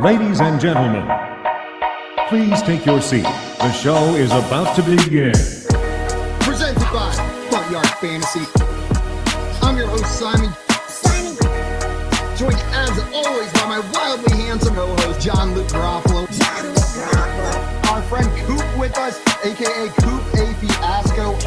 Ladies and gentlemen, please take your seat. The show is about to begin. Presented by Front Yard Fantasy. I'm your host, Simon. Joined as always by my wildly handsome co-host, John Luke Garofalo. Our friend Coop with us, aka Coop A. Fiasco.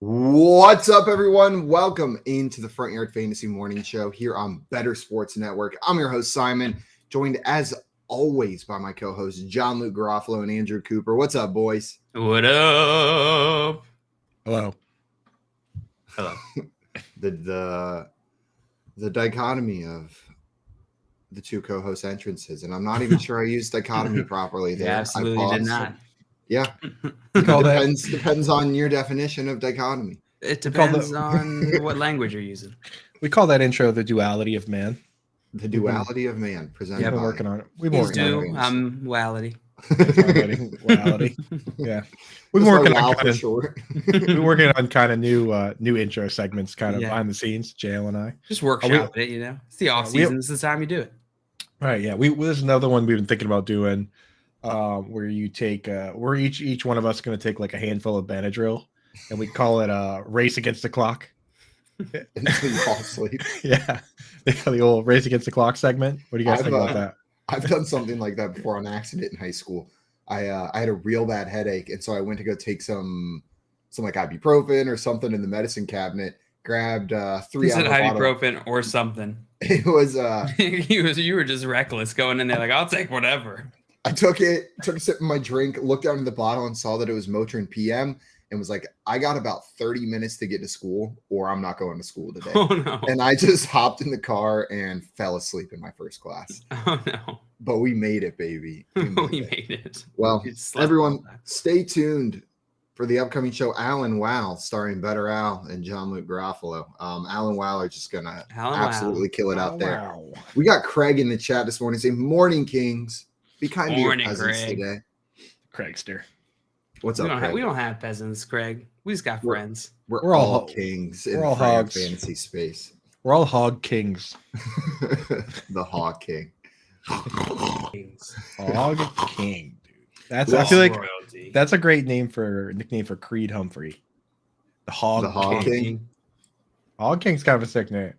What's up, everyone? Welcome into the Front Yard Fantasy Morning Show here on Better Sports Network. I'm your host, Simon, joined as always by my co-hosts, John Luke Garofalo and Andrew Cooper. What's up, boys? What up? Hello. The dichotomy of the two co-host entrances, and I'm not even sure I used dichotomy properly there. Yeah, absolutely did not. Yeah. Depends on your definition of dichotomy. It depends on what language you're using. We call that intro the duality of man. The duality of man. Presented We've been by working on it. We've been Please working on do. Duality. it. Duality. Yeah. We've been working on kind of short. we're working on kind of new intro segments kind of behind the scenes, JL and I. Just workshop it, you know. It's the off season. It's the time you do it. Right. Yeah. There's another one we've been thinking about doing. Where you take we're each one of us going to take like a handful of Benadryl, and we call it a race against the clock Until you fall asleep. Yeah, they call the old race against the clock segment. What do you guys think about that? I've done something like that before on accident in high school. I had a real bad headache, and so I went to go take some like ibuprofen or something in the medicine cabinet. Grabbed 3 Is it ounce ibuprofen or something? It was you were just reckless going in there like, I'll take whatever. I took a sip of my drink, looked down in the bottle and saw that it was Motrin PM, and was like, I got about 30 minutes to get to school or I'm not going to school today. Oh no. And I just hopped in the car and fell asleep in my first class. Oh no. But we made it, baby. We made it. Well, everyone, stay tuned for the upcoming show, Alan Wow, starring Better Al and John Luke Garofalo. Alan Wow are just going to absolutely kill it out there. Wow. We got Craig in the chat this morning saying, Morning, Kings. Be kind to your peasants today. Craigster. What's up, Craig? We don't have peasants, Craig. We just got friends. We're all kings in all hogs. fantasy space. We're all hog kings. The Hog King. Hog king, dude. I feel like royalty. that's a great nickname for Creed Humphrey. The Hog King. Hog King's kind of a sick name.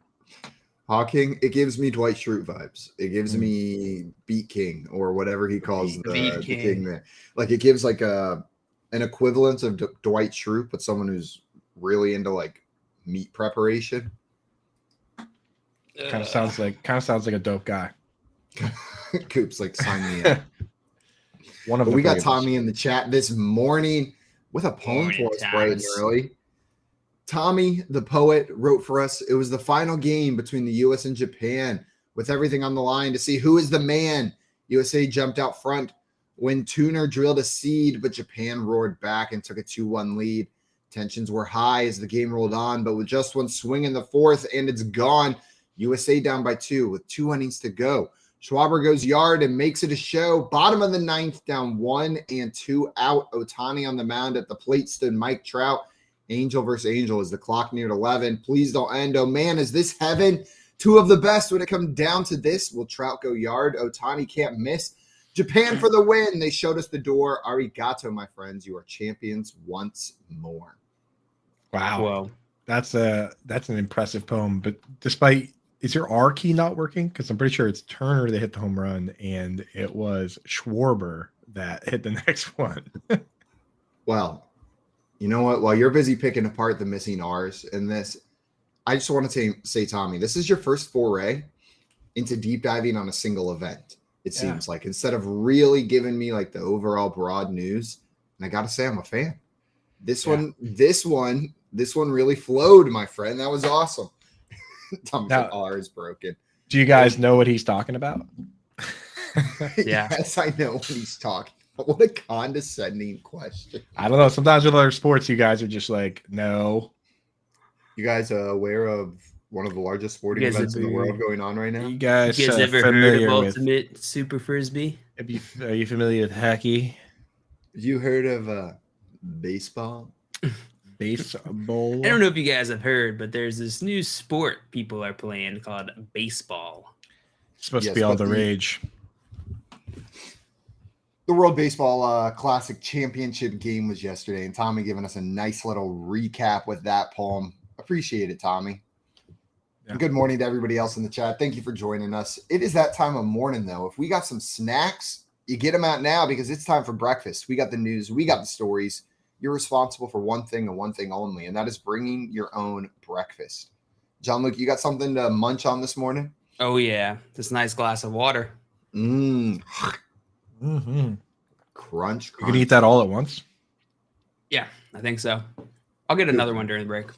Hog King, it gives me Dwight Schrute vibes. It gives me Beat King or whatever he calls the king there. Like it gives like an equivalent of Dwight Schrute, but someone who's really into like meat preparation. Kind of sounds like a dope guy. Coop's like, sign me up. We got Tommy in the chat this morning with a poem for us bright and early. Tommy, the poet, wrote for us, it was the final game between the U.S. and Japan with everything on the line to see who is the man. USA jumped out front when Tuner drilled a seed, but Japan roared back and took a 2-1 lead. Tensions were high as the game rolled on, but with just one swing in the fourth and it's gone, USA down by 2 with 2 innings to go. Schwarber goes yard and makes it a show. Bottom of the ninth, down 1 and 2 out. Ohtani on the mound. At the plate stood Mike Trout. Angel versus Angel as the clock neared 11. Please don't end. Oh, man, is this heaven? 2 of the best when it comes down to this. Will Trout go yard? Ohtani can't miss. Japan for the win. They showed us the door. Arigato, my friends. You are champions once more. Wow. Well, that's an impressive poem. But is your R key not working? Because I'm pretty sure it's Turner that hit the home run, and it was Schwarber that hit the next one. Well, you know what? While you're busy picking apart the missing R's in this, I just want to say, Tommy, this is your first foray into deep diving on a single event. It seems like, instead of really giving me like the overall broad news. And I got to say, I'm a fan. This one really flowed, my friend. That was awesome. Tommy's R is broken. Do you guys know what he's talking about? Yeah. Yes, I know what he's talking. What a condescending question. I don't know. Sometimes with other sports, you guys are just like, no. You guys aware of one of the largest sporting events in the world going on right now? You guys, You guys ever heard of familiar with? Ultimate Super Frisbee? Are you familiar with hockey? Have you heard of baseball? Baseball. I don't know if you guys have heard, but there's this new sport people are playing called baseball. It's supposed to be all the rage. The World Baseball Classic Championship game was yesterday, and Tommy giving us a nice little recap with that poem. Appreciate it, Tommy. Yeah. And good morning to everybody else in the chat. Thank you for joining us. It is that time of morning, though. If we got some snacks, you get them out now because it's time for breakfast. We got the news. We got the stories. You're responsible for one thing and one thing only, and that is bringing your own breakfast. John Luke, you got something to munch on this morning? Oh, yeah. This nice glass of water. Mm-hmm. Crunch. You can eat that all at once? Yeah, I think so. I'll get another one during the break.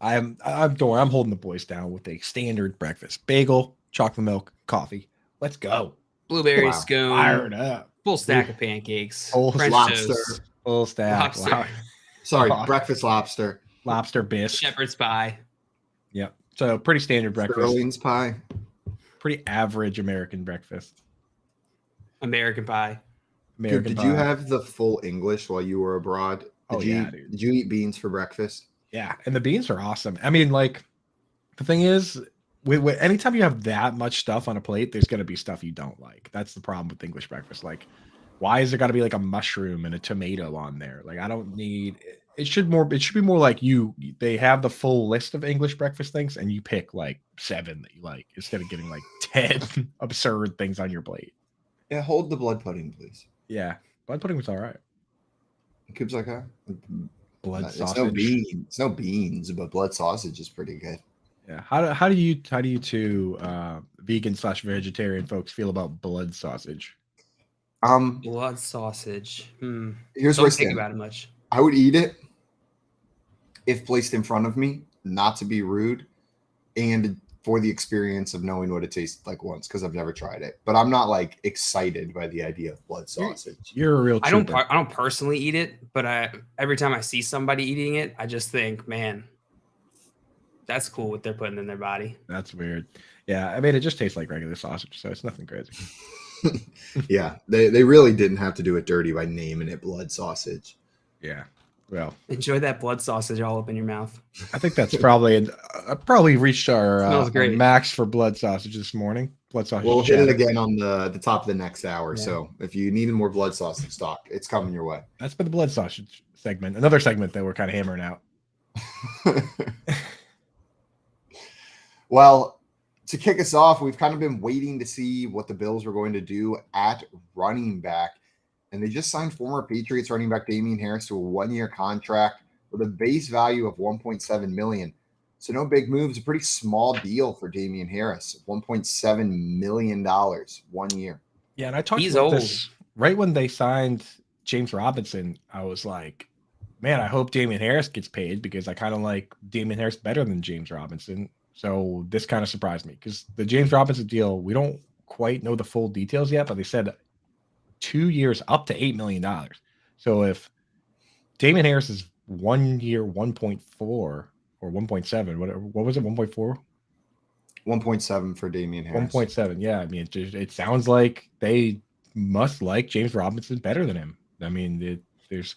I'm holding the boys down with a standard breakfast. Bagel, chocolate milk, coffee. Let's go. Blueberry scone. Fired up. Full stack of pancakes. French lobster. Toast. Full stack. Lobster. Wow. Sorry, breakfast lobster. Lobster bisque. Shepherd's pie. Yep. So pretty standard breakfast. Sterling's pie. Pretty average American breakfast. American pie. Did you have the full English while you were abroad? Did you eat beans for breakfast? Yeah, and the beans are awesome. I mean, like, the thing is, anytime you have that much stuff on a plate, there's going to be stuff you don't like. That's the problem with English breakfast. Like, why is there got to be like a mushroom and a tomato on there? Like, I don't need. It should be more like they have the full list of English breakfast things, and you pick like 7 that you like instead of getting like 10 absurd things on your plate. Yeah, hold the blood pudding, please. Yeah, blood pudding was all right. Coop's like, blood sausage. It's no beans, but blood sausage is pretty good. Yeah. How do you two vegan/vegetarian folks feel about blood sausage? Blood sausage. Here's what I think about it much. I would eat it if placed in front of me, not to be rude, and for the experience of knowing what it tastes like once, because I've never tried it. But I'm not like excited by the idea of blood sausage. You're a real trooper. I don't personally eat it, but every time I see somebody eating it, I just think, man, that's cool what they're putting in their body. That's weird. Yeah, I mean, it just tastes like regular sausage, so it's nothing crazy. Yeah, they really didn't have to do it dirty by naming it blood sausage. Yeah. Well, enjoy that blood sausage all up in your mouth. I think that's probably reached our max for blood sausage this morning. Blood sausage. We'll hit it again on the top of the next hour. Yeah. So if you need more blood sausage stock, it's coming your way. That's been the blood sausage segment. Another segment that we're kind of hammering out. Well, to kick us off, we've kind of been waiting to see what the Bills were going to do at running back. And they just signed former Patriots running back Damien Harris to a 1-year contract with a base value of $1.7 million. So no big moves, a pretty small deal for Damien Harris, $1.7 million 1 year. Yeah, and I talked about this right when they signed James Robinson. I was like, man, I hope Damien Harris gets paid because I kind of like Damien Harris better than James Robinson. So this kind of surprised me because the James Robinson deal, we don't quite know the full details yet, but they said 2 years up to $8 million. So if Damien Harris is 1 year 1.4 or 1.7, what was it? 1.4? 1.7 for Damien Harris. 1.7. Yeah. I mean, it sounds like they must like James Robinson better than him. I mean, there's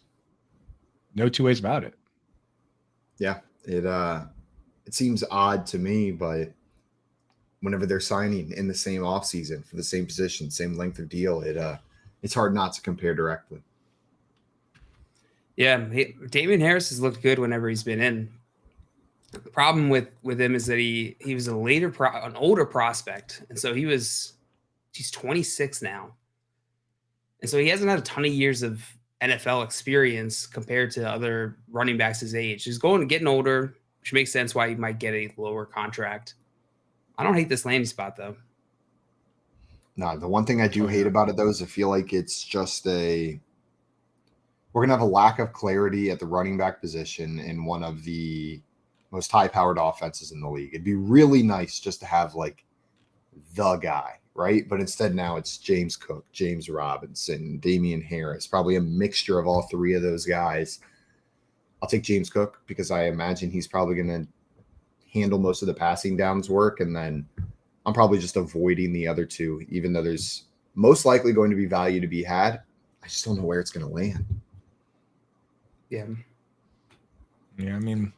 no two ways about it. Yeah. It seems odd to me, but whenever they're signing in the same offseason for the same position, same length of deal, it's hard not to compare directly. Yeah, Damien Harris has looked good whenever he's been in. The problem with him is that he was an older prospect, and so he's 26 now, and so he hasn't had a ton of years of NFL experience compared to other running backs his age. He's getting older, which makes sense why he might get a lower contract. I don't hate this landing spot though. No, the one thing I do hate about it, though, is I feel like it's just we're going to have a lack of clarity at the running back position in one of the most high-powered offenses in the league. It'd be really nice just to have, like, the guy, right? But instead now it's James Cook, James Robinson, Damien Harris, probably a mixture of all three of those guys. I'll take James Cook because I imagine he's probably going to handle most of the passing downs work. And then I'm probably just avoiding the other two, even though there's most likely going to be value to be had. I just don't know where it's going to land. Yeah. Yeah, I mean,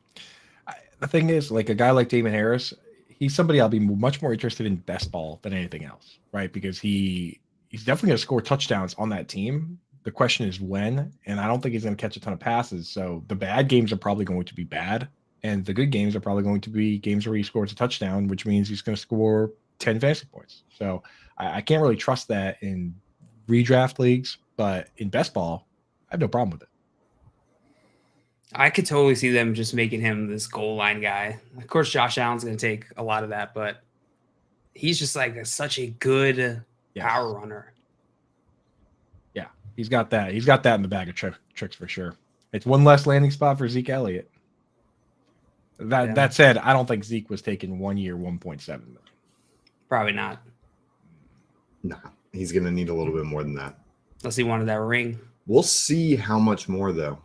the thing is, like a guy like Damon Harris, he's somebody I'll be much more interested in best ball than anything else, right? Because he's definitely going to score touchdowns on that team. The question is when, and I don't think he's going to catch a ton of passes. So the bad games are probably going to be bad, and the good games are probably going to be games where he scores a touchdown, which means he's going to score 10 fantasy points. So I can't really trust that in redraft leagues, but in best ball, I have no problem with it. I could totally see them just making him this goal line guy. Of course, Josh Allen's going to take a lot of that, but he's just like such a good power runner. Yeah, he's got that. He's got that in the bag of tricks for sure. It's one less landing spot for Zeke Elliott. That said, I don't think Zeke was taking 1 year, 1.7 million. Probably not. No, he's going to need a little bit more than that. Unless he wanted that ring. We'll see how much more, though.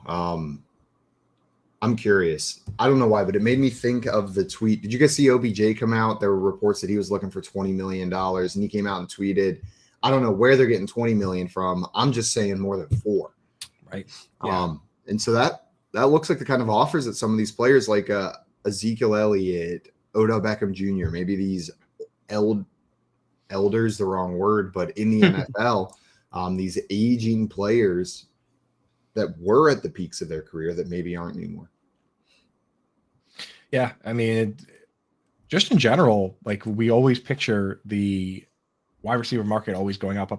I'm curious. I don't know why, but it made me think of the tweet. Did you guys see OBJ come out? There were reports that he was looking for $20 million, and he came out and tweeted, I don't know where they're getting $20 million from. I'm just saying more than 4. Right. Yeah. And so that looks like the kind of offers that some of these players like Ezekiel Elliott, Odell Beckham Jr., maybe these elders, the wrong word, but in the NFL, these aging players that were at the peaks of their career that maybe aren't anymore. Yeah, I mean, just in general, like we always picture the wide receiver market always going up.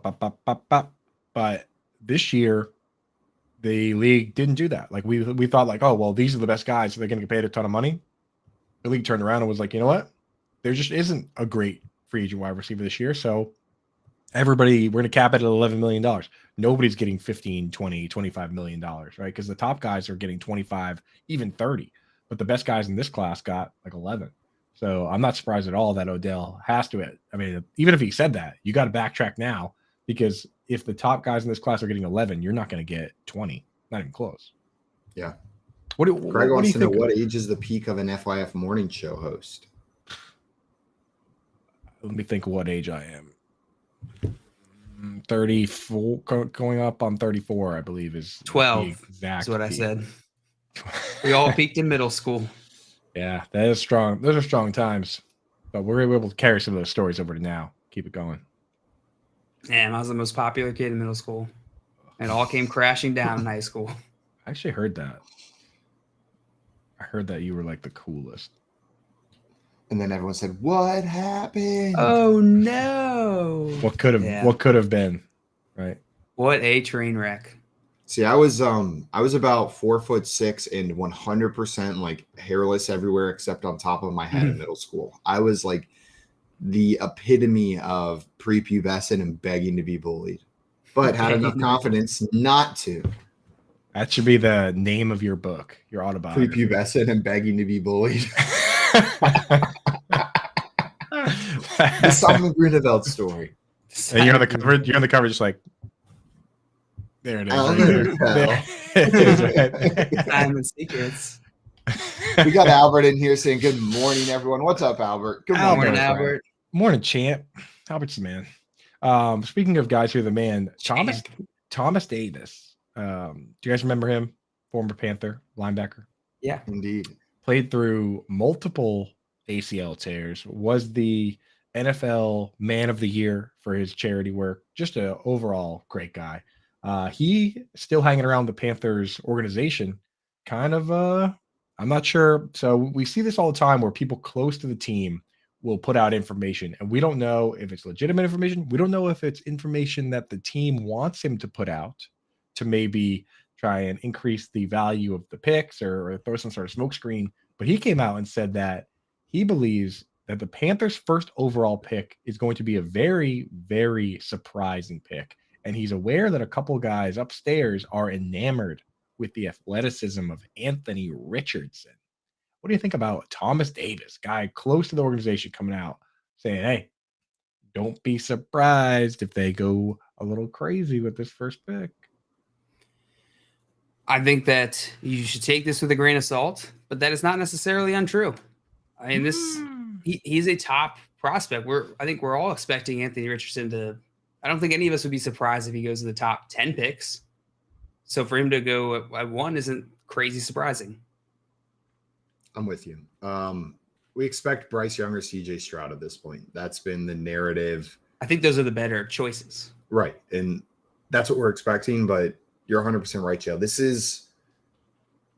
But this year, the league didn't do that. Like we thought, like, oh well, these are the best guys, so they're going to get paid a ton of money. The league turned around and was like, you know what? There just isn't a great free agent wide receiver this year, so everybody, we're going to cap it at $11 million. Nobody's getting 15, 20, $25 million, right? Because the top guys are getting 25, even 30. But the best guys in this class got like 11. So I'm not surprised at all that Odell has to it. I mean, even if he said that, you got to backtrack now, because if the top guys in this class are getting 11, you're not going to get 20. Not even close. Yeah. Craig wants to know what age is the peak of an FYF morning show host? Let me think of what age I am. 34, going up on 34, I believe is 12. That's what I said. We all peaked in middle school. Yeah, that is strong. Those are strong times, but we're able to carry some of those stories over to now. Keep it going. Damn, I was the most popular kid in middle school. It all came crashing down in high school. I actually heard that. I heard that you were like the coolest. And then everyone said, "What happened?" Oh no! What could have been, right? What a train wreck! See, I was about 4'6" and 100% like hairless everywhere except on top of my head in middle school. I was like the epitome of prepubescent and begging to be bullied, but had enough confidence not to. That should be the name of your book, your autobiography. Prepubescent and begging to be bullied. The Simon Grunewald story. And you're on the cover. You're on the cover, just like there it is. There. Simon's Secrets. We got Albert in here saying good morning, everyone. What's up, Albert? Good morning, Albert. Morning, champ. Albert's the man. Speaking of guys who are the man, Thomas Davis. Do you guys remember him? Former Panther linebacker. Yeah, indeed. Played through multiple ACL tears. Was the NFL Man of the Year for his charity work. Just an overall great guy. He still hanging around the Panthers organization. Kind of, I'm not sure. So we see this all the time where people close to the team will put out information, and we don't know if it's legitimate information. We don't know if it's information that the team wants him to put out to maybe try and increase the value of the picks or throw some sort of smokescreen. But he came out and said that he believes that the Panthers' first overall pick is going to be a very, very surprising pick. And he's aware that a couple guys upstairs are enamored with the athleticism of Anthony Richardson. What do you think about Thomas Davis, guy close to the organization, coming out saying, hey, don't be surprised if they go a little crazy with this first pick? I think that you should take this with a grain of salt, but that is not necessarily untrue. I mean, he's a top prospect. I think we're all expecting Anthony Richardson to. I don't think any of us would be surprised if he goes to the top 10 picks. So for him to go at 1 isn't crazy surprising. I'm with you. We expect Bryce Young or CJ Stroud at this point. That's been the narrative. I think those are the better choices. Right. And that's what we're expecting, but you're 100% right, Joe. This is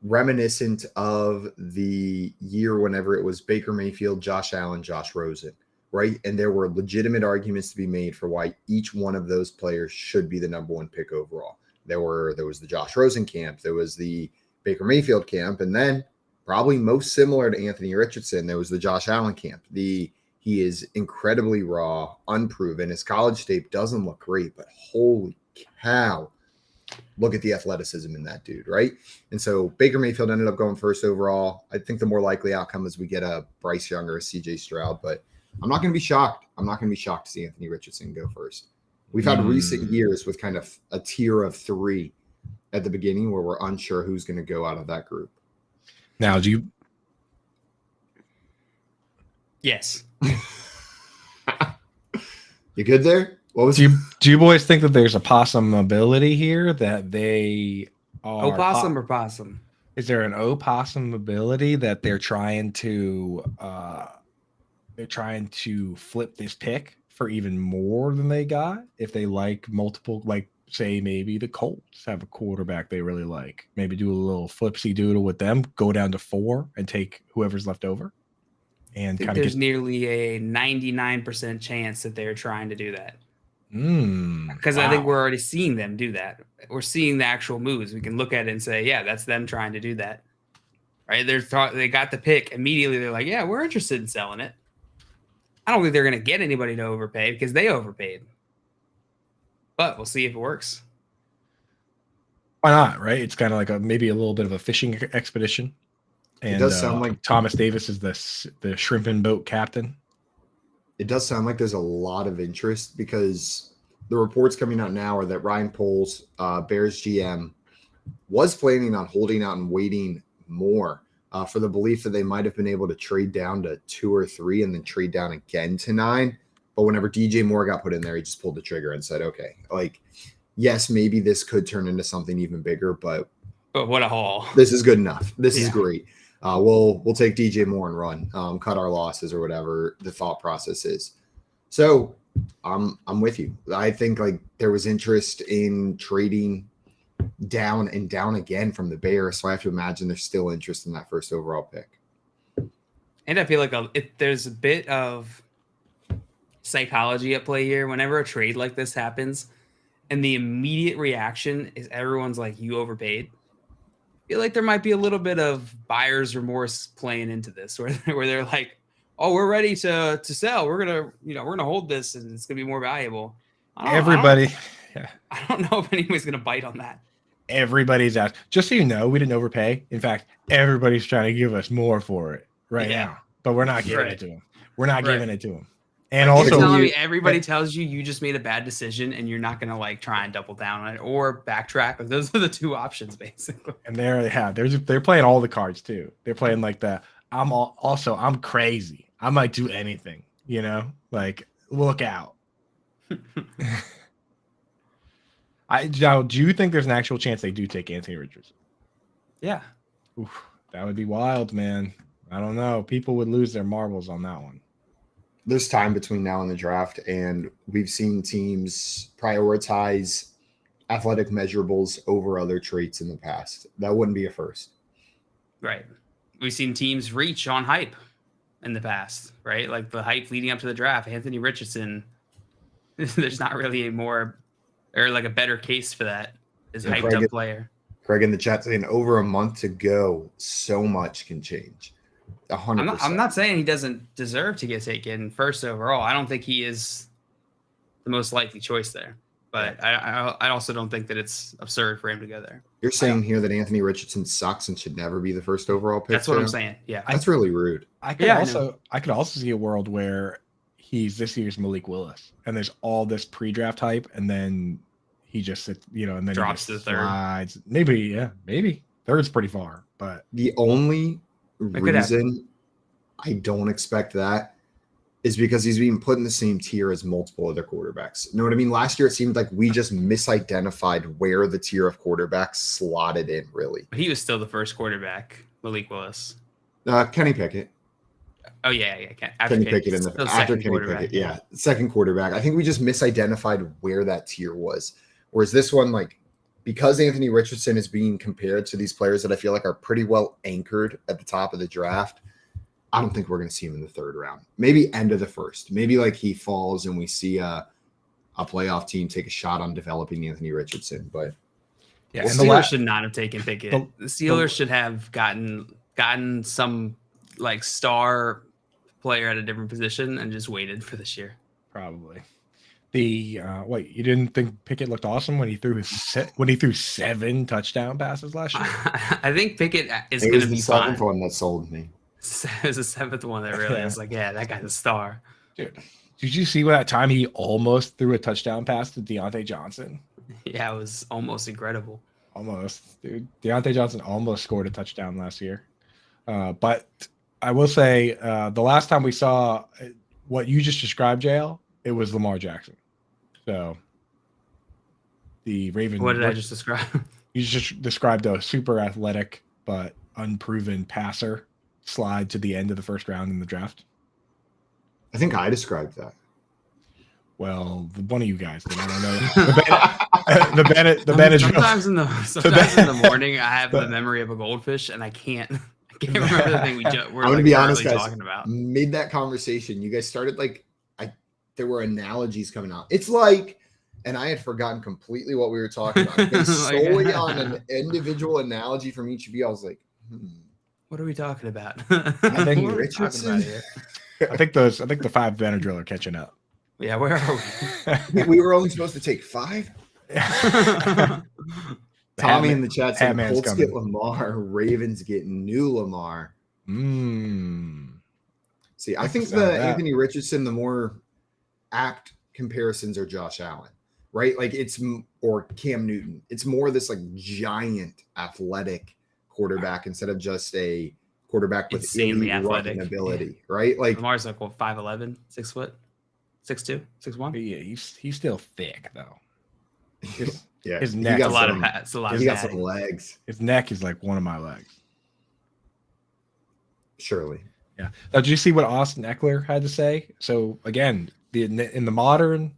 reminiscent of the year whenever it was Baker Mayfield, Josh Allen, Josh Rosen, right? And there were legitimate arguments to be made for why each one of those players should be the number 1 pick overall. There was the Josh Rosen camp, there was the Baker Mayfield camp, and then probably most similar to Anthony Richardson, there was the Josh Allen camp. He is incredibly raw, unproven. His college tape doesn't look great, but holy cow, look at the athleticism in that dude, right? And so Baker Mayfield ended up going first overall. I think the more likely outcome is we get a Bryce Young or a CJ Stroud, but I'm not going to be shocked. I'm not going to be shocked to see Anthony Richardson go first. We've had recent years with kind of a tier of 3 at the beginning where we're unsure who's going to go out of that group. Now, do you? Yes. You good there? What was do you boys think that there's a possibility here that they are opossum or possum? Is there an opossum ability that they're trying to flip this pick for even more than they got if they like multiple, like say maybe the Colts have a quarterback they really like, maybe do a little flipsy doodle with them, go down to 4 and take whoever's left over. And kind of there's nearly a 99% chance that they're trying to do that. Because I think we're already seeing them do that. We're seeing the actual moves. We can look at it and say, yeah, that's them trying to do that. Right? They got the pick immediately. They're like, yeah, we're interested in selling it. I don't think they're going to get anybody to overpay because they overpaid. But we'll see if it works. Why not? Right? It's kind of like maybe a little bit of a fishing expedition. And it does sound like Thomas Davis is the shrimping boat captain. It does sound like there's a lot of interest because the reports coming out now are that Ryan Poles, Bears GM, was planning on holding out and waiting more for the belief that they might have been able to trade down to 2 or 3 and then trade down again to 9. But whenever DJ Moore got put in there, he just pulled the trigger and said, okay, like, yes, maybe this could turn into something even bigger, but what a haul. This is good enough. This is great. We'll take DJ Moore and run, cut our losses or whatever the thought process is. So I'm with you. I think like there was interest in trading down and down again from the Bears. So I have to imagine there's still interest in that first overall pick. And I feel like there's a bit of psychology at play here. Whenever a trade like this happens and the immediate reaction is everyone's like, you overpaid. I feel like there might be a little bit of buyer's remorse playing into this where they're like, oh, we're ready to sell. We're gonna hold this and it's gonna be more valuable. I don't know if anyone's gonna bite on that. Everybody's out. Just so you know, we didn't overpay. In fact, everybody's trying to give us more for it now, but we're not giving it to them. We're not giving it to them. And like also, you're telling me everybody tells you just made a bad decision and you're not going to like try and double down on it or backtrack. Like those are the 2 options basically. And they're playing all the cards too. They're playing like I'm crazy. I might do anything, like look out. Now, do you think there's an actual chance they do take Anthony Richardson? Yeah. Oof, that would be wild, man. I don't know. People would lose their marbles on that one. There's time between now and the draft, and we've seen teams prioritize athletic measurables over other traits in the past. That wouldn't be a first. Right. We've seen teams reach on hype in the past, right? Like the hype leading up to the draft. Anthony Richardson, there's not really a better case for that. Is a hyped up player. Craig in the chat saying over a month to go, so much can change. 100%. I'm not saying he doesn't deserve to get taken first overall. I don't think he is the most likely choice there. But I also don't think that it's absurd for him to go there. You're saying here that Anthony Richardson sucks and should never be the first overall pick? That's what I'm saying. Yeah. That's really rude. I could also see a world where he's this year's Malik Willis and there's all this pre-draft hype and then he just sits, and then drops he to the third. slides. Maybe third's pretty far, but the only reason I don't expect that is because he's being put in the same tier as multiple other quarterbacks. You know what I mean? Last year, it seemed like we just misidentified where the tier of quarterbacks slotted in, really. But he was still the first quarterback, Malik Willis. Kenny Pickett. Oh, yeah. Kenny Pickett after Kenny Pickett. Yeah, second quarterback. I think we just misidentified where that tier was. Whereas this one, like, because Anthony Richardson is being compared to these players that I feel like are pretty well anchored at the top of the draft, I don't think we're going to see him in the third round. Maybe end of the first. Maybe like he falls and we see a playoff team take a shot on developing Anthony Richardson. But yeah, the Steelers should not have taken Pickett. The Steelers should have gotten some like star player at a different position and just waited for this year. Probably. Wait, you didn't think Pickett looked awesome when he threw 7 touchdown passes last year? I think Pickett is going to be fine. The seventh one that sold me. It was the seventh one that really was like, yeah, that guy's a star. Dude, did you see that time he almost threw a touchdown pass to Deontay Johnson? Yeah, it was almost incredible. Almost, dude. Deontay Johnson almost scored a touchdown last year. But I will say the last time we saw what you just described, JL, it was Lamar Jackson. So the Ravens. What did I just describe? You just described a super athletic but unproven passer slide to the end of the first round in the draft. I think I described that. Well, one of you guys did. I don't know. The Benadryl. Sometimes in the morning, I have the memory of a goldfish, and I can't remember the thing we're I'm gonna be honest, guys. Talking about. Mid that conversation, you guys started like there were analogies coming out. It's like, and I had forgotten completely what we were talking about. Based solely on an individual analogy from each of you, I was like, what are we talking about? I think Richardson. I think the 5 Benadryl are catching up. Yeah, where are we? We were only supposed to take 5. Tommy in the chat said Colts get Lamar, Ravens get new Lamar. See, I think Anthony Richardson, the more apt comparisons are Josh Allen, right? Like or Cam Newton. It's more this like giant athletic quarterback instead of just a quarterback with insanely athletic ability, right? Like Lamar's like 5'11", 6 foot, 6'2", 6'1". Yeah, he's still thick though. His neck. He got some legs. His neck is like one of my legs. Surely. Yeah. Now, did you see what Austin Eckler had to say? So again, in the modern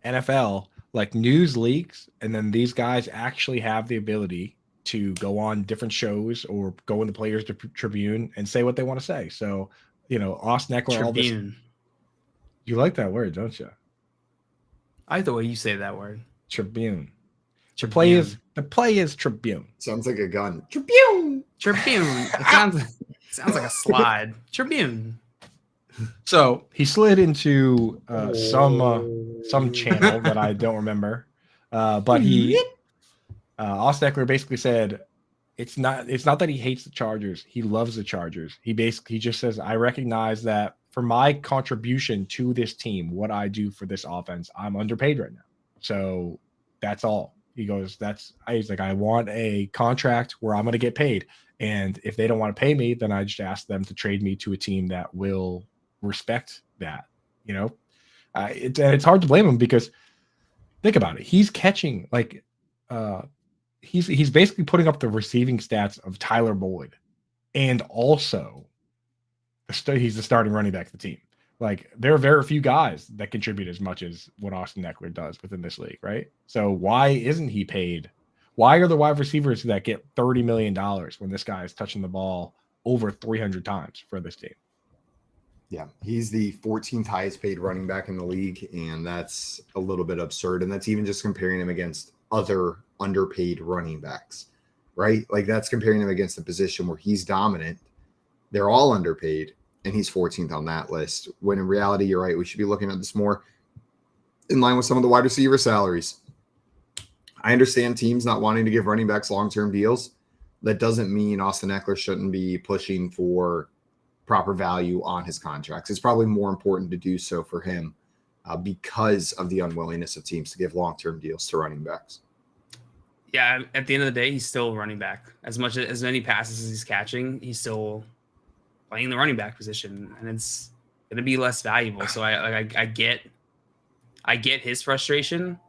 NFL, like news leaks, and then these guys actually have the ability to go on different shows or go in the Players Tribune and say what they want to say. So, Austin Eckler. Tribune. You like that word, don't you? I like the way you say that word. Tribune. The play is Tribune. Sounds like a gun. Tribune. It sounds like a slide. Tribune. So he slid into some channel that I don't remember, but Austin Eckler basically said it's not that he hates the Chargers. He loves the Chargers. He just says, I recognize that for my contribution to this team, what I do for this offense, I'm underpaid right now. So that's all. He goes, he's like, I want a contract where I'm going to get paid. And if they don't want to pay me, then I just ask them to trade me to a team that will respect that, it's hard to blame him because think about it. He's catching he's basically putting up the receiving stats of Tyler Boyd, and also he's the starting running back of the team. Like there are very few guys that contribute as much as what Austin Eckler does within this league, right? So why isn't he paid? Why are the wide receivers that get $30 million when this guy is touching the ball over 300 times for this team? Yeah, he's the 14th highest paid running back in the league, and that's a little bit absurd. And that's even just comparing him against other underpaid running backs, right? Like that's comparing him against the position where he's dominant. They're all underpaid, and he's 14th on that list. When in reality, you're right. We should be looking at this more in line with some of the wide receiver salaries. I understand teams not wanting to give running backs long-term deals. That doesn't mean Austin Eckler shouldn't be pushing for proper value on his contracts. It's probably more important to do so for him because of the unwillingness of teams to give long-term deals to running backs. Yeah, at the end of the day, he's still running back. As many passes as he's catching, he's still playing the running back position, and it's going to be less valuable. So I get his frustration.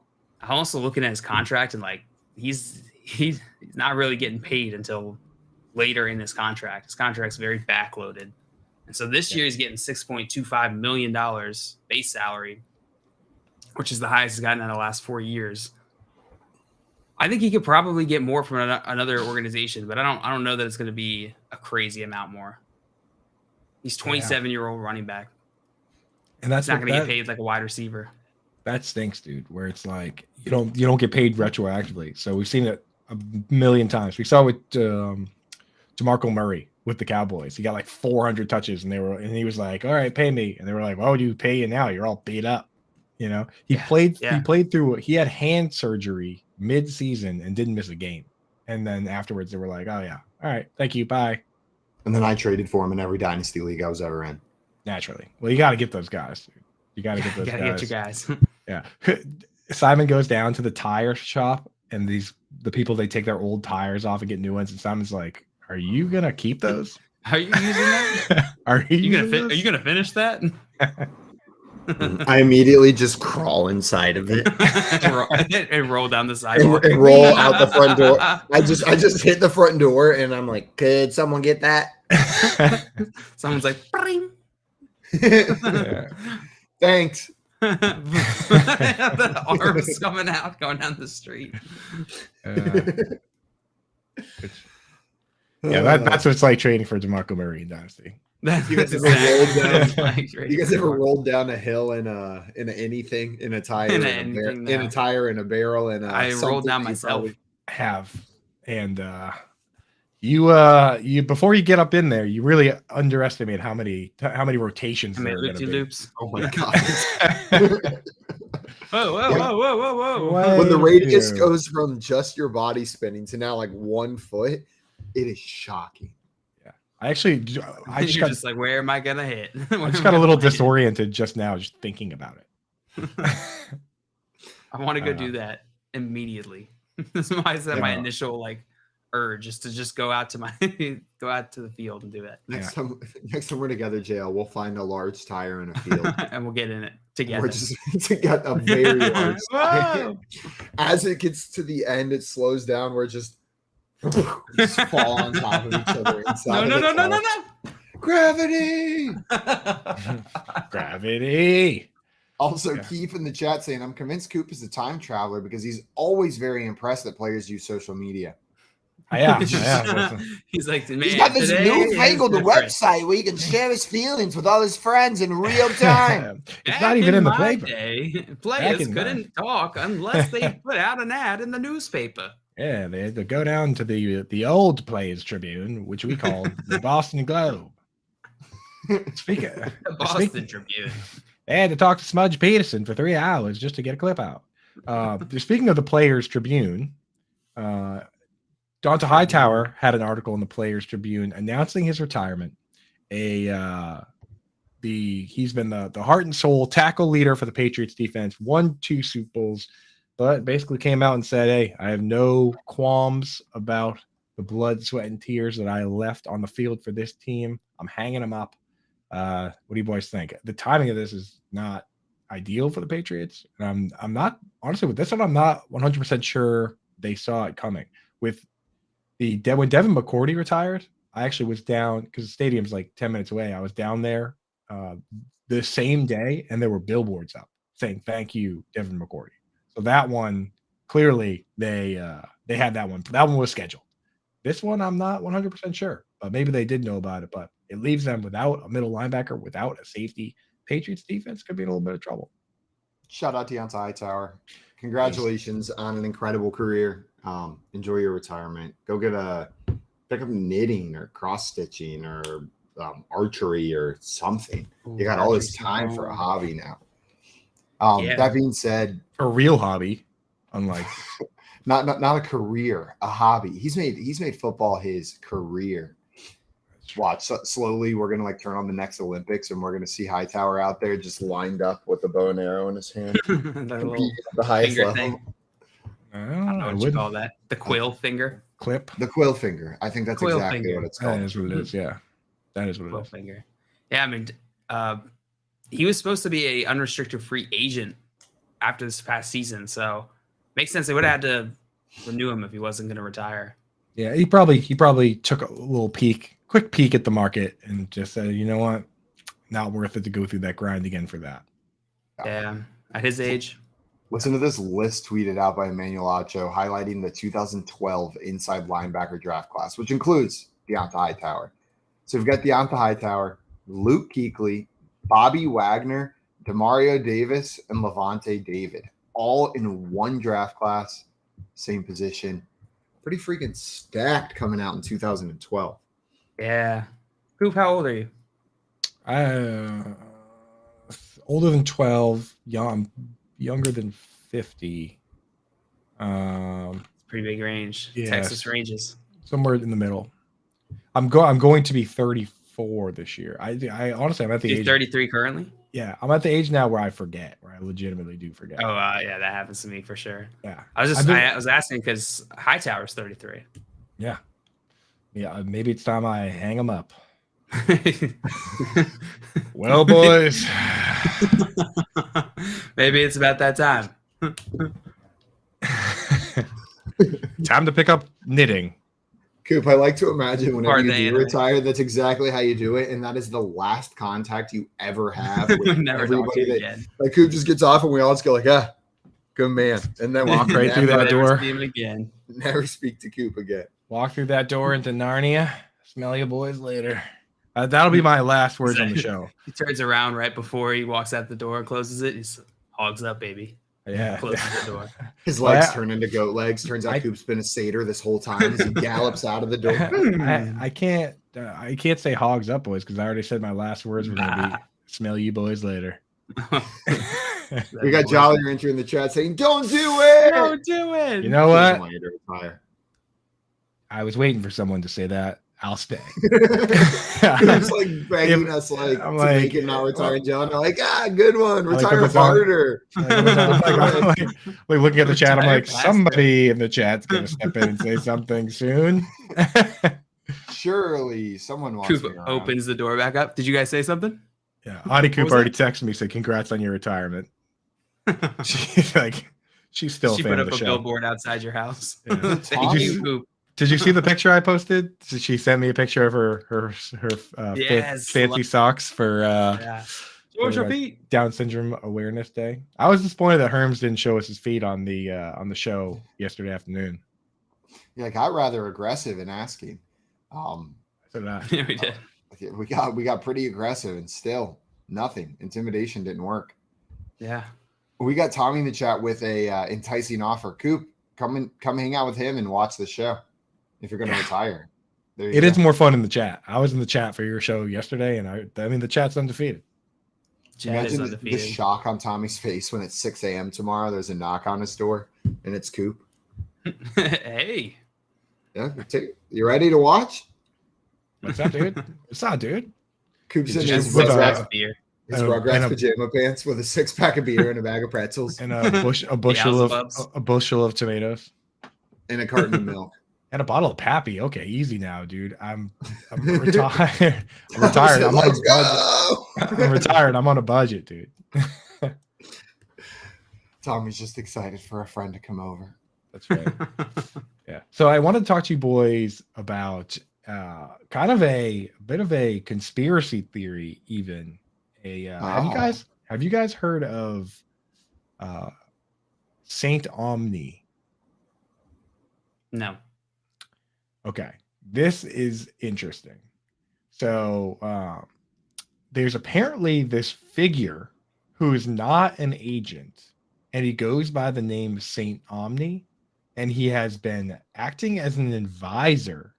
I'm also looking at his contract, and like he's not really getting paid until later in his contract. His contract's very backloaded, and so this year he's getting $6.25 million base salary, which is the highest he's gotten in the last 4 years. I think he could probably get more from another organization, but I don't know that it's going to be a crazy amount more. He's 27-year-old running back, and that's not going to get paid like a wide receiver. That stinks, dude. Where it's like you don't get paid retroactively. So we've seen it a million times. We saw it with DeMarco Murray with the Cowboys. He got like 400 touches, and he was like, "All right, pay me." And they were like, "Why would you pay you now? You're all beat up." He played through. He had hand surgery mid-season and didn't miss a game. And then afterwards, they were like, "Oh yeah, all right, thank you, bye." And then I traded for him in every dynasty league I was ever in. Naturally, well, you got to get those guys. Dude. You got to get those guys. Get your guys. Yeah. Simon goes down to the tire shop, and the people, they take their old tires off and get new ones. And Simon's like, "Are you gonna keep those? Are you using that? Are you gonna finish that?" I immediately just crawl inside of it and roll down the sidewalk and roll out the front door. I just hit the front door, and I'm like, "Could someone get that?" Someone's like, "Thanks." The arms coming out, going down the street. That's what it's like trading for DeMarco Murray in Dynasty. You guys ever rolled down a hill in a anything, in a tire, in a tire, in a barrel, and I rolled down myself. Have, and you before you get up in there, you really underestimate how many rotations there are going to be. Loops. Oh my god! Whoa! When the radius goes from just your body spinning to now like 1 foot, it is shocking. I just like, where am I gonna hit? I just got a little disoriented just now, just thinking about it. I want to go do that immediately. That's why I said my initial urge is to just go out to the field and do that. Next time we're together, JL, we'll find a large tire in a field and we'll get in it together. We're just to get a very large tire. As it gets to the end, it slows down. We're just fall on top of each other inside. No. Gravity. Gravity. Also, Keith in the chat saying, "I'm convinced Coop is a time traveler because he's always very impressed that players use social media." Yeah. He's like, man, he's got this newfangled website where he can share his feelings with all his friends in real time. It's not even in the paper. Players couldn't talk unless they put out an ad in the newspaper. Yeah, they had to go down to the old Players Tribune, which we called the Boston Globe. Speaking Boston Tribune. They had to talk to Smudge Peterson for 3 hours just to get a clip out. Speaking of the Players Tribune, Donta Hightower had an article in the Players Tribune announcing his retirement. He's been the heart and soul tackle leader for the Patriots defense, won 2 Super Bowls, but basically came out and said, "Hey, I have no qualms about the blood, sweat, and tears that I left on the field for this team. I'm hanging them up." What do you boys think? The timing of this is not ideal for the Patriots. And I'm not, honestly, with this one, I'm not 100% sure they saw it coming. When Devin McCourty retired, I actually was down because the stadium's like 10 minutes away. I was down there the same day, and there were billboards up saying, "Thank you, Devin McCourty." So that one, clearly they had that one. That one was scheduled. This one, I'm not 100% sure, but maybe they did know about it. But it leaves them without a middle linebacker, without a safety. Patriots defense could be in a little bit of trouble. Shout out to Donta Hightower. Congratulations on an incredible career. Enjoy your retirement. Go pick up knitting or cross stitching or archery or something. You got all this time for a hobby now. That being said, a real hobby, unlike not a career, a hobby. He's made football his career. Watch slowly. We're gonna like turn on the next Olympics, and we're gonna see Hightower out there just lined up with a bow and arrow in his hand, competing at the highest level. Thing. I don't know what you call that. The quill finger. Clip. The quill finger. I think that's quill exactly finger. what it's called. That is what it is. Yeah, that is what it Quill is. Finger. Yeah, I mean, he was supposed to be a unrestricted free agent after this past season, so makes sense. They would have had to renew him if he wasn't going to retire. Yeah, he probably took a little quick peek at the market, and just said, you know what, not worth it to go through that grind again for that. Yeah, at his age. Listen to this list tweeted out by Emmanuel Acho highlighting the 2012 inside linebacker draft class, which includes Deonta Hightower. So we've got Deonta Hightower, Luke Kuechly, Bobby Wagner, Demario Davis, and Levante David, all in one draft class, same position. Pretty freaking stacked coming out in 2012. Yeah. Coop, how old are you? Older than 12, younger than 50. Pretty big range. Yeah, Texas ranges. Somewhere in the middle. I'm going to be 34 this year. I honestly, I'm at the age. 33 currently? Yeah, I'm at the age now where I forget, where I legitimately do forget. Oh, yeah, that happens to me for sure. Yeah, I was asking because Hightower's 33. Yeah, maybe it's time I hang him up. Well, boys, maybe it's about that time. Time to pick up knitting. Coop, I like to imagine whenever Pardon you the do anime. retire, that's exactly how you do it, and that is the last contact you ever have with Never talk to you everybody. again. Like Coop just gets off, and we all just go like, "Ah, good man," and then Walk right through that Never door. see him again. Never speak to Coop again. Walk through that door into Narnia. Smell you boys later. That'll be my last words on the show. He turns around right before he walks out the door and closes it. He's hogs up, baby. Yeah. Closes the door. His legs turn into goat legs. Turns out Coop's been a satyr this whole time as he gallops out of the door. I can't say hogs up, boys, because I already said my last words were going to be smell you boys later. We got Jolly Rancher in the chat saying, "Don't do it! Don't do it!" You know what? Want you to retire. I was waiting for someone to say that. I'll stay. It's like begging us like I'm to like, make it not retire. John, they're like, good one. Like, Retire harder. Like, looking at the chat, I'm like, Retire somebody in the chat's going to step in and say something soon. Surely someone wants Coop me around. opens the door back up. Did you guys say something? Yeah, Audie Coop was already that? texted me, said congrats on your retirement. She's still She a fan put of up the a show. billboard outside your house. Yeah. Thank Did you, you- Coop. Did you see the picture I posted? She sent me a picture of her Yes, fancy socks for Yeah. George for, your feet. Down Syndrome Awareness Day. I was disappointed that Herms didn't show us his feet on the show yesterday afternoon. You're like, I'm rather aggressive in asking. So that Yeah, we did. We got pretty aggressive and still nothing. Intimidation didn't work. Yeah. We got Tommy in the chat with a enticing offer. Coop, come hang out with him and watch the show if you're going to retire. There you it go. is more fun in the chat. I was in the chat for your show yesterday, and I mean the chat's undefeated. Chad is Imagine the undefeated. shock on Tommy's face when it's 6 a.m. tomorrow. There's a knock on his door, and it's Coop. Hey. Yeah, you ready to watch? What's up, dude? What's up, dude? Coop's in Just his with Rugrats, beer. his and Rugrats a- pajama pants with a 6-pack of beer and a bag of pretzels And a bushel of tomatoes and a carton of milk. and a bottle of Pappy. Okay, easy now, dude. I'm retired. I'm retired. I'm on a Let's budget. go. I'm retired. I'm on a budget, dude. Tommy's just excited for a friend to come over. That's right. Yeah. So I wanted to talk to you boys about kind of a bit of a conspiracy theory, even. Have you guys heard of Saint Omni? No. Okay, this is interesting. So there's apparently this figure who is not an agent, and he goes by the name Saint Omni, and he has been acting as an advisor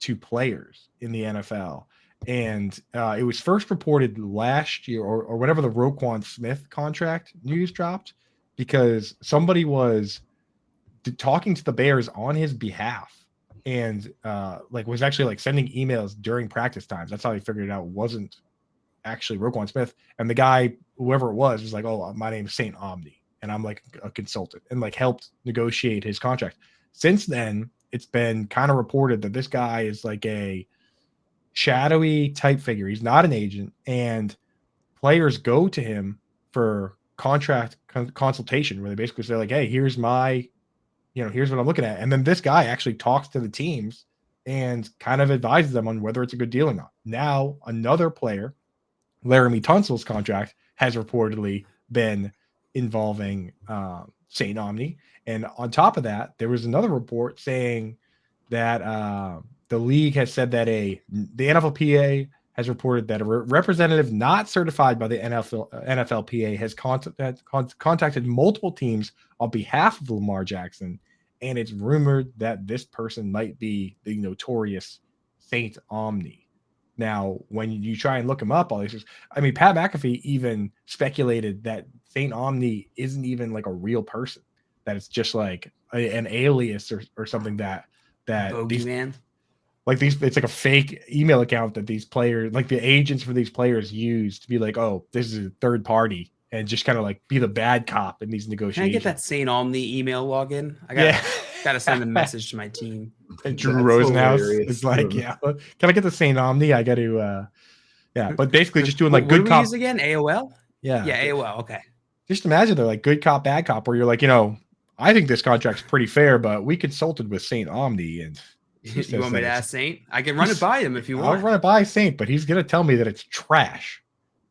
to players in the NFL. And it was first reported last year or whenever the Roquan Smith contract news dropped, because somebody was talking to the Bears on his behalf and like was actually like sending emails during practice times. That's how he figured it out. Wasn't actually Roquan Smith. And the guy, whoever it was like, "Oh, my name is Saint Omni, and I'm like a consultant," and like helped negotiate his contract. Since then, it's been kind of reported that this guy is like a shadowy type figure. He's not an agent, and players go to him for contract consultation, where they basically say like, "Hey, here's my, here's what I'm looking at," and then this guy actually talks to the teams and kind of advises them on whether it's a good deal or not. Now, another player, Laramie Tunsil's contract has reportedly been involving Saint Omni, and on top of that, there was another report saying that the league has said that the NFLPA has reported that a representative not certified by the NFLPA has contacted multiple teams on behalf of Lamar Jackson, and it's rumored that this person might be the notorious Saint Omni. Now, when you try and look him up, all these, I mean, Pat McAfee even speculated that Saint Omni isn't even like a real person, that it's just like an alias or something that these man. Like it's like a fake email account that these players, like the agents for these players, use to be like, "Oh, this is a third party," and just kind of like be the bad cop in these negotiations. Can I get that Saint Omni email login? I gotta send a message to my team. And Drew Rosenhaus is like, "Yeah, can I get the Saint Omni? I got to, yeah." But basically, just doing like good cop. Use again? AOL. Yeah, AOL. Okay. Just imagine they're like good cop, bad cop, where you're like, I think this contract's pretty fair, but we consulted with Saint Omni, and you want me to ask Saint? I can run it by him if you want. I'll run it by Saint, but he's gonna tell me that it's trash.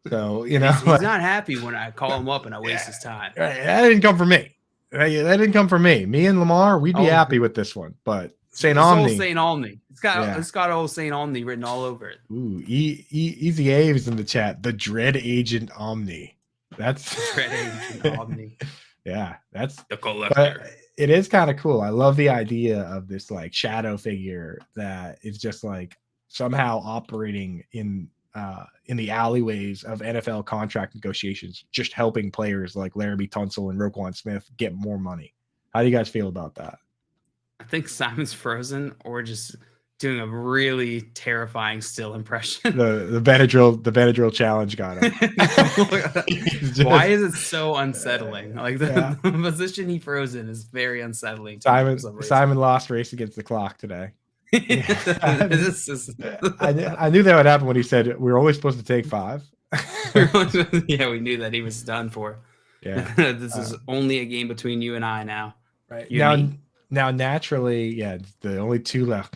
So he's not happy when I call him up and I waste his time. That didn't come from me. That didn't come from me. Me and Lamar, we'd be happy with this one, but Saint Omni. Saint Omni. It's got old Saint Omni written all over it. Ooh, Easy Aves in the chat. The Dread Agent Omni. That's the Dread Agent Omni. Yeah, that's the collector. It is kind of cool. I love the idea of this like shadow figure that is just like somehow operating in the alleyways of NFL contract negotiations, just helping players like Laramie Tunsil and Roquan Smith get more money. How do you guys feel about that? I think Simon's frozen or just doing a really terrifying still impression. The Benadryl challenge got him. Why is it so unsettling? Like the position he froze in is very unsettling. Simon lost race against the clock today. I knew that would happen when he said we were only supposed to take 5. Yeah, we knew that he was done for. Yeah, this is only a game between you and I now. Right now, naturally, the only 2 left.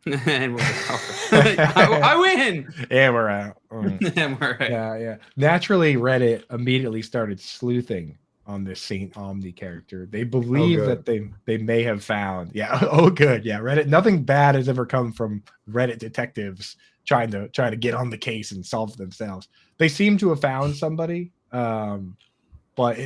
And we're I win. Yeah, we're out. And we're right. Yeah. Naturally, Reddit immediately started sleuthing on this Saint Omni character. They believe that they may have found. Yeah. Oh, good. Yeah. Reddit. Nothing bad has ever come from Reddit detectives trying to get on the case and solve it themselves. They seem to have found somebody, but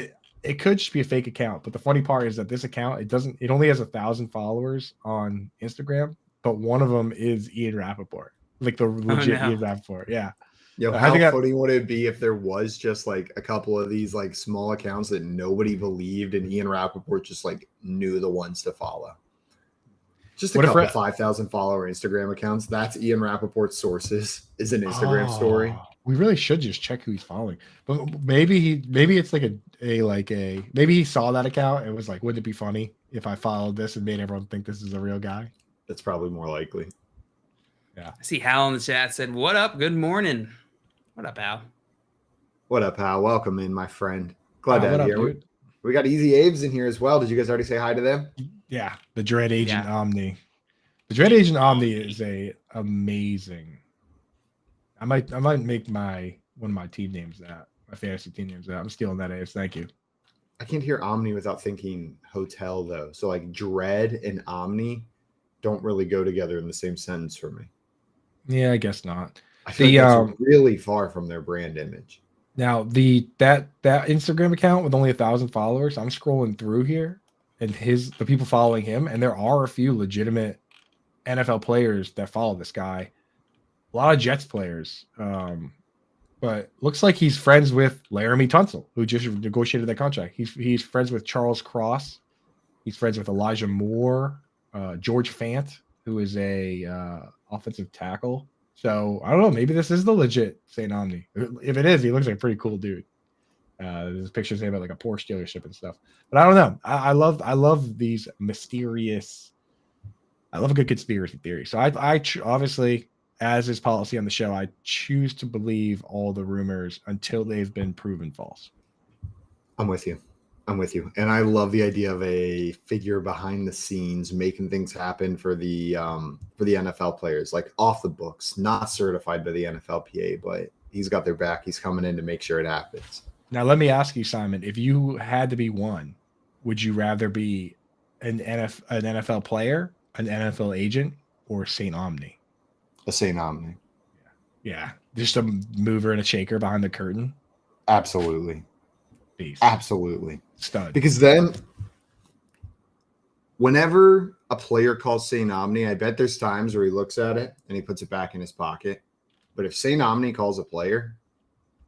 it could just be a fake account. But the funny part is that this account it only has 1,000 followers on Instagram. But one of them is Ian Rappaport, like the legit Ian Rappaport. Yeah. Yo, how funny would it be if there was just like a couple of these like small accounts that nobody believed and Ian Rappaport just like knew the ones to follow? Just a couple 5,000 follower Instagram accounts. That's Ian Rappaport's sources is an Instagram story. We really should just check who he's following. But maybe it's like maybe he saw that account and was like, wouldn't it be funny if I followed this and made everyone think this is a real guy? That's probably more likely. Yeah. I see Hal in the chat said, "What up? Good morning." What up, Hal? What up, Hal? Welcome in, my friend. Glad to have you here. Dude? We got Easy Aves in here as well. Did you guys already say hi to them? Yeah, the Dread Agent Omni. The Dread Agent Omni is amazing. I might make one of my team names that, my fantasy team names that. I'm stealing that, Aves. Thank you. I can't hear Omni without thinking hotel though. So like Dread and Omni don't really go together in the same sentence for me. Yeah, I guess not. I think that's really far from their brand image. Now that Instagram account with only 1,000 followers, I'm scrolling through here and the people following him, and there are a few legitimate NFL players that follow this guy. A lot of Jets players. But looks like he's friends with Laramie Tunsil, who just negotiated that contract. He's friends with Charles Cross. He's friends with Elijah Moore. George Fant, who is a offensive tackle. So I don't know. Maybe this is the legit St. Omni. If it is, he looks like a pretty cool dude. There's pictures about like a Porsche dealership and stuff. But I don't know. I love these mysterious. I love a good conspiracy theory. So I obviously, as is policy on the show, I choose to believe all the rumors until they've been proven false. I'm with you. And I love the idea of a figure behind the scenes making things happen for the NFL players, like off the books, not certified by the NFLPA, but he's got their back. He's coming in to make sure it happens. Now, let me ask you, Simon, if you had to be one, would you rather be an NFL player, an NFL agent, or St. Omni? A St. Omni. Yeah. Just a mover and a shaker behind the curtain. Absolutely. Beast. Absolutely. Stud. Because then whenever a player calls St. Omni, I bet there's times where he looks at it and he puts it back in his pocket. But if St. Omni calls a player,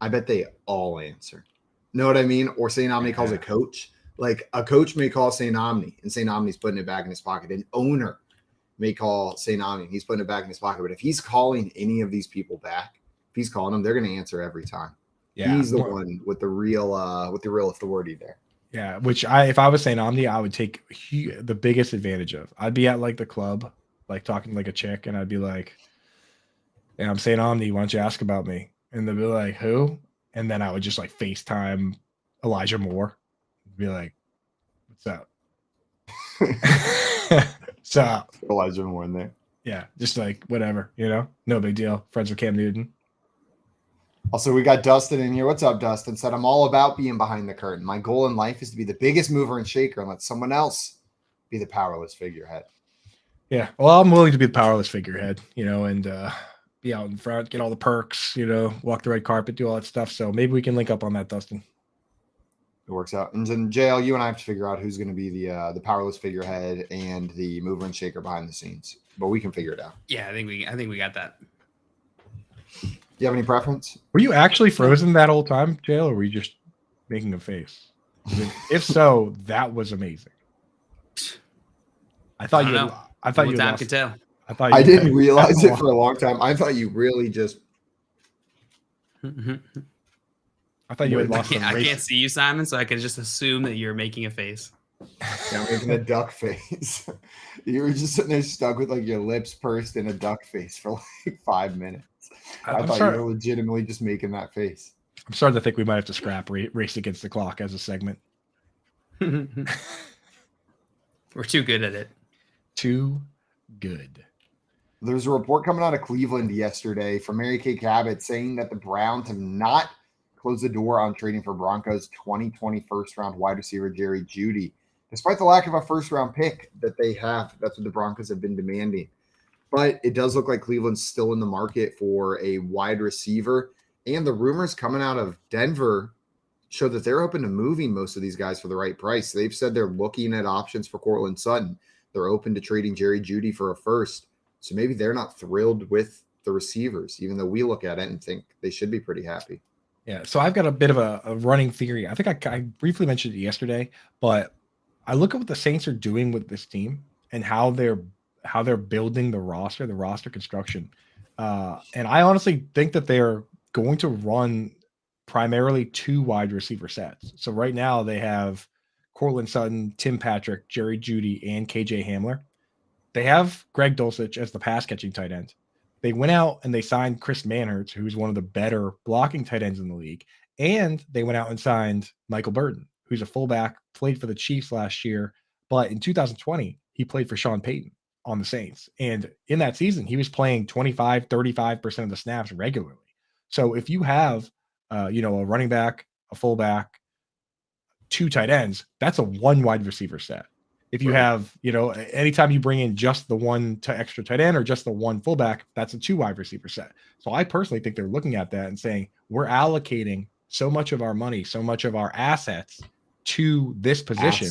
I bet they all answer. Know what I mean? Or St. Omni calls a coach. Like a coach may call St. Omni and St. Omni's putting it back in his pocket. An owner may call St. Omni and he's putting it back in his pocket. But if he's calling any of these people back, if he's calling them, they're going to answer every time. Yeah, he's the one with the real authority there. Yeah, which if I was St. Omni, I would take the biggest advantage of. I'd be at like the club, like talking to like a chick, and I'd be like, "Yeah, I'm St. Omni. Why don't you ask about me?" And they'd be like, "Who?" And then I would just like FaceTime Elijah Moore, be like, "What's up?" So Elijah Moore in there. Yeah, just like whatever, no big deal. Friends with Cam Newton. Also, we got Dustin in here. What's up, Dustin? Said, I'm all about being behind the curtain. My goal in life is to be the biggest mover and shaker and let someone else be the powerless figurehead. Yeah, well, I'm willing to be the powerless figurehead, and be out in front, get all the perks, walk the red carpet, do all that stuff. So maybe we can link up on that, Dustin. It works out. And then, JL, you and I have to figure out who's going to be the powerless figurehead and the mover and shaker behind the scenes. But we can figure it out. Yeah, I think we got that. Do you have any preference? Were you actually frozen that whole time, JL, or were you just making a face? If so, that was amazing. I thought you lost. Tell. I didn't realize it for a long time. I thought you really just. I thought you had lost. I can't see you, Simon, so I can just assume that you're making a face. Yeah, I'm making a duck face. You were just sitting there stuck with like your lips pursed in a duck face for like 5 minutes. I thought you were legitimately just making that face. I'm starting to think we might have to scrap Race Against the Clock as a segment. We're too good at it. Too good. There's a report coming out of Cleveland yesterday from Mary Kay Cabot saying that the Browns have not closed the door on trading for Broncos 2020 first-round wide receiver Jerry Jeudy, despite the lack of a first-round pick that they have. That's what the Broncos have been demanding. But it does look like Cleveland's still in the market for a wide receiver. And the rumors coming out of Denver show that they're open to moving most of these guys for the right price. They've said they're looking at options for Courtland Sutton. They're open to trading Jerry Jeudy for a first. So maybe they're not thrilled with the receivers, even though we look at it and think they should be pretty happy. Yeah, so I've got a bit of a running theory. I think I briefly mentioned it yesterday, but I look at what the Saints are doing with this team and how they're building the roster construction. And I honestly think that they're going to run primarily 2 wide receiver sets. So right now they have Courtland Sutton, Tim Patrick, Jerry Jeudy, and KJ Hamler. They have Greg Dulcich as the pass catching tight end. They went out and they signed Chris Manhertz, who's one of the better blocking tight ends in the league. And they went out and signed Michael Burton, who's a fullback, played for the Chiefs last year. But in 2020, he played for Sean Payton on the Saints. And in that season, he was playing 35% of the snaps regularly. So if you have, a running back, a fullback, 2 tight ends, that's a 1 wide receiver set. If you have, anytime you bring in just the 1 extra tight end or just the 1 fullback, that's a 2 wide receiver set. So I personally think they're looking at that and saying, we're allocating so much of our money, so much of our assets to this position,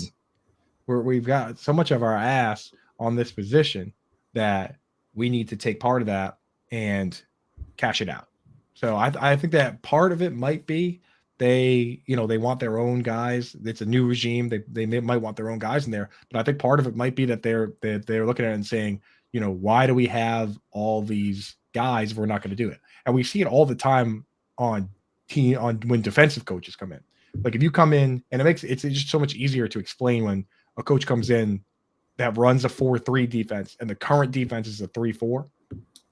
where we've got so much of our ass on this position that we need to take part of that and cash it out. So I think that part of it might be they want their own guys. It's a new regime. They might want their own guys in there. But I think part of it might be that they're looking at it and saying, why do we have all these guys if we're not going to do it? And we see it all the time on when defensive coaches come in. Like if you come in, and it's just so much easier to explain when a coach comes in that runs a 4-3 defense and the current defense is a 3-4,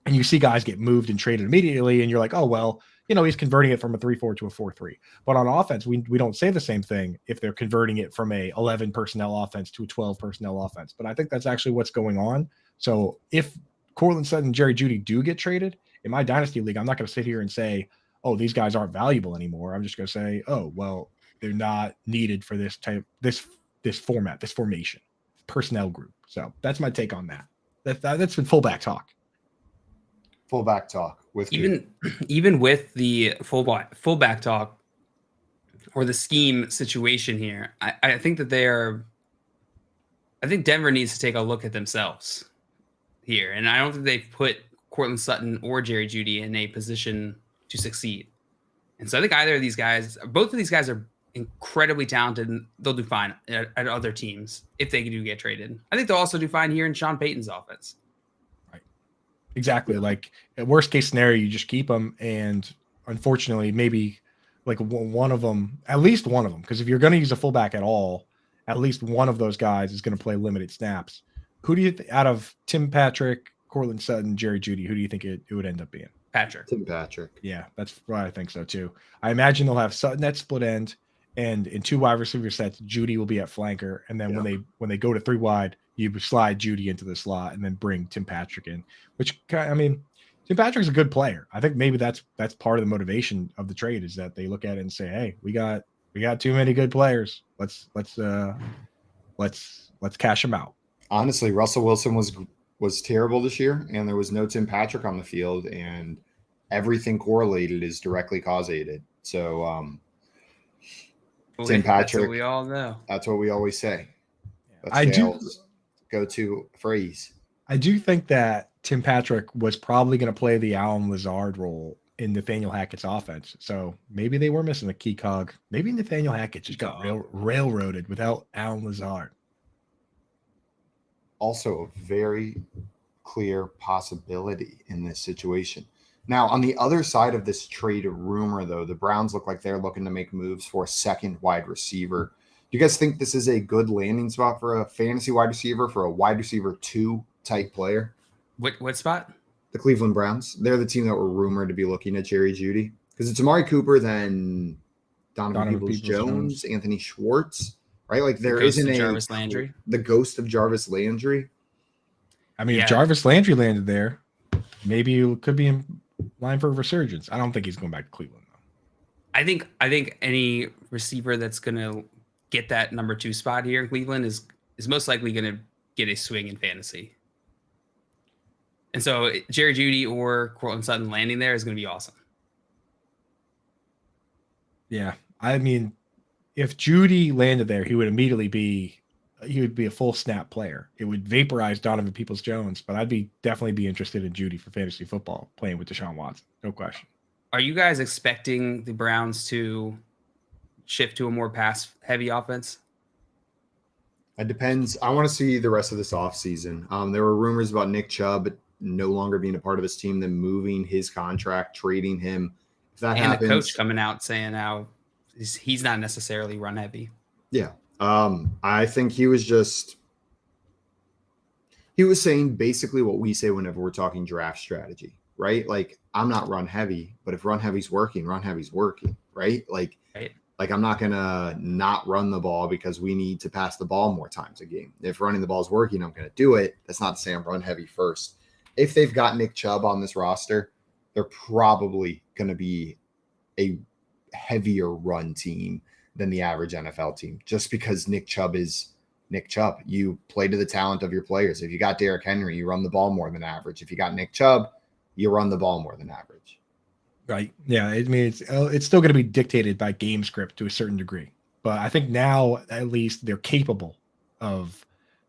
and you see guys get moved and traded immediately, and you're like, oh well, he's converting it from a 3-4 to a 4-3. But on offense, we don't say the same thing if they're converting it from a 11 personnel offense to a 12 personnel offense. But I think that's actually what's going on. So if Courtland Sutton and Jerry Jeudy do get traded in my dynasty league, I'm not going to sit here and say, oh, these guys aren't valuable anymore. I'm just going to say, oh, well, they're not needed for this format, this formation, personnel group. So that's my take on that. That's been fullback talk. Fullback talk with even with the fullback talk or the scheme situation here. I think that I think Denver needs to take a look at themselves here, and I don't think they've put Courtland Sutton or Jerry Jeudy in a position to succeed. And so I think both of these guys are incredibly talented, and they'll do fine at other teams if they do get traded. I think they'll also do fine here in Sean Payton's offense. Right. Exactly. Like at worst case scenario, you just keep them. And unfortunately, maybe like one of them, at least one of them, because if you're going to use a fullback at all, at least one of those guys is going to play limited snaps. Who do you out of Tim Patrick, Courtland Sutton, Jerry Jeudy, who do you think it would end up being? Tim Patrick. Yeah, that's what I think so too. I imagine they'll have Sutton at split end, and in 2 wide receiver sets, Jeudy will be at flanker. And then when they go to 3 wide, you slide Jeudy into the slot and then bring Tim Patrick in. Which Tim Patrick's a good player. I think maybe that's part of the motivation of the trade is that they look at it and say, hey, we got too many good players. Let's cash them out. Honestly, Russell Wilson was terrible this year, and there was no Tim Patrick on the field, and everything correlated is directly causated. So Tim Patrick, that's what we all know. That's what we always say. That's I do go-to phrase. I do think that Tim Patrick was probably going to play the Alan Lazard role in Nathaniel Hackett's offense. So maybe they were missing a key cog. Maybe Nathaniel Hackett just got railroaded without Alan Lazard. Also a very clear possibility in this situation. Now, on the other side of this trade rumor, though, the Browns look like they're looking to make moves for a second wide receiver. Do you guys think this is a good landing spot for a fantasy wide receiver, for a wide receiver 2 type player? What spot? The Cleveland Browns. They're the team that were rumored to be looking at Jerry Jeudy. Because it's Amari Cooper, then Donovan Peoples-Jones, Anthony Schwartz. Right, like there isn't Jarvis Landry, the ghost of Jarvis Landry. I mean, if Jarvis Landry landed there, maybe it could be in line for a resurgence. I don't think he's going back to Cleveland though. I think any receiver that's going to get that number 2 spot here in Cleveland is most likely going to get a swing in fantasy. And so Jerry Jeudy or Courtland Sutton landing there is going to be awesome. Yeah, I mean, if Jeudy landed there, he would be a full snap player. It would vaporize Donovan Peoples-Jones, but I'd definitely be interested in Jeudy for fantasy football, playing with Deshaun Watson. No question. Are you guys expecting the Browns to shift to a more pass-heavy offense? It depends. I want to see the rest of this offseason. There were rumors about Nick Chubb no longer being a part of his team, then moving his contract, trading him. If that happens, the coach coming out saying how he's not necessarily run heavy. Yeah. I think he was saying basically what we say whenever we're talking draft strategy, right? Like, I'm not run heavy, but if run heavy's working, right? Like I'm not going to not run the ball because we need to pass the ball more times a game. If running the ball is working, I'm going to do it. That's not to say I'm run heavy first. If they've got Nick Chubb on this roster, they're probably going to be a heavier run team than the average NFL team, just because Nick Chubb is Nick Chubb. You play to the talent of your players. If you got Derrick Henry, you run the ball more than average. If you got Nick Chubb, you run the ball more than average. Right. Yeah. I mean, it's still going to be dictated by game script to a certain degree, but I think now at least they're capable of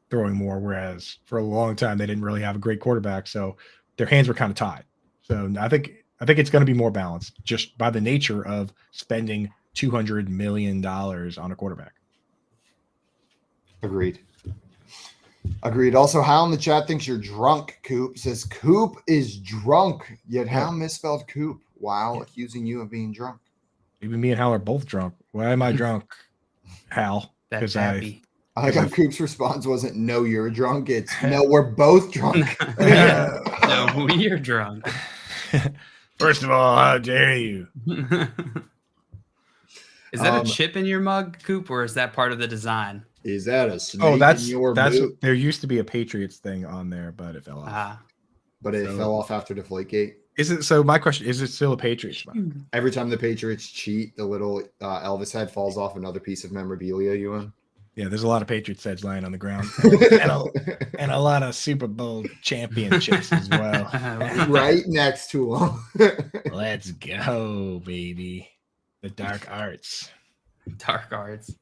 throwing more, whereas for a long time they didn't really have a great quarterback, so their hands were kind of tied. So I think it's going to be more balanced just by the nature of spending $200 million on a quarterback. Agreed. Also, Hal in the chat thinks you're drunk, Coop. Says Coop is drunk, yet Hal misspelled Coop. Wow, accusing you of being drunk. Even me and Hal are both drunk. Why am I drunk, Hal? That's happy. I like how Coop's response wasn't "No, you're drunk." It's "No, we're both drunk." No, we're drunk. First of all, how dare you? Is that a chip in your mug, Coop, or is that part of the design? Is that a snake in your boot? There used to be a Patriots thing on there, but it fell off. But it fell off after Deflategate. Is it? So my question is: it still a Patriots mug? Every time the Patriots cheat, the little Elvis head falls off another piece of memorabilia. You in? Yeah, there's a lot of Patriots heads lying on the ground, and a lot of Super Bowl championships as well. Right next to them. Let's go, baby. The dark arts. Dark arts.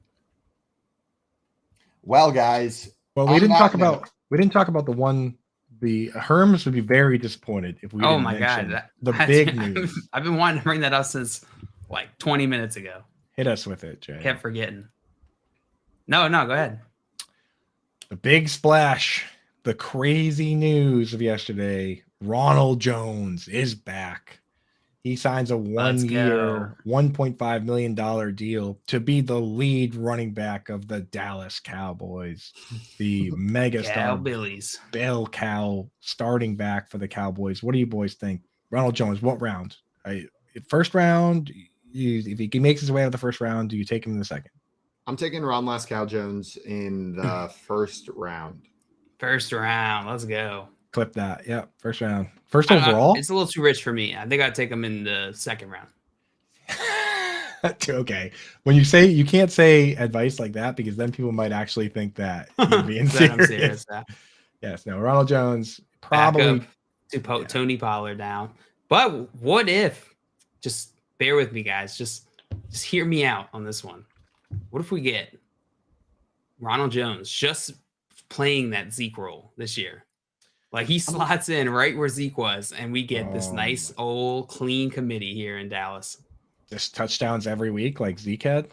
Well, guys. Well, we didn't talk about the one. The Herms would be very disappointed if we. Oh my god! Big news. I've been wanting to bring that up since like 20 minutes ago. Hit us with it, Jay. Kept forgetting. No, go ahead. The big splash, the crazy news of yesterday. Ronald Jones is back. He signs a 1 year, $1.5 million deal to be the lead running back of the Dallas Cowboys. The megastar Billies. bell cow starting back for the Cowboys. What do you boys think? Ronald Jones, what round? First round? If he makes his way out of the first round, do you take him in the second? I'm taking Ron Last Cow Jones in the first round. First round. Let's go. Clip that. Yeah. First round. First overall? It's a little too rich for me. I think I'd take him in the second round. Okay. When you say you can't say advice like that because then people might actually think that you're being serious. Yes. No. Ronald Jones probably to Tony Pollard now. But what if? Just bear with me, guys. Just hear me out on this one. What if we get Ronald Jones just playing that Zeke role this year? Like he slots in right where Zeke was, and we get this nice old clean committee here in Dallas. Just touchdowns every week like Zeke had?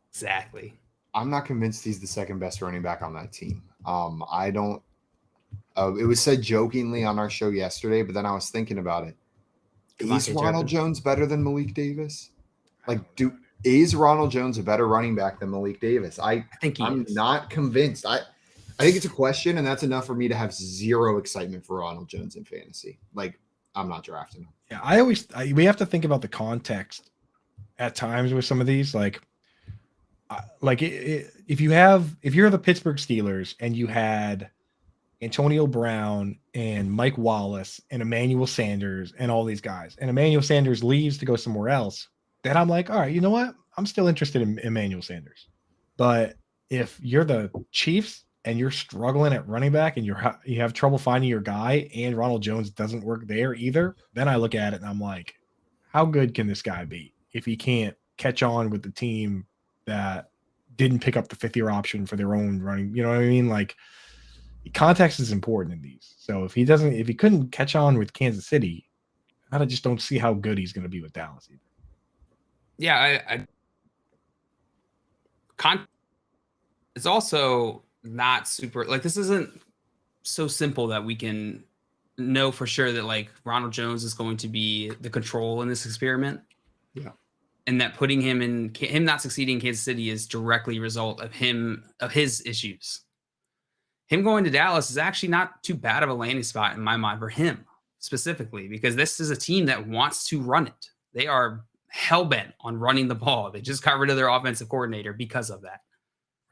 Exactly. I'm not convinced he's the second best running back on that team. I don't it was said jokingly on our show yesterday, but then I was thinking about it. Is Ronald Jones better than Malik Davis? Is Ronald Jones a better running back than Malik Davis? I think I'm not convinced. I think it's a question, and that's enough for me to have zero excitement for Ronald Jones in fantasy. Like, I'm not drafting him. Yeah, we have to think about the context at times with some of these. If you're the Pittsburgh Steelers and you had Antonio Brown and Mike Wallace and Emmanuel Sanders and all these guys, and Emmanuel Sanders leaves to go somewhere else, then I'm like, all right, you know what? I'm still interested in Emmanuel Sanders. But if you're the Chiefs and you're struggling at running back and you have trouble finding your guy and Ronald Jones doesn't work there either, then I look at it and I'm like, how good can this guy be if he can't catch on with the team that didn't pick up the fifth-year option for their own running? You know what I mean? Like, context is important in these. So if he couldn't catch on with Kansas City, I just don't see how good he's going to be with Dallas either. Yeah, it's also not super, like, this isn't so simple that we can know for sure that like Ronald Jones is going to be the control in this experiment. Yeah. And that putting him not succeeding in Kansas City is directly a result of his issues. Him going to Dallas is actually not too bad of a landing spot in my mind for him specifically, because this is a team that wants to run it. They are hell-bent on running the ball. They just got rid of their offensive coordinator because of that.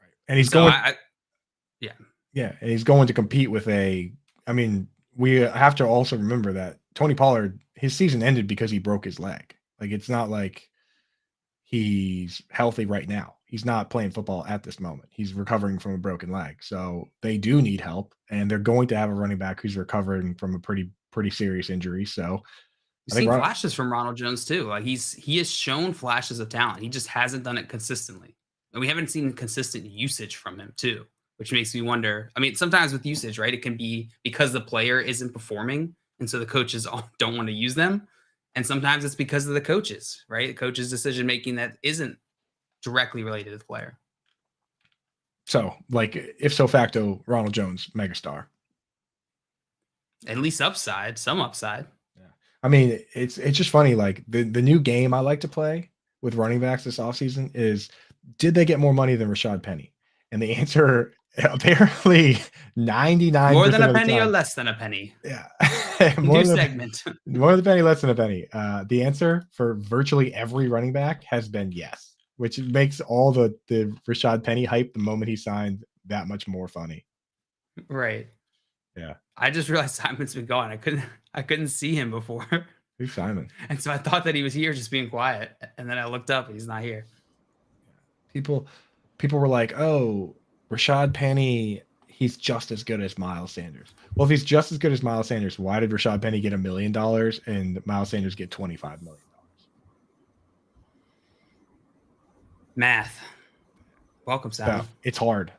Right. And he's going and he's going to compete with we have to also remember that Tony Pollard, his season ended because he broke his leg. Like, it's not like he's healthy right now. He's not playing football at this moment. He's recovering from a broken leg. So they do need help, and they're going to have a running back who's recovering from a pretty serious injury. So You've seen flashes from Ronald Jones too. Like he has shown flashes of talent. He just hasn't done it consistently. And we haven't seen consistent usage from him too, which makes me wonder. I mean, sometimes with usage, right, it can be because the player isn't performing, and so the coaches don't want to use them. And sometimes it's because of the coaches, right? The coaches' decision-making that isn't directly related to the player. So, like, if so facto, Ronald Jones, megastar. At least upside, some upside. Yeah. I mean, it's just funny. Like the new game I like to play with running backs this offseason is, did they get more money than Rashad Penny? And the answer, apparently 99% More than a of the penny or time, less than a penny. yeah. New segment. More than a penny, less than a penny. The answer for virtually every running back has been yes, which makes all the Rashad Penny hype the moment he signed that much more funny. Right. Yeah. I just realized Simon's been gone. I couldn't see him before. Who's Simon? And so I thought that he was here just being quiet. And then I looked up, he's not here. People were like, "Oh, Rashad Penny, he's just as good as Miles Sanders." Well, if he's just as good as Miles Sanders, why did Rashad Penny get $1 million and Miles Sanders get $25 million? Math. Welcome, Simon. Yeah, it's hard.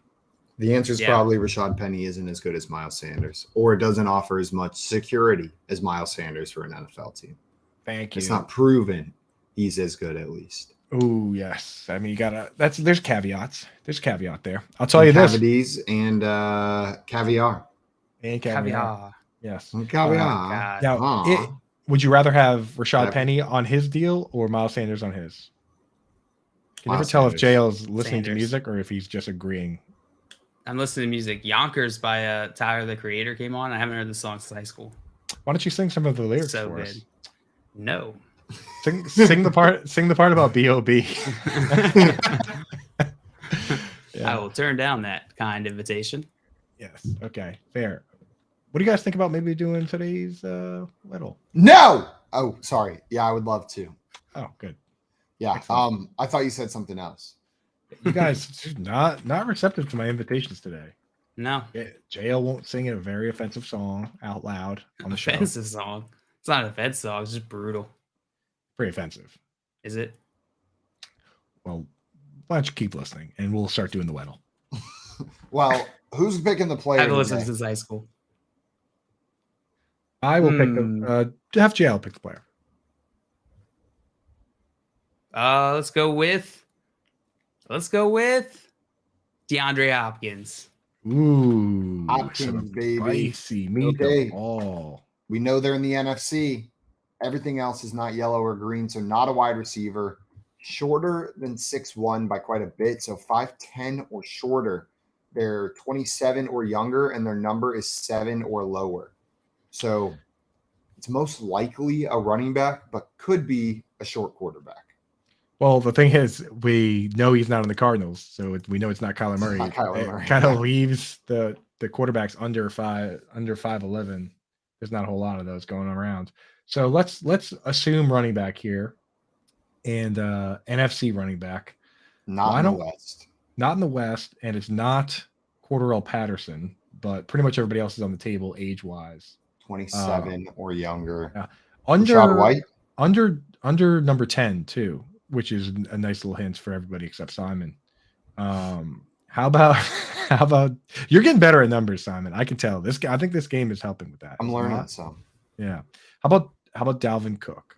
The answer is probably Rashad Penny isn't as good as Miles Sanders, or it doesn't offer as much security as Miles Sanders for an NFL team. Thank you. It's not proven he's as good, at least. Oh, yes. I mean, you gotta. There's caveats. There's caveat there. I'll tell you this. Cavities and caviar. And Caviar. Yes. And caviar. God. Now, would you rather have Rashad Penny on his deal or Miles Sanders on his? Can you ever tell if JL's listening to music or if he's just agreeing? I'm listening to music. Yonkers by Tyler, the Creator came on. I haven't heard the song since high school. Why don't you sing some of the lyrics So for good. us? No. Sing the part. Sing the part about B.O.B. I will turn down that kind invitation. Yes. Okay. Fair. What do you guys think about maybe doing today's little? No. Oh, sorry. Yeah, I would love to. Oh, good. Yeah. Excellent. I thought you said something else. You guys not receptive to my invitations today. No. JL won't sing a very offensive song out loud on the show. Offensive song. It's not an offensive song. It's just brutal. Pretty offensive. Is it? Well, why don't you keep listening and we'll start doing the Weddle. Well, who's picking the player? I've listened since high school. I will pick the have JL pick the player. Let's go with DeAndre Hopkins. Ooh, Hopkins, baby. Spicy meat Okay. the ball. We know they're in the NFC. Everything else is not yellow or green, so not a wide receiver. Shorter than 6'1" by quite a bit, so 5'10" or shorter. They're 27 or younger, and their number is 7 or lower. So it's most likely a running back, but could be a short quarterback. Well, the thing is, we know he's not in the Cardinals, so we know it's not Kyler Murray. Not Kyler Murray. It kind of leaves the quarterbacks under 5'11". There's not a whole lot of those going around. So let's assume running back here, and NFC running back. Not in the West. Not in the West, and it's not Cordarrelle Patterson, but pretty much everybody else is on the table age-wise. 27 or younger. Yeah. Rashad White? Under number 10 too, which is a nice little hint for everybody except Simon. How about you're getting better at numbers, Simon? I can tell. I think this game is helping with that. I'm learning some. Yeah. How about Dalvin Cook?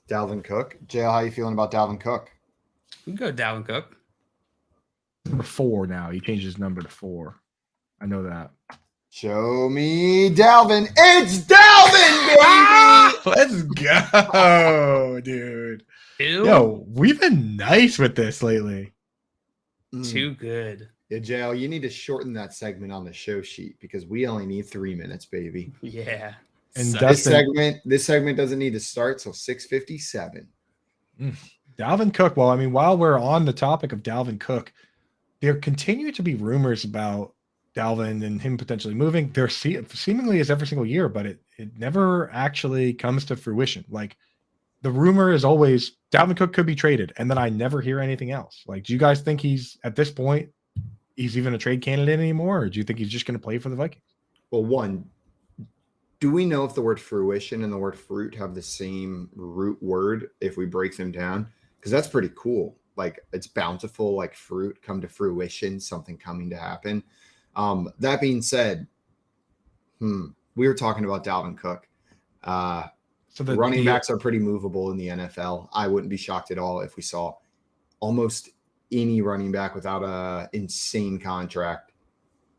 Dalvin Cook. JL, how you feeling about Dalvin Cook? We can go Dalvin Cook. Number 4 now. He changed his number to 4. I know that. Show me Dalvin. It's Dalvin, baby! Let's go, dude. Ew. Yo, we've been nice with this lately. Too good. Yeah, JL, you need to shorten that segment on the show sheet because we only need 3 minutes, baby. Yeah. And This segment doesn't need to start till 6:57. Dalvin Cook. Well, I mean, while we're on the topic of Dalvin Cook, there continue to be rumors about Dalvin and him potentially moving. There seemingly is every single year, but it never actually comes to fruition. Like the rumor is always Dalvin Cook could be traded, and then I never hear anything else. Like, do you guys think he's at this point he's even a trade candidate anymore, or do you think he's just going to play for the Vikings? Well, one, do we know if the word fruition and the word fruit have the same root word if we break them down? Because that's pretty cool. Like it's bountiful, like fruit come to fruition, something coming to happen. That being said, we were talking about Dalvin Cook. So the running backs are pretty movable in the NFL. I wouldn't be shocked at all if we saw almost any running back without a insane contract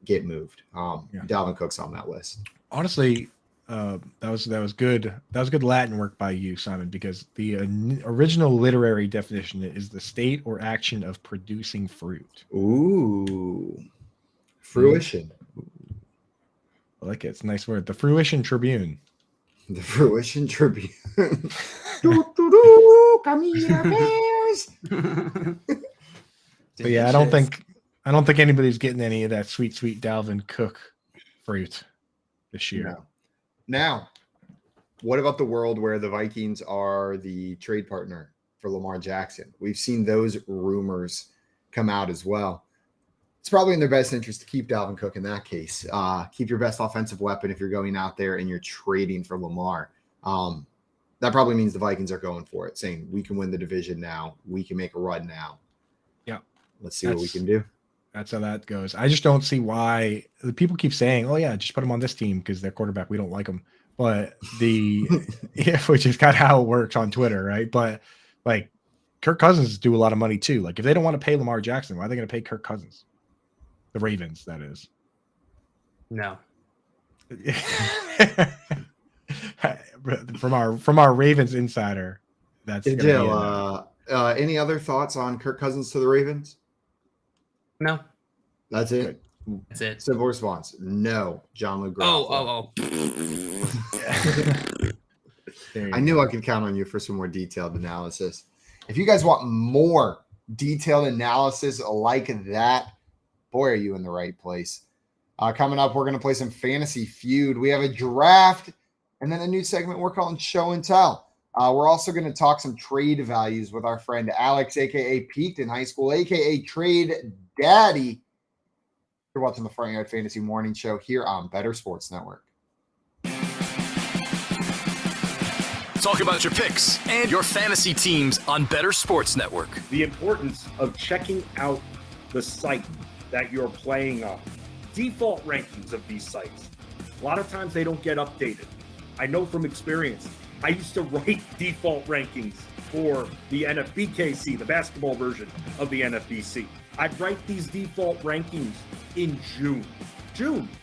get moved. Dalvin Cook's on that list. Honestly, that was good. That was good Latin work by you, Simon, because the original literary definition is the state or action of producing fruit. Ooh, fruition. I like it. It's a nice word. The Fruition Tribune. The Fruition Tribune. Come here, Bears. But yeah, I don't think anybody's getting any of that sweet Dalvin Cook fruit this year. No. Now, what about the world where the Vikings are the trade partner for Lamar Jackson? We've seen those rumors come out as well. It's probably in their best interest to keep Dalvin Cook in that case. Keep your best offensive weapon if you're going out there and you're trading for Lamar. That probably means the Vikings are going for it, saying we can win the division now. We can make a run now. Yeah. Let's see what we can do. That's how that goes. I just don't see why the people keep saying, "Oh yeah, just put him on this team because their quarterback, we don't like him." But which is kind of how it works on Twitter, right? But like Kirk Cousins do a lot of money too. Like if they don't want to pay Lamar Jackson, why are they going to pay Kirk Cousins? The Ravens, that is. No. from our Ravens insider, that's Jill. Any other thoughts on Kirk Cousins to the Ravens? No. That's it. That's it. Simple response. No, John Luke. Oh. I knew I could count on you for some more detailed analysis. If you guys want more detailed analysis like that, boy, are you in the right place. Coming up, we're going to play some Fantasy Feud. We have a draft and then a new segment we're calling Show and Tell. We're also going to talk some trade values with our friend Alex, a.k.a. Peaked in High School, a.k.a. Trade Daddy. You're watching the Front Yard Fantasy Morning Show here on Better Sports Network. Talk about your picks and your fantasy teams on Better Sports Network. The importance of checking out the site that you're playing on. Default rankings of these sites. A lot of times they don't get updated. I know from experience. I used to write default rankings for the NFBKC, the basketball version of the NFBC. I'd write these default rankings in June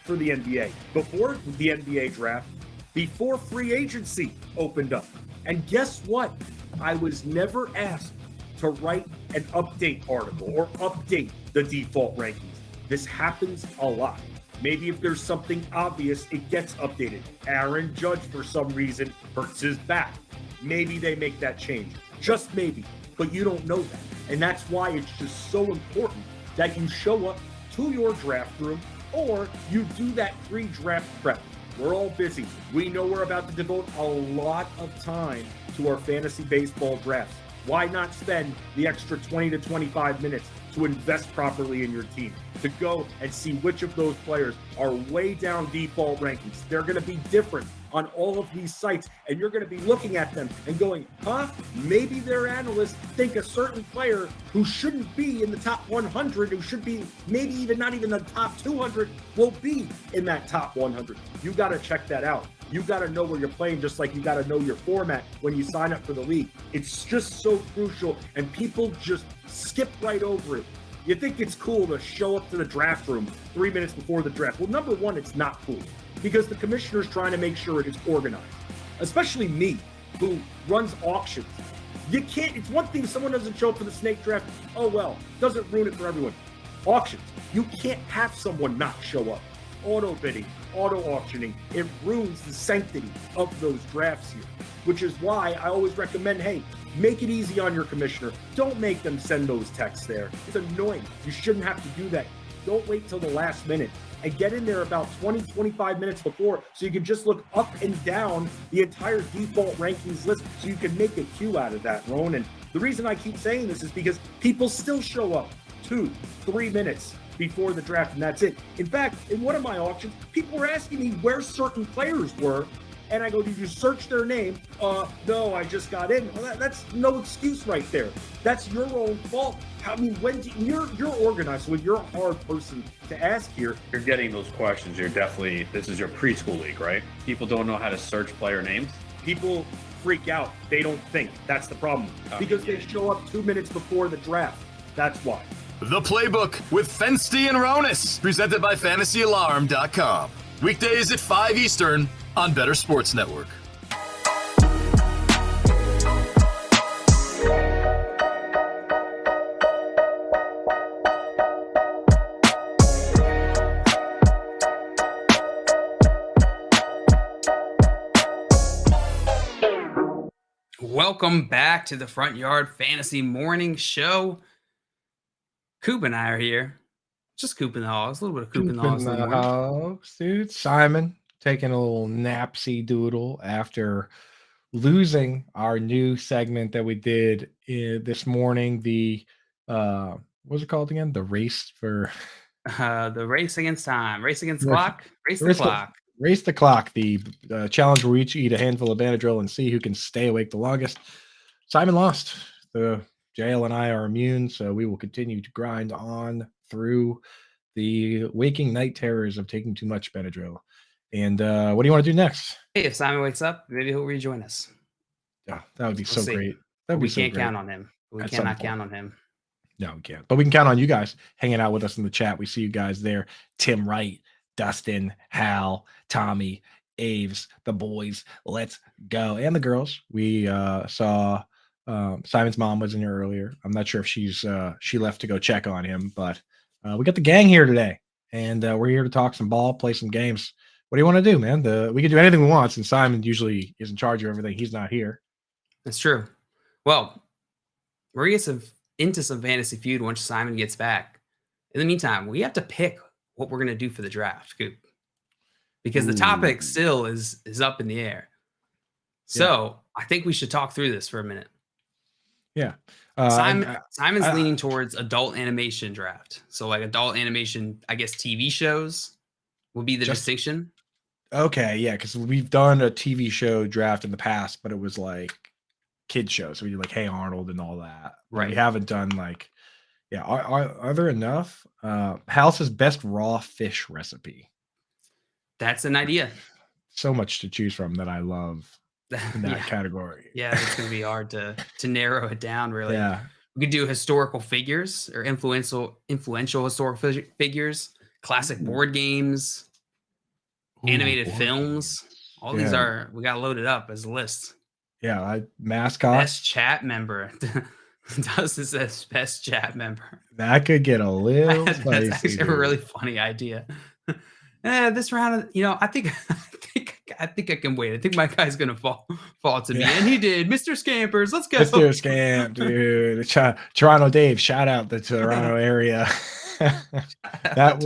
for the NBA, before the NBA draft, before free agency opened up. And guess what? I was never asked to write an update article or update the default rankings. This happens a lot. Maybe if there's something obvious, it gets updated. Aaron Judge, for some reason, hurts his back. Maybe they make that change. Just maybe. But you don't know that. And that's why it's just so important that you show up to your draft room or you do that pre-draft prep. We're all busy. We know we're about to devote a lot of time to our fantasy baseball drafts. Why not spend the extra 20 to 25 minutes to invest properly in your team, to go and see which of those players are way down default rankings? They're going to be different on all of these sites, and you're going to be looking at them and going, maybe their analysts think a certain player who shouldn't be in the top 100, who should be maybe even not even the top 200, will be in that top 100. You got to check that out. You got to know where you're playing, just like you got to know your format when you sign up for the league. It's just so crucial, and people just skip right over it. You think it's cool to show up to the draft room 3 minutes before the draft. Well, number one, it's not cool because the commissioner's trying to make sure it is organized, especially me, who runs auctions. You can't, it's one thing if someone doesn't show up for the snake draft. Oh, well, doesn't ruin it for everyone. Auctions, you can't have someone not show up. Auto bidding, auto auctioning, it ruins the sanctity of those drafts here, which is why I always recommend, hey, make it easy on your commissioner. Don't make them send those texts there. It's annoying. You shouldn't have to do that. Don't wait till the last minute and get in there about 20, 25 minutes before so you can just look up and down the entire default rankings list so you can make a queue out of that, Ron. And the reason I keep saying this is because people still show up 2-3 minutes before the draft, and that's it. In fact, in one of my auctions, people were asking me where certain players were, and I go, did you search their name? No, I just got in. Well, that's no excuse right there. That's your own fault. I mean, you're organized, so you're a hard person to ask here. You're getting those questions. This is your preschool league, right? People don't know how to search player names. People freak out. They don't think. That's the problem. Because they show up 2 minutes before the draft. That's why. The Playbook with Fensty and Ronis, presented by FantasyAlarm.com. Weekdays at 5 Eastern on Better Sports Network. Welcome back to the Front Yard Fantasy Morning Show. Coop and I are here. Just Coop in the halls. A little bit of Coop in the halls. Dude, Simon taking a little napsy doodle after losing our new segment that we did this morning. The what was it called again? The race for the race against time, race against clock, race the clock. Race the clock, the challenge where we each eat a handful of Benadryl and see who can stay awake the longest. Simon lost. The JL and I are immune, so we will continue to grind on through the waking night terrors of taking too much Benadryl. And what do you want to do next? Hey, if Simon wakes up, maybe he'll rejoin us. Yeah, that would be We'll see. great. We can't count on him. We cannot count on him. No, we can't. But we can count on you guys hanging out with us in the chat. We see you guys there. Tim Wright, Dustin, Hal, Tommy, Aves, the boys. Let's go. And the girls. We saw Simon's mom was in here earlier. I'm not sure if she left to go check on him, but we got the gang here today, and we're here to talk some ball, play some games. What do you want to do, man? We can do anything we want since Simon usually is in charge of everything. He's not here. That's true. Well, we're going to get into some fantasy feud once Simon gets back. In the meantime, we have to pick what we're going to do for the draft, Coop, because the topic still is up in the air. So I think we should talk through this for a minute. Yeah. Simon's leaning towards adult animation draft. So like adult animation, I guess TV shows would be the distinction. Okay. Yeah. Because we've done a TV show draft in the past, but it was like kid shows. So we did like Hey Arnold and all that. Right. We haven't done like, yeah. Are there enough? House's best raw fish recipe. That's an idea. So much to choose from that I love in that category. Yeah, it's going to be hard to narrow it down, really. Yeah. We could do historical figures or influential historical figures, classic board games, animated films. All these we got loaded up as a list. Yeah, mascot. Best chat member. Does this says best chat member? That could get a little That's spicy. That's actually a really funny idea. This round, I think I can wait. I think my guy's gonna fall to me, and he did. Mr. Scampers, let's go. Mr. Scamp, dude. Toronto Dave, shout out the Toronto area. That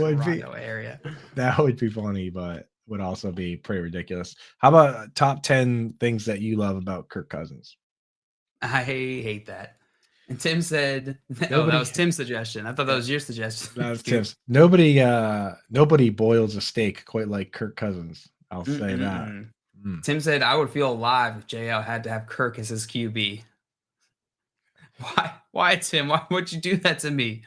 would be funny, but would also be pretty ridiculous. How about top 10 things that you love about Kirk Cousins? I hate that. And Tim said, that was Tim's suggestion. I thought that was your suggestion. That was Tim's. Nobody boils a steak quite like Kirk Cousins. I'll say that. Tim said, I would feel alive if JL had to have Kirk as his QB. Why, Tim? Why would you do that to me?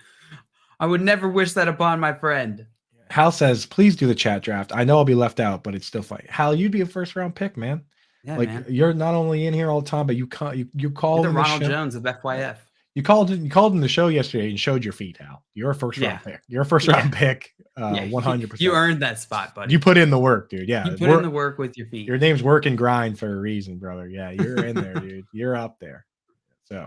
I would never wish that upon my friend. Hal says, please do the chat draft. I know I'll be left out, but it's still funny. Hal, you'd be a first round pick, man. Yeah, like man. You're not only in here all the time, but you called the Ronald Jones of FYF. You called in the show yesterday and showed your feet, Hal. You're a first round pick. You're a first round pick. 100%. You earned that spot, buddy. You put in the work, dude. Yeah. You put in the work with your feet. Your name's Work and Grind for a reason, brother. Yeah, you're in there, dude. You're up there. So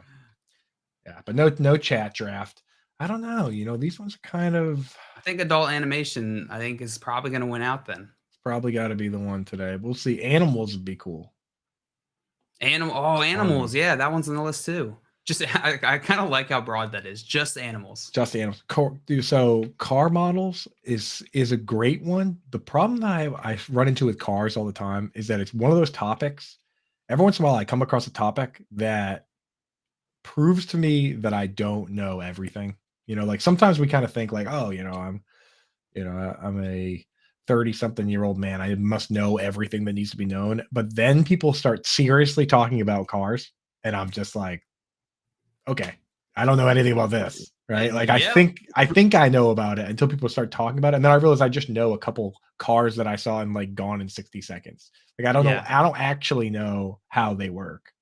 yeah, but no chat draft. I don't know. These ones are kind of. I think adult animation, is probably going to win out then. It's probably got to be the one today. We'll see. Animals would be cool. Animals. Yeah, that one's on the list too. Just I kind of like how broad that is. Just animals. Just animals. So car models is a great one. The problem that I run into with cars all the time is that it's one of those topics. Every once in a while, I come across a topic that proves to me that I don't know everything. Like sometimes we kind of think like, oh, I'm a 30-something-year-old man. I must know everything that needs to be known. But then people start seriously talking about cars, and I'm just like, okay, I don't know anything about this. right? Like Yep. I think I know about it until people start talking about it, and then I realize I just know a couple cars that I saw and like Gone in 60 Seconds. Like I don't know, I don't actually know how they work.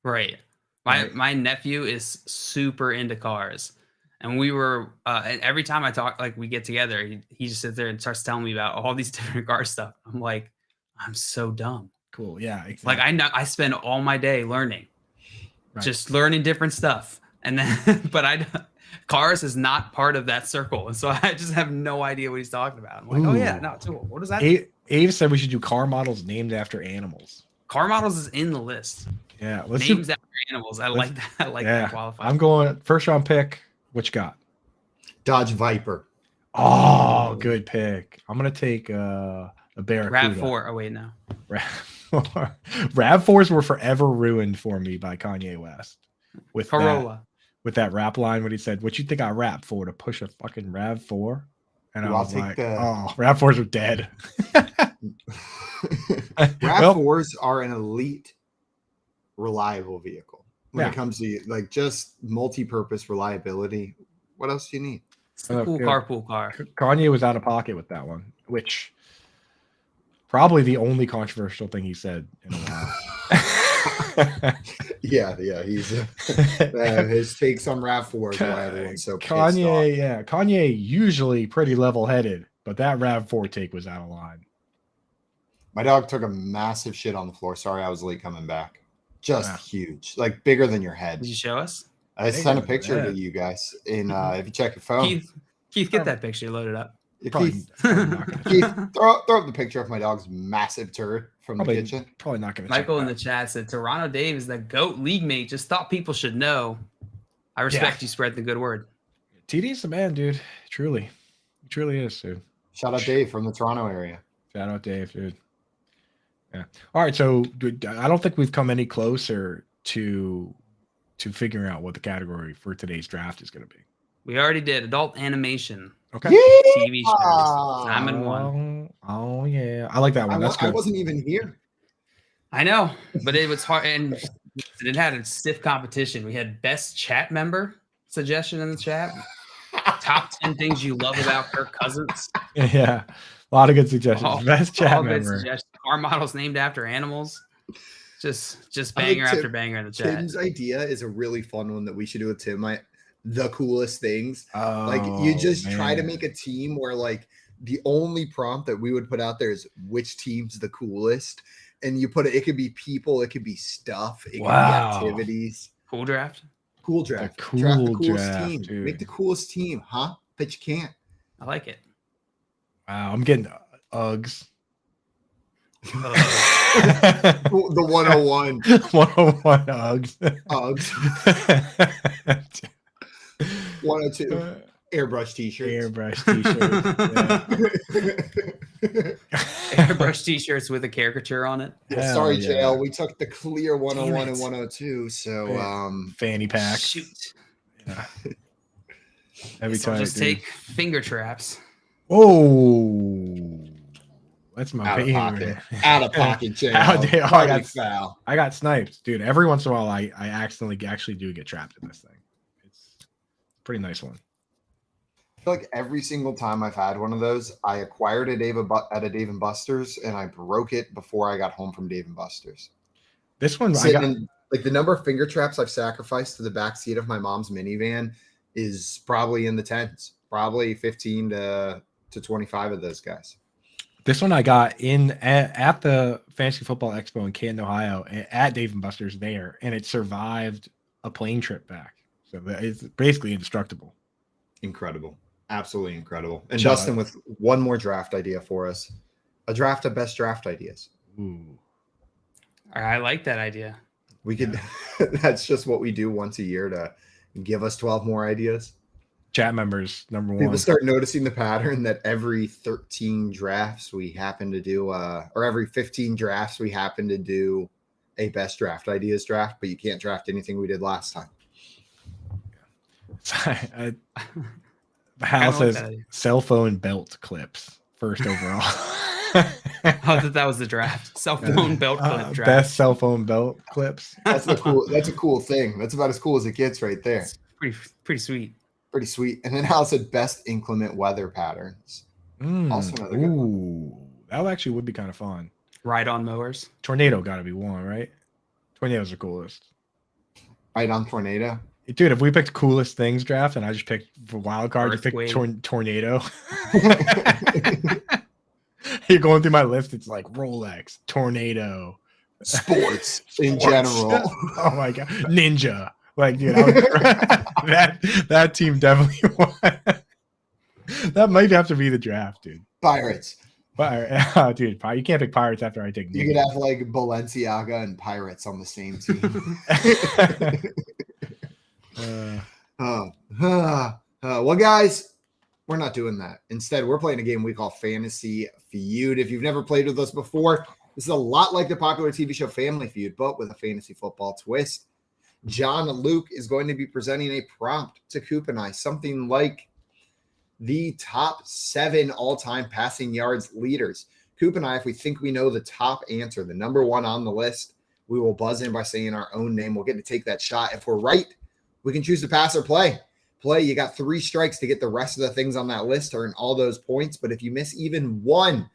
Right. Right. My nephew is super into cars. And we were and every time I talk, like we get together, he just sits there and starts telling me about all these different car stuff. I'm like, I'm so dumb. Cool. Yeah. Exactly. Like I know I spend all my day learning, Right. just learning different stuff. And then, but cars is not part of that circle. And so I just have no idea what he's talking about. I'm like, oh yeah, no, cool. What does that do? Abe said we should do car models named after animals. Car models is in the list. Yeah. Let's Names after animals. I like that. I like that qualifier. I'm going first round pick. What you got? Dodge Viper. Oh, good pick. I'm gonna take a Barracuda. RAV4. Oh wait, no. RAV4s were forever ruined for me by Kanye West. With Corolla. With that rap line when he said, "What you think I rap for, to push a fucking RAV4?" And I was like, "Oh, RAV4s are dead." RAV4s are an elite, reliable vehicle when it comes to like just multi-purpose reliability. What else do you need? It's a cool carpool car. Kanye was out of pocket with that one, which probably the only controversial thing he said in a while. yeah, he's his takes on RAV4 is why everyone's so Kanye usually pretty level-headed, but that RAV4 take was out of line. My dog took a massive shit on the floor. Sorry, I was late coming back. Just huge, like bigger than your head. Did you show us? I sent a picture to you guys. If you check your phone, Keith, get that picture loaded up. Keith, throw up the picture of my dog's massive turd from the kitchen. Probably not going to. Michael in the chat said Toronto Dave is the GOAT league mate. Just thought people should know. I respect you spread the good word. TD's the man, dude. Truly, he truly is, dude. Shout out Dave from the Toronto area. Shout out Dave, dude. Yeah. All right. So I don't think we've come any closer to figuring out what the category for today's draft is going to be. We already did adult animation. Okay. TV shows. Simon won. Oh yeah, I like that one. That's good. I wasn't even here. I know, but it was hard, and it had a stiff competition. We had best chat member suggestion in the chat. Top 10 things you love about Kirk Cousins. Yeah, a lot of good suggestions. Best chat member. Car models named after animals. Just banger after banger in the chat. Tim's idea is a really fun one that we should do with Tim. The coolest things. Like you just try to make a team where like the only prompt that we would put out there is which team's the coolest, and you put it could be people, it could be stuff, it could be activities. Cool draft. Cool draft. Cool draft the coolest draft, team. dude. Make the coolest team, huh? But you can't. I like it. Wow, I'm getting Uggs. The 101. 101 Uggs. Uggs. 102. Airbrush t-shirts. Airbrush t-shirts with a caricature on it. Yeah, sorry, JL. We took the clear 101 and 102. So fanny pack. Shoot. Yeah. Every time just take finger traps. Oh, that's my favorite. Out of pocket, JL. I got sniped, dude. Every once in a while, I accidentally actually do get trapped in this thing. It's a pretty nice one. I feel like every single time I've had one of those, I acquired it at a Dave & Buster's, and I broke it before I got home from Dave & Buster's. This one, like the number of finger traps I've sacrificed to the back seat of my mom's minivan is probably in the tens, probably 15 to 25 of those guys. This one I got at the Fantasy Football Expo in Canton, Ohio, at Dave & Buster's there, and it survived a plane trip back. So it's basically indestructible. Incredible. Absolutely incredible. And Justin with one more draft idea for us. A draft of best draft ideas. Ooh. I like that idea. We could that's just what we do once a year to give us 12 more ideas. Chat members, number one. People start noticing the pattern that every 13 drafts we happen to do, or every 15 drafts we happen to do a best draft ideas draft, but you can't draft anything we did last time. Hal says cell phone belt clips first overall. I thought that was the draft. Cell phone belt clip draft. Best cell phone belt clips. That's a cool thing. That's about as cool as it gets right there. It's pretty sweet. Pretty sweet. And then Al said best inclement weather patterns. Also another good one. Ooh, that actually would be kind of fun. Ride on mowers. Tornado got to be one, right? Tornadoes are coolest. Right on tornado. Dude, if we picked coolest things draft and I just picked for wild card, you picked tornado. You're going through my list. It's like Rolex, tornado, sports in general. Oh my god, ninja. Like, dude, that team definitely won. That might have to be the draft, dude. Pirates. Dude, you can't pick Pirates after I take. You could have like Balenciaga and Pirates on the same team. Well, guys, we're not doing that. Instead, we're playing a game we call Fantasy Feud. If you've never played with us before, this is a lot like the popular TV show Family Feud, but with a fantasy football twist. John Luke is going to be presenting a prompt to Coop and I, something like the top 7 all-time passing yards leaders. Coop and I, if we think we know the top answer, the number 1 on the list, we will buzz in by saying our own name. We'll get to take that shot. If we're right, we can choose to pass or play. You got 3 strikes to get the rest of the things on that list, earn all those points. But if you miss even one,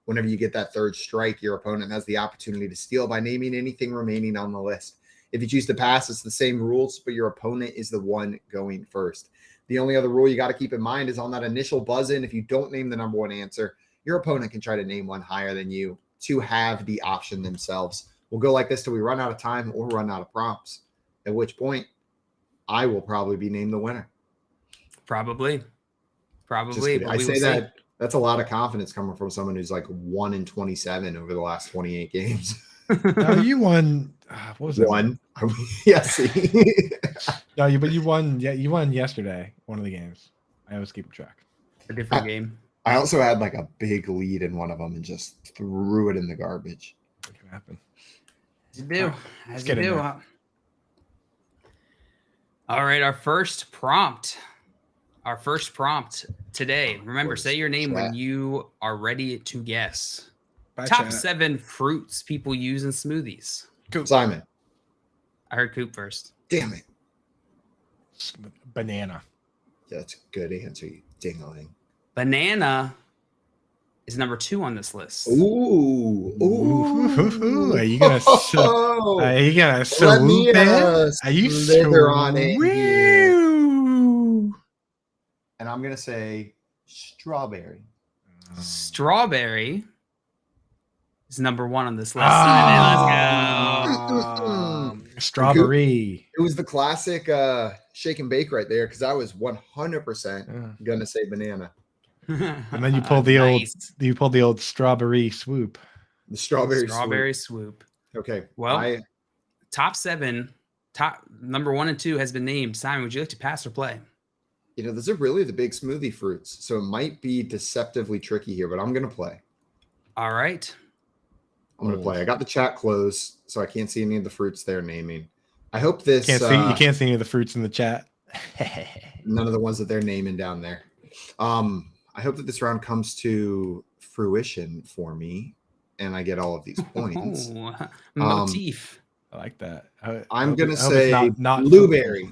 whenever you get that 3rd strike, your opponent has the opportunity to steal by naming anything remaining on the list. If you choose to pass, it's the same rules, but your opponent is the one going first. The only other rule you got to keep in mind is on that initial buzz-in, if you don't name the number 1 answer, your opponent can try to name one higher than you to have the option themselves. We'll go like this till we run out of time or run out of prompts, at which point I will probably be named the winner. Probably. I say that's a lot of confidence coming from someone who's like 1-27 over the last 28 games. No, you won. What was it? One. Yes. No, but you won. Yeah, you won yesterday. One of the games. I always keep track. A different game. I also had like a big lead in one of them and just threw it in the garbage. What can happen? As you do. As you do. All right, our first prompt today. Remember, say your name when you are ready to guess. Top 7 fruits people use in smoothies. Coop. Simon. I heard Coop first. Damn it. Banana. Yeah, that's a good answer, you ding-a-ling. Banana is number 2 on this list. Ooh. Are you gonna salute it? Are you slither on it here? And I'm gonna say strawberry. Strawberry is number 1 on this list. Let's go. Strawberry. It was the classic shake and bake right there because I was 100% gonna say banana. And then you pulled the old strawberry swoop. The strawberry swoop. Okay. Well, top 7, number 1 and 2 has been named. Simon, would you like to pass or play? Those are really the big smoothie fruits, so it might be deceptively tricky here, but I'm gonna play. All right. I'm gonna play. I got the chat closed, so I can't see any of the fruits they're naming. I hope this. You can't see any of the fruits in the chat. None of the ones that they're naming down there. I hope that this round comes to fruition for me, and I get all of these points. Motif. I like that. I'm gonna say not blueberry.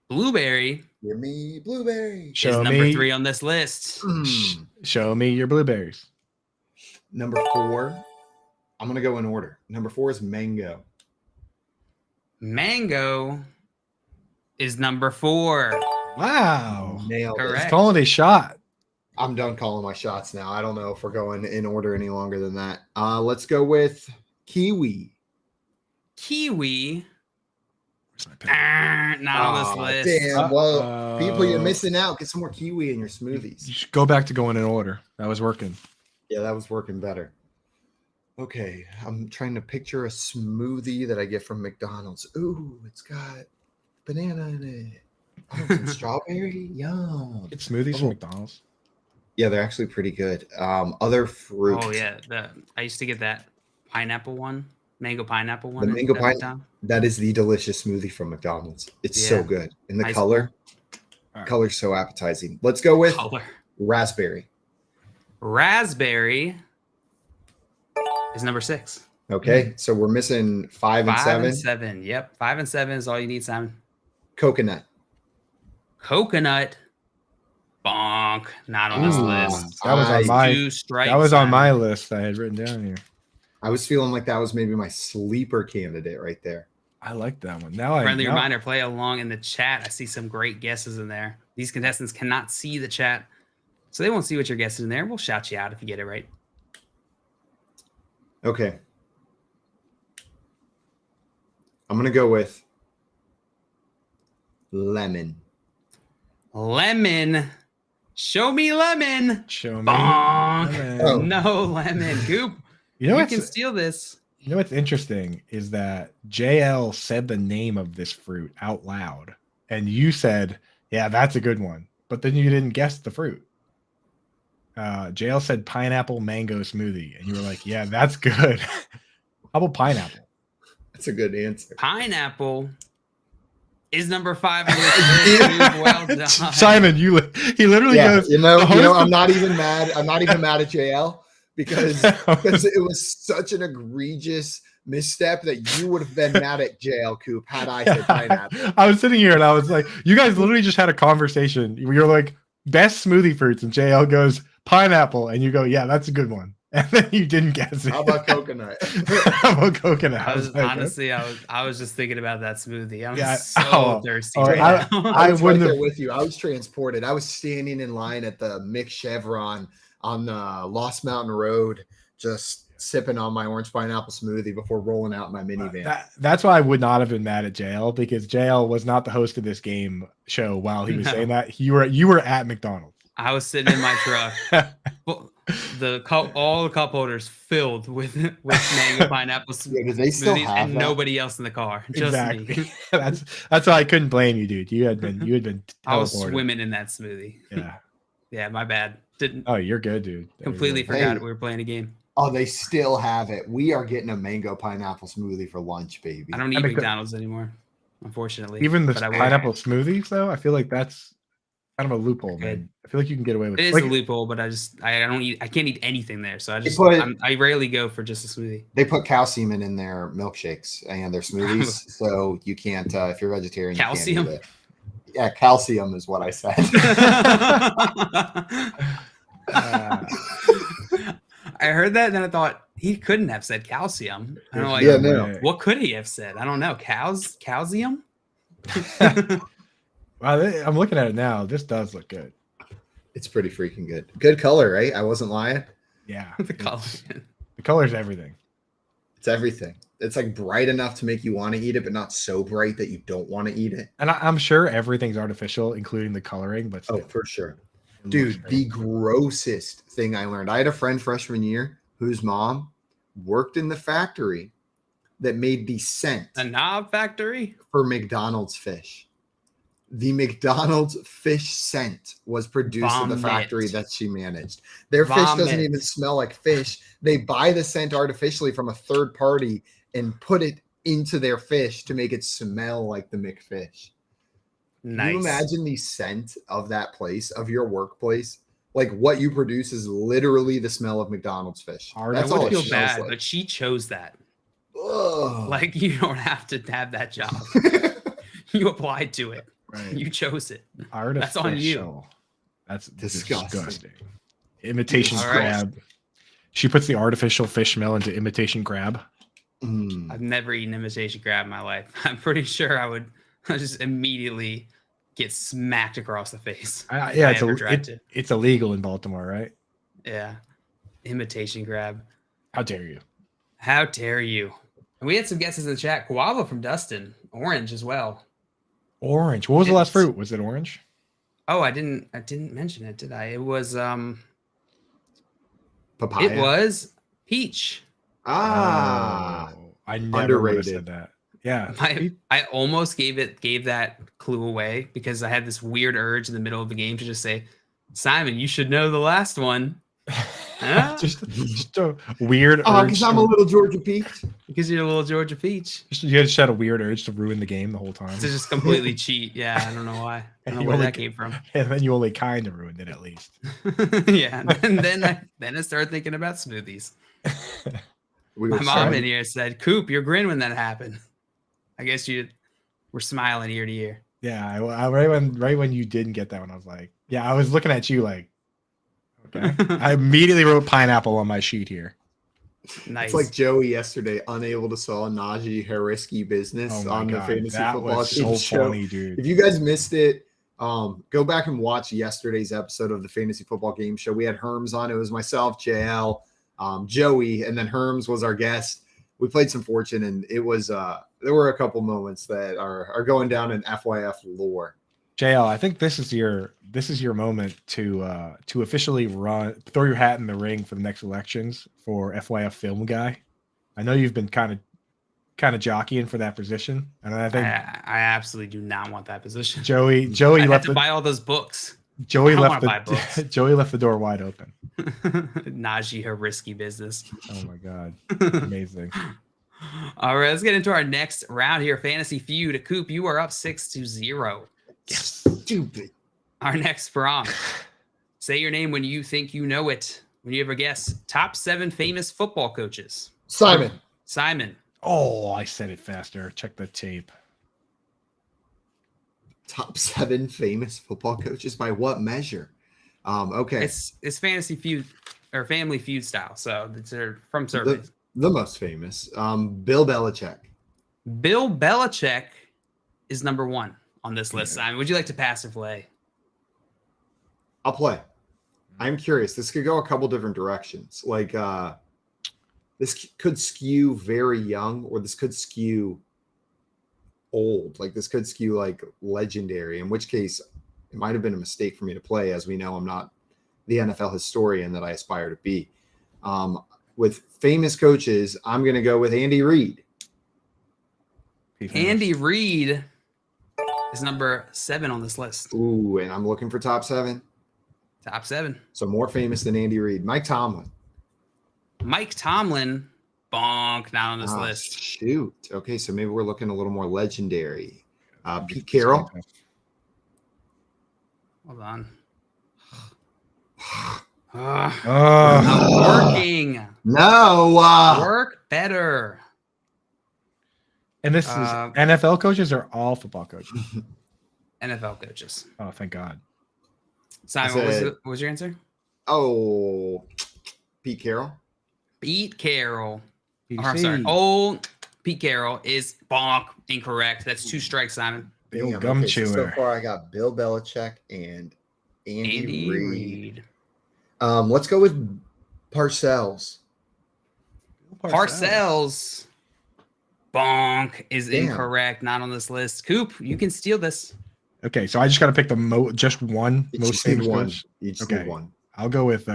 Blueberry. Give me blueberry. Is number 3 on this list. Show me your blueberries. Number 4. I'm gonna go in order. Number 4 is mango. Mango is number 4. Wow. Nailed it. He's calling a shot. I'm done calling my shots now. I don't know if we're going in order any longer than that. Let's go with kiwi. Kiwi. Not on this list. Damn. Well, people, you're missing out. Get some more kiwi in your smoothies. You should go back to going in order. That was working. Yeah, that was working better. Okay, I'm trying to picture a smoothie that I get from McDonald's. Ooh, it's got banana in it. Oh, some strawberry. Yum. Get smoothies from McDonald's. Yeah, they're actually pretty good. Other fruit. Oh yeah, I used to get that pineapple one, mango pineapple one. The mango pineapple. That is the delicious smoothie from McDonald's. It's so good, and the color's so appetizing. Let's go with raspberry. Raspberry is number 6. Okay, so we're missing 5 and 7. 5 and 7. Yep, 5 and 7 is all you need, Simon. Coconut. Coconut. Bonk. Not on this list. That was on my. Two strikes. That was on my list. I had written down here. I was feeling like that was maybe my sleeper candidate right there. I like that one. Now Friendly reminder, play along in the chat. I see some great guesses in there. These contestants cannot see the chat, so they won't see what you're guessing in there. We'll shout you out if you get it right. Okay. I'm going to go with lemon. Lemon. Show me lemon. Show me. Bonk. Lemon. Oh. No lemon. Goop. You know You what's can steal this. You know what's interesting is that JL said the name of this fruit out loud, and you said, "Yeah, that's a good one," but then you didn't guess the fruit. JL said pineapple mango smoothie, and you were like, "Yeah, that's good." How about pineapple? That's a good answer. Pineapple is number 5 on the list. Well done. Simon, he literally goes. You know, I'm not even mad. I'm not even mad at JL. Because it was such an egregious misstep that you would have been mad at JL Coop had I said pineapple. I was sitting here and I was like, you guys literally just had a conversation. You're like, best smoothie fruits, and JL goes pineapple, and you go, yeah, that's a good one. And then you didn't guess it. How about coconut? How about coconut? I was just thinking about that smoothie. I'm so thirsty. Right, I was wouldn't right there have. with you. I was transported. I was standing in line at the Mick Chevron on the Lost Mountain Road, just sipping on my orange pineapple smoothie before rolling out my minivan. That's why I would not have been mad at JL, because JL was not the host of this game show while he was saying that. You were at McDonald's. I was sitting in my truck. All the cup holders filled with mango pineapple do they still smoothies, have and that? nobody else in the car. Just Exactly. me. That's why I couldn't blame you, dude. You had been I was teleported. swimming in that smoothie. Yeah. Yeah, my bad. Didn't Oh, you're good, dude. completely You're good. forgot we were playing a game. Oh, they still have it. We are getting a mango pineapple smoothie for lunch, baby. I don't eat I mean, McDonald's anymore, unfortunately. Even the but I will. pineapple smoothies, though, I feel like that's kind of a loophole, Good. man. I feel like you can get away with It is like, a loophole, but I don't eat. I can't eat anything there, so I rarely go for just a smoothie. They put calcium in their milkshakes and their smoothies, so you can't. If you're vegetarian, Calcium? You can't eat it. Yeah, calcium is what I said. I heard that, and then I thought he couldn't have said calcium. I don't know, like, Yeah, no. what could he have said? I don't know. Calcium? Wow, I'm looking at it now. This does look good. It's pretty freaking good. Good color, right? I wasn't lying. Yeah, The color. the color's everything. It's everything. It's like bright enough to make you want to eat it, but not so bright that you don't want to eat it. And I'm sure everything's artificial, including the coloring. But Oh, still, for sure. it looks Dude, great. the grossest thing I learned. I had a friend freshman year whose mom worked in the factory that made the scent A knob factory? for McDonald's fish. The McDonald's fish scent was produced at the Vomit. factory that she managed. Their fish doesn't Vomit. even smell like fish. They buy the scent artificially from a third party and put it into their fish to make it smell like the McFish. Nice. Can you imagine the scent of that place, of your workplace? Like what you produce is literally the smell of McDonald's fish. I That's I all would it feel smells bad, like. but she chose that. Ugh. Like, you don't have to have that job. You applied to it. right. You chose it. Artificial. That's on you. That's Disgusting. disgusting. Imitation All right. crab. She puts the artificial fish smell into imitation crab. Mm. I've never eaten imitation crab in my life. I'm pretty sure I would just immediately get smacked across the face. Yeah, if I ever tried to. it's illegal in Baltimore, right? Yeah. Imitation crab. How dare you? How dare you? And we had some guesses in the chat. Guava from Dustin. Orange as well. Orange. What was the last It's- fruit? Was it orange? Oh, I didn't mention it, did I? It was Papaya. it was peach. Ah. Oh, I never would have Underrated. said that. Yeah. I almost gave that clue away because I had this weird urge in the middle of the game to just say, Simon, you should know the last one. Huh? just a weird Oh, urge. because I'm a little Georgia peach. Because you're a little Georgia peach. You just had a weird urge to ruin the game the whole time. To just completely cheat. Yeah, I don't know why. I don't know You where only- that came from. And then you only kind of ruined it at least. Yeah, and then I started thinking about smoothies. We My were mom trying- in here said, Coop, you're grin when that happened. I guess you were smiling ear to ear. Yeah, I right when you didn't get that one, I was like, yeah, I was looking at you like, okay. I immediately wrote pineapple on my sheet here. Nice. It's like Joey yesterday, unable to solve Najee Harisky business on the fantasy football so show. funny, dude. If you guys missed it, go back and watch yesterday's episode of the fantasy football game show. We had Herms on. It was myself, JL, Joey, and then Herms was our guest. We played some Fortune, and it was there were a couple moments that are going down in FYF lore. JL, I think this is your moment to officially throw your hat in the ring for the next elections for FYF film guy. I know you've been kind of jockeying for that position, and I think I absolutely do not want that position. Joey I left have to buy all those books. Joey I left don't wanna buy books. Joey left the door wide open. Najee Harisky business. Oh my god, amazing! All right, let's get into our next round here. Fantasy Feud. Coop, you are up 6-0. Stupid. Our next prompt. Say your name when you think you know it. When you ever guess. Top 7 famous football coaches. Simon. Oh, I said it faster. Check the tape. Top 7 famous football coaches by what measure? Okay. It's Fantasy Feud or Family Feud style. So they're from surveys. The most famous. Bill Belichick. Bill Belichick is number 1 on this list. Simon, would you like to pass or play? I'll play. I'm curious. This could go a couple different directions. Like this could skew very young, or this could skew old. Like this could skew like legendary, in which case it might have been a mistake for me to play. As we know, I'm not the NFL historian that I aspire to be. With famous coaches, I'm going to go with Andy Reid. Andy Reid is number 7 on this list. Ooh, and I'm looking for top 7. Top 7. So more famous than Andy Reid. Mike Tomlin. Bonk, not on this list. Shoot. Okay, so maybe we're looking a little more legendary. Pete Carroll. Hold on. Not working. No. Work better. And this is NFL coaches or all football coaches? NFL coaches. Oh, thank God. Simon, what was your answer? Oh, Pete Carroll. Pete Carroll. PC. Oh, I'm sorry. Oh, Pete Carroll is bonk. Incorrect. That's 2 strikes, Simon. Bill Gum Chewer. So far, I got Bill Belichick and Andy Reid. Let's go with Parcells. Parcells. Bonk is incorrect. Not on this list. Coop, you can steal this. Okay, so I just got to pick the just one most famous one. coach. You just need one. I'll go with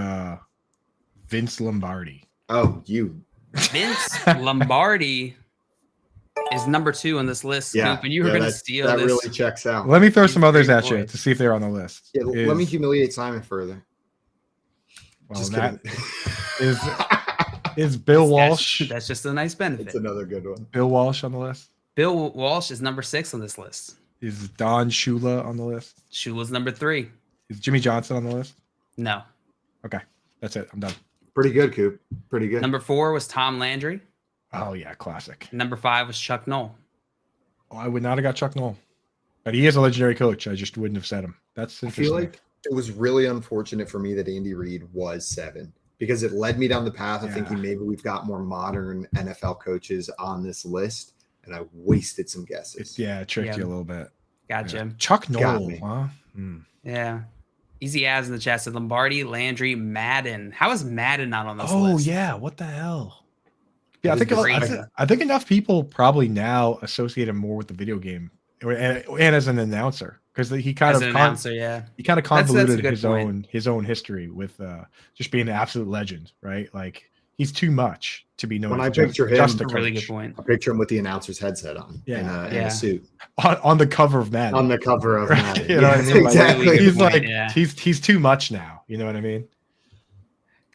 Vince Lombardi. Oh, you. Vince Lombardi is number 2 on this list. Yeah, Coop, and you were going to steal that this. really checks out. Let me throw some others great at you boy. to see if they're on the list. Yeah, let me humiliate Simon further. Well, Just that kidding. is Bill Walsh. That's just a nice benefit. It's another good one. Bill Walsh on the list. Bill Walsh is number 6 on this list. Is Don Shula on the list? Shula's number 3. Is Jimmy Johnson on the list? No. Okay, that's it. I'm done. Pretty good, Coop. Pretty good. Number 4 was Tom Landry. Oh yeah, classic. Number 5 was Chuck Noll. Oh, I would not have got Chuck Noll, but he is a legendary coach. I just wouldn't have said him. That's I interesting. feel like it was really unfortunate for me that Andy Reid was 7 because it led me down the path of thinking maybe we've got more modern NFL coaches on this list, and I wasted some guesses. It tricked you a little bit. Gotcha. Yeah. Chuck Got Noll, me. huh? Yeah. Easy as in the chat said Lombardi, Landry, Madden. How is Madden not on this list? Oh yeah, what the hell? Yeah, I It was think I think enough people probably now associate him more with the video game and as an announcer because he kind As of an announcer, yeah. he kind of That's a convoluted good his point. own history with just being an absolute legend, right? Like he's too much to be known. When as I picture him, just a That's a really coach. good point. I picture him with the announcer's headset on and a suit On the cover of Madden. on the cover of Right, Madden. you know what I mean? Like, exactly. Really good he's point, like yeah. he's too much now. You know what I mean?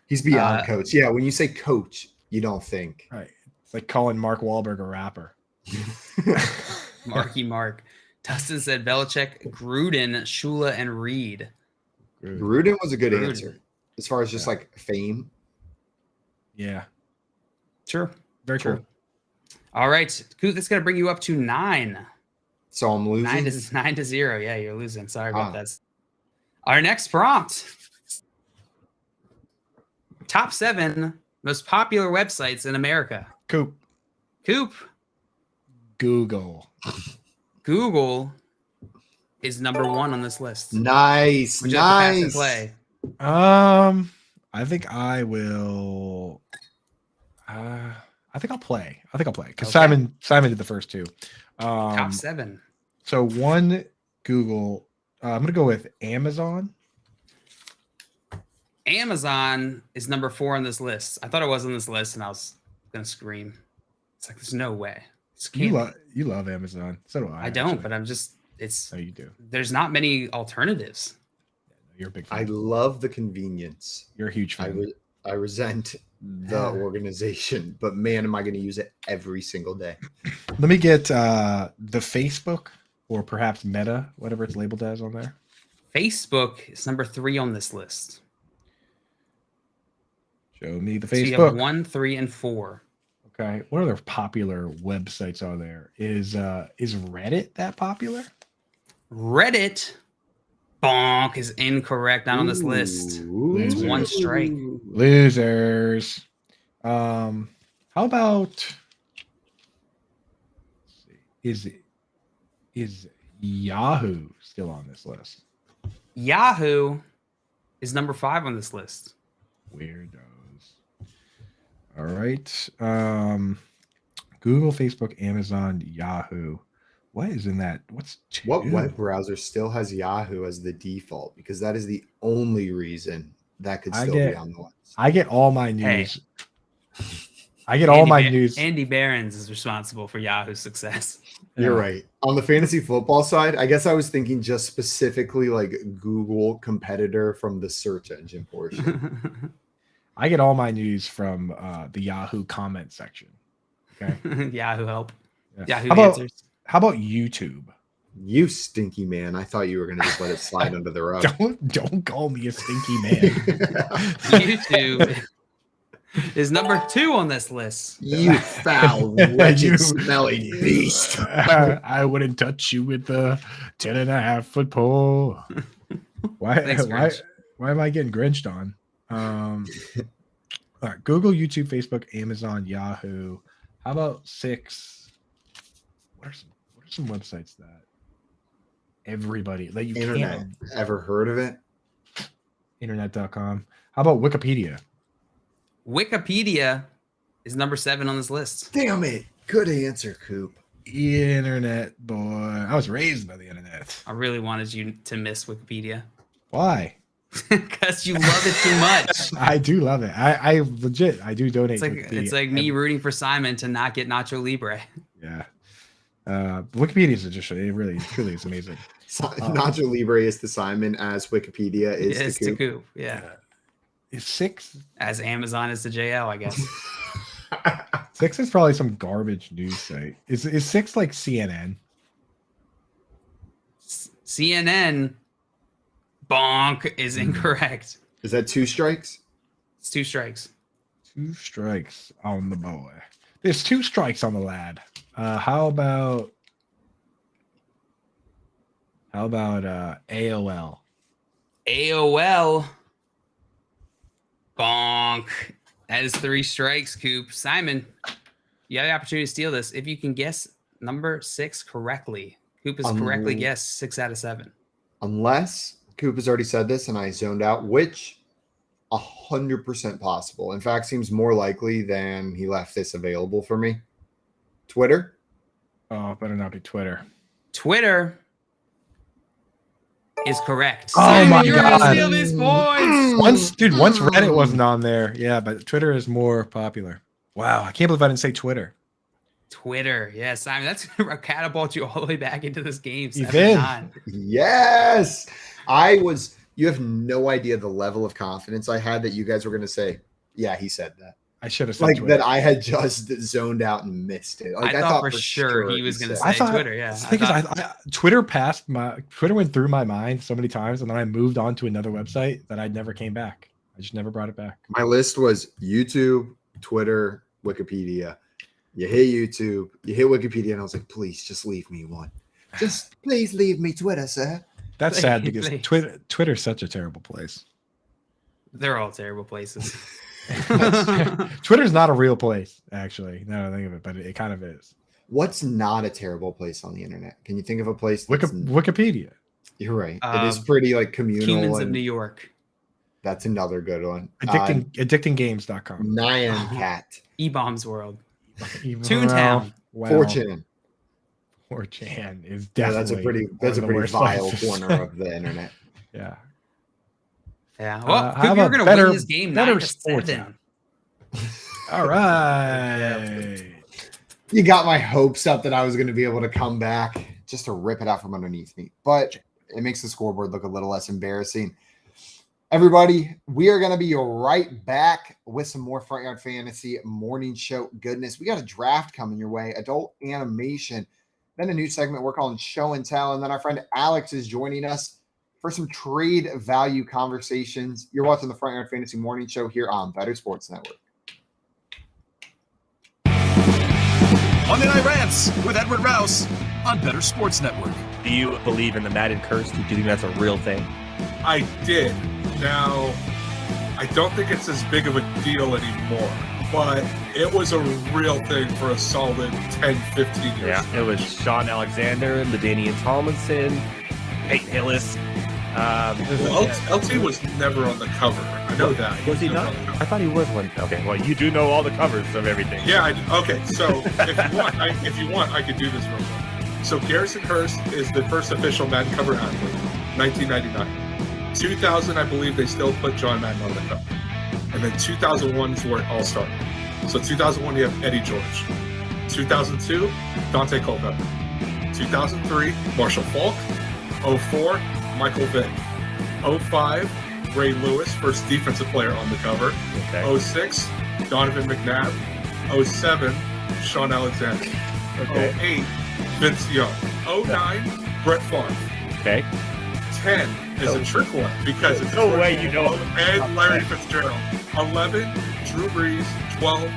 He's beyond coach. Yeah, when you say coach, you don't think. Right. It's like calling Mark Wahlberg a rapper. Marky Mark. Dustin said Belichick, Gruden, Shula, and Reed. Gruden was a good Gruden. answer as far as just like fame. Yeah. Sure. Very True. cool. All right. Coop, that's going to bring you up to 9. So I'm losing. 9-0. Yeah, you're losing. Sorry about that. Our next prompt. Top 7 most popular websites in America. Coop. Google. Google is number 1 on this list. Nice. Would you like to pass and play? I think I will. I think I'll play. Because Simon did the first 2. Top 7. So 1 Google. I'm gonna go with Amazon. Amazon is number 4 on this list. I thought it was on this list, and I was gonna scream. It's like there's no way. You love Amazon. So do I. I don't, actually. but I'm just. It's. No, you do. There's not many alternatives. You're a big fan. I love the convenience. You're a huge fan. I resent the organization, but man, am I going to use it every single day. Let me get the Facebook or perhaps Meta, whatever it's labeled as on there. Facebook is number 3 on this list. Show me the So Facebook. you have 1, 3, and 4. Okay. What other popular websites are there? Is Reddit that popular? Reddit, bonk, is incorrect. Not on this list. It's 1 strike. Losers. How about? Is Yahoo still on this list? Yahoo is number 5 on this list. Weirdos. All right. Google, Facebook, Amazon, Yahoo. What is in that? What's 2? What web browser still has Yahoo as the default? Because that is the only reason that could still be on the list. I get all my news. Hey. I get all my news. Andy Behrens is responsible for Yahoo's success. You're right. On the fantasy football side, I guess I was thinking just specifically like Google competitor from the search engine portion. I get all my news from the Yahoo comment section. Okay. Yahoo help. Yeah. Yahoo How about, answers. How about YouTube? You stinky man. I thought you were going to just let it slide under the rug. Don't call me a stinky man. YouTube is number 2 on this list. You foul, wretched, smelly beast. I wouldn't touch you with the 10.5-foot pole. Why am I getting grinched on? All right, Google, YouTube, Facebook, Amazon, Yahoo. How about 6? What are some websites that everybody that you Internet. can't Ever heard of it? Internet.com. How about Wikipedia? Wikipedia is number 7 on this list. Damn it. Good answer, Coop. Internet, boy. I was raised by the internet. I really wanted you to miss Wikipedia. Why? Because you love it too much. I do love it. I legit. I do donate. It's like me rooting for Simon to not get Nacho Libre. Yeah. Wikipedia is just it really is amazing. Nacho Libre is to Simon as Wikipedia is to Coop. Yeah. Is 6 as Amazon is to JL, I guess. 6 is probably some garbage news site. Is 6 like CNN? CNN bonk is incorrect. Is that 2 strikes? It's 2 strikes. 2 strikes on the boy. There's 2 strikes on the lad. How about AOL? AOL bonk. That is 3 strikes, Coop. Simon, you have the opportunity to steal this. If you can guess number 6 correctly, Coop has correctly guessed 6 out of 7. Unless Coop has already said this and I zoned out, which 100% possible. In fact, seems more likely than he left this available for me. Twitter? Oh, it better not be Twitter. Twitter is correct. Oh Simon, my you're God. gonna steal these points. Once Reddit wasn't on there, yeah, but Twitter is more popular. Wow, I can't believe I didn't say Twitter. Twitter, yeah, Simon, that's gonna catapult you all the way back into this game. You did. 7-9. Yes. You have no idea the level of confidence I had that you guys were going to say, yeah, he said that. I should have said like Twitter. that I had just zoned out and missed it. Like, I thought for sure he was going to say Twitter. Yeah, Twitter went through my mind so many times, and then I moved on to another website that I never came back. I just never brought it back. My list was YouTube, Twitter, Wikipedia. You hit YouTube, you hit Wikipedia, and I was like, please just leave me one. Just please leave me Twitter, sir. That's sad because Twitter's such a terrible place. They're all terrible places. Twitter's not a real place, actually. Now that I think of it, but it kind of is. What's not a terrible place on the internet? Can you think of a place? Wikipedia. You're right. It is pretty like communal. Humans of New York. That's another good one. Addictinggames.com. Nyan Cat. E-Bombs World. Toontown. Wow. 4chan. 4chan is that's definitely a pretty vile corner of the internet. Yeah. Yeah. Well, Coop, you're going to win this game 9-7. All right. You got my hopes up that I was going to be able to come back just to rip it out from underneath me. But it makes the scoreboard look a little less embarrassing. Everybody, we are going to be right back with some more Front Yard Fantasy morning show goodness. We got a draft coming your way, adult animation, then a new segment we're calling Show and Tell. And then our friend Alex is joining us for some trade value conversations. You're watching the Front Yard Fantasy morning show here on Better Sports Network. Monday Night Rants with Edward Rouse on Better Sports Network. Do you believe in the Madden curse? Do you think that's a real thing? I did. Now, I don't think it's as big of a deal anymore, but it was a real thing for a solid 10, 15 years. Yeah, it was Sean Alexander, LaDainian Tomlinson, Peyton Hillis. LT was never on the cover. I know that. Was he not? I thought he was one. Okay, well, you do know all the covers of everything. Yeah, okay. So if you want, I could do this real quick. So Garrison Hurst is the first official Madden cover athlete, 1999. 2000, I believe they still put John Madden on the cover. And then 2001 is where it all started. So 2001, you have Eddie George. 2002, Dante Culpepper. 2003, Marshall Falk. 04, Michael Vick. 05, Ray Lewis, first defensive player on the cover. Okay. 06, Donovan McNabb. 07, Sean Alexander. Okay. 08, Vince Young. 09, Brett Favre. Okay. 10 is a trick one because it's no way you know. And Larry Fitzgerald. 11, Drew Brees. 12,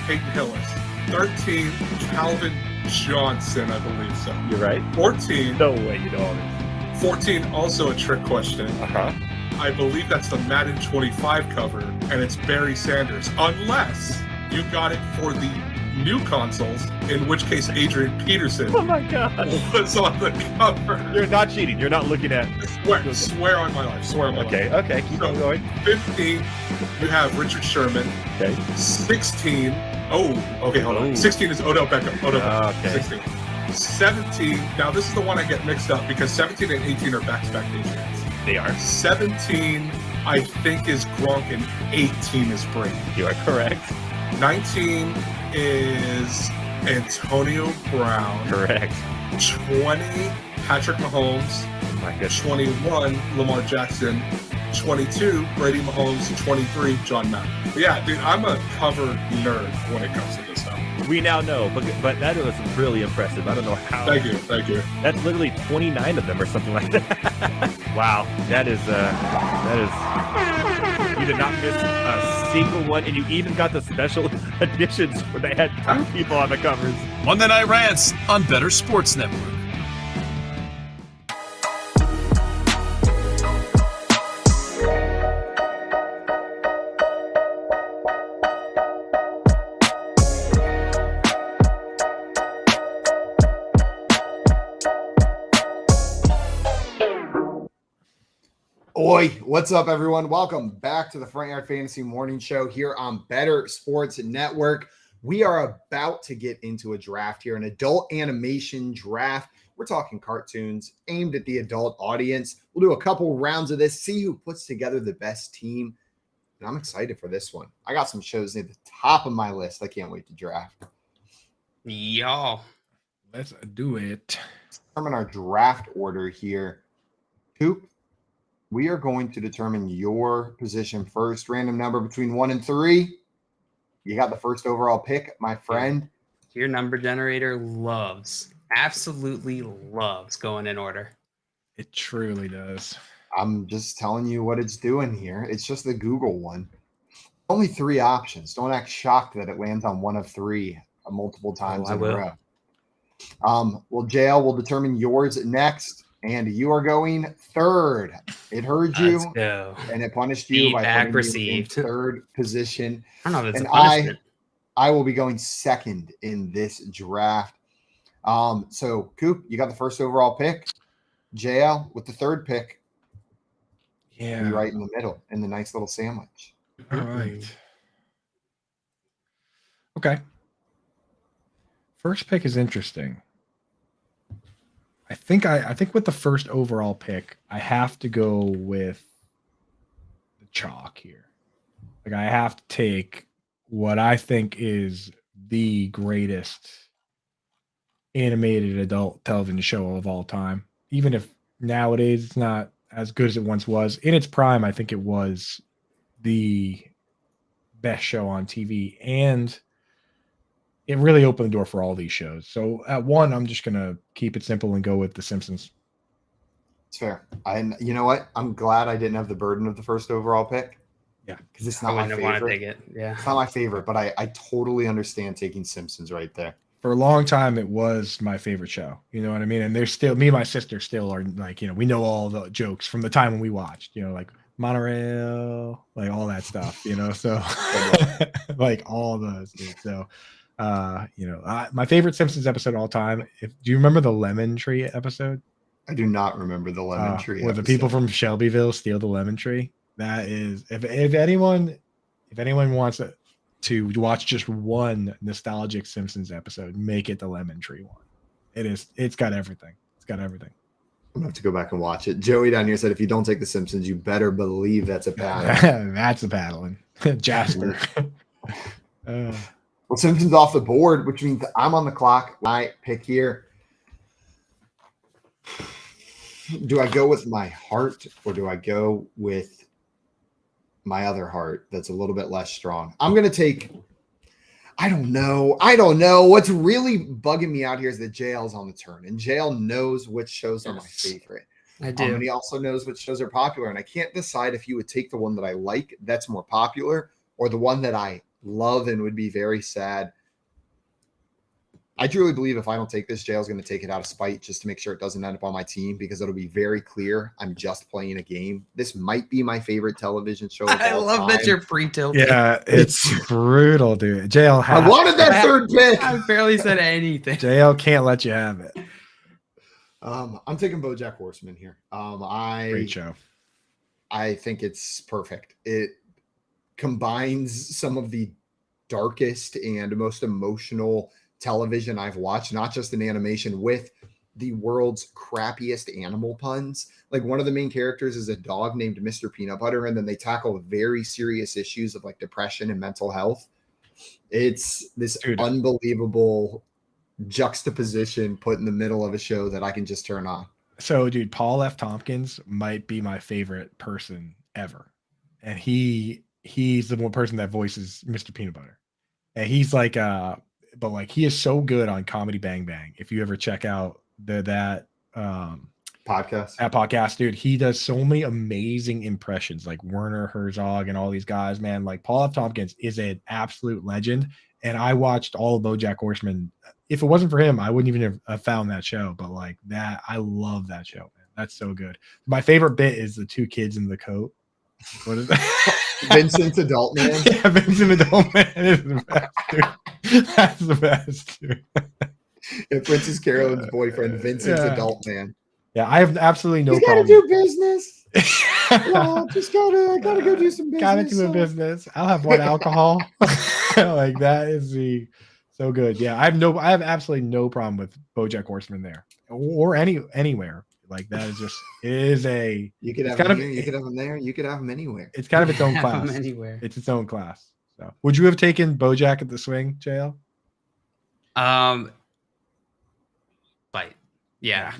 Peyton Hillis. 13, Calvin Johnson, I believe so. You're right. 14. No way you know all this. 14, also a trick question. I believe that's the Madden 25 cover, and it's Barry Sanders, unless you got it for the new consoles, in which case Adrian Peterson Oh my God. was on the cover. You're not cheating. You're not looking at. Swear on my life. Swear on my life. Okay, keep on going. 15, you have Richard Sherman. Okay. 16, hold on. 16 is Odell Beckham. Okay. 16. 17, now this is the one I get mixed up because 17 and 18 are back-to-back Patriots. They are. 17, I think, is Gronk, and 18 is Brady. You are correct. 19 is Antonio Brown. Correct. 20, Patrick Mahomes. Oh my goodness. 21, Lamar Jackson. 22, Brady Mahomes. 23, John Madden. But yeah, dude, I'm a cover nerd when it comes to this stuff. We now know, but that was really impressive. I don't know how. Thank you. That's literally 29 of them or something like that. Wow, that is. You did not miss a single one, and you even got the special editions where they had 2 people on the covers. Monday Night Rants on Better Sports Network. Oi, what's up, everyone? Welcome back to the Front Yard Fantasy Morning Show here on Better Sports Network. We are about to get into a draft here, an adult animation draft. We're talking cartoons aimed at the adult audience. We'll do a couple rounds of this, see who puts together the best team. And I'm excited for this one. I got some shows at the top of my list. I can't wait to draft. Y'all. Let's do it. Determine our draft order here. Coop, we are going to determine your position first. Random number between 1 and 3. You got the first overall pick, my friend. Your number generator absolutely loves going in order. It truly does. I'm just telling you what it's doing here. It's just the Google one. Only 3 options. Don't act shocked that it lands on one of 3 multiple times in a row. Well, JL will determine yours next, and you are going third. It heard you, and it punished you by putting you in third position. I don't know if it's and a punishment. I will be going second in this draft. So Coop, you got the first overall pick. JL with the third pick. Yeah. Be right in the middle in the nice little sandwich. All right. Okay. First pick is interesting. I think with the first overall pick, I have to go with the chalk here. Like, I have to take what I think is the greatest animated adult television show of all time. Even if nowadays it's not as good as it once was. In its prime, I think it was the best show on TV, and it really opened the door for all these shows. So at one, I'm just going to keep it simple and go with The Simpsons. It's fair. You know what? I'm glad I didn't have the burden of the first overall pick. Yeah. Because it's not my favorite. Want to take it. Yeah. It's not my favorite, but I totally understand taking Simpsons right there. For a long time, it was my favorite show. You know what I mean? And there's still, me and my sister still are like, we know all the jokes from the time when we watched, like Monorail, like all that stuff, so like all those. Dude. So, my favorite Simpsons episode of all time. Do you remember the lemon tree episode? I do not remember the lemon tree where episode. The people from Shelbyville steal the lemon tree. That is, if anyone wants to watch just one nostalgic Simpsons episode, make it the lemon tree one. It's got everything. It's got everything. I'm gonna have to go back and watch it. Joey down here said, if you don't take the Simpsons, you better believe that's a paddle. That's a paddling. Jasper. Well, Simpsons off the board, which means I'm on the clock. My pick here. Do I go with my heart or do I go with my other heart that's a little bit less strong? I'm going to take, I don't know. What's really bugging me out here is that JL's on the turn, and JL knows which shows are my favorite. I do. And he also knows which shows are popular, and I can't decide if he would take the one that I like that's more popular or the one that I love and would be very sad. I truly believe if I don't take this, JL's going to take it out of spite just to make sure it doesn't end up on my team, because it'll be very clear I'm just playing a game. This might be my favorite television show of all love time. that you're pre-tilted. Yeah, it's brutal, dude. JL I wanted that third pick. I barely said anything. JL can't let you have it. I'm taking BoJack Horseman here. Great show. I think it's perfect. It combines some of the darkest and most emotional television I've watched, not just in animation, with the world's crappiest animal puns. Like, one of the main characters is a dog named Mr. Peanut Butter, and then they tackle very serious issues of like depression and mental health. It's this unbelievable juxtaposition put in the middle of a show that I can just turn on. So, dude, Paul F. Tompkins might be my favorite person ever, and he's the one person that voices Mr. Peanut Butter, and he's like but like, he is so good on Comedy Bang Bang. If you ever check out that podcast, dude, he does so many amazing impressions, like Werner Herzog and all these guys, man. Like, Paul F. Tompkins is an absolute legend. And I watched all of BoJack Horseman. If it wasn't for him, I wouldn't even have found that show. But like that, I love that show, man. That's so good. My favorite bit is the two kids in the coat. What is that? Vincent's Adult Man. Yeah, Vincent Adult Man is the best, dude. That's the best, dude. Yeah, Princess Carolyn's boyfriend, Vincent's Adult Man. Yeah, I have absolutely no problem. Gotta do business. Just gotta go do some business. Gotta do a business. I'll have one alcohol. Like, that is so good. Yeah, I have absolutely no problem with BoJack Horseman there, or anywhere. Like, that is just you could have him here, you could have him there, you could have him anywhere. It's kind of its own class. Anywhere. It's its own class. So, would you have taken BoJack at the swing, JL?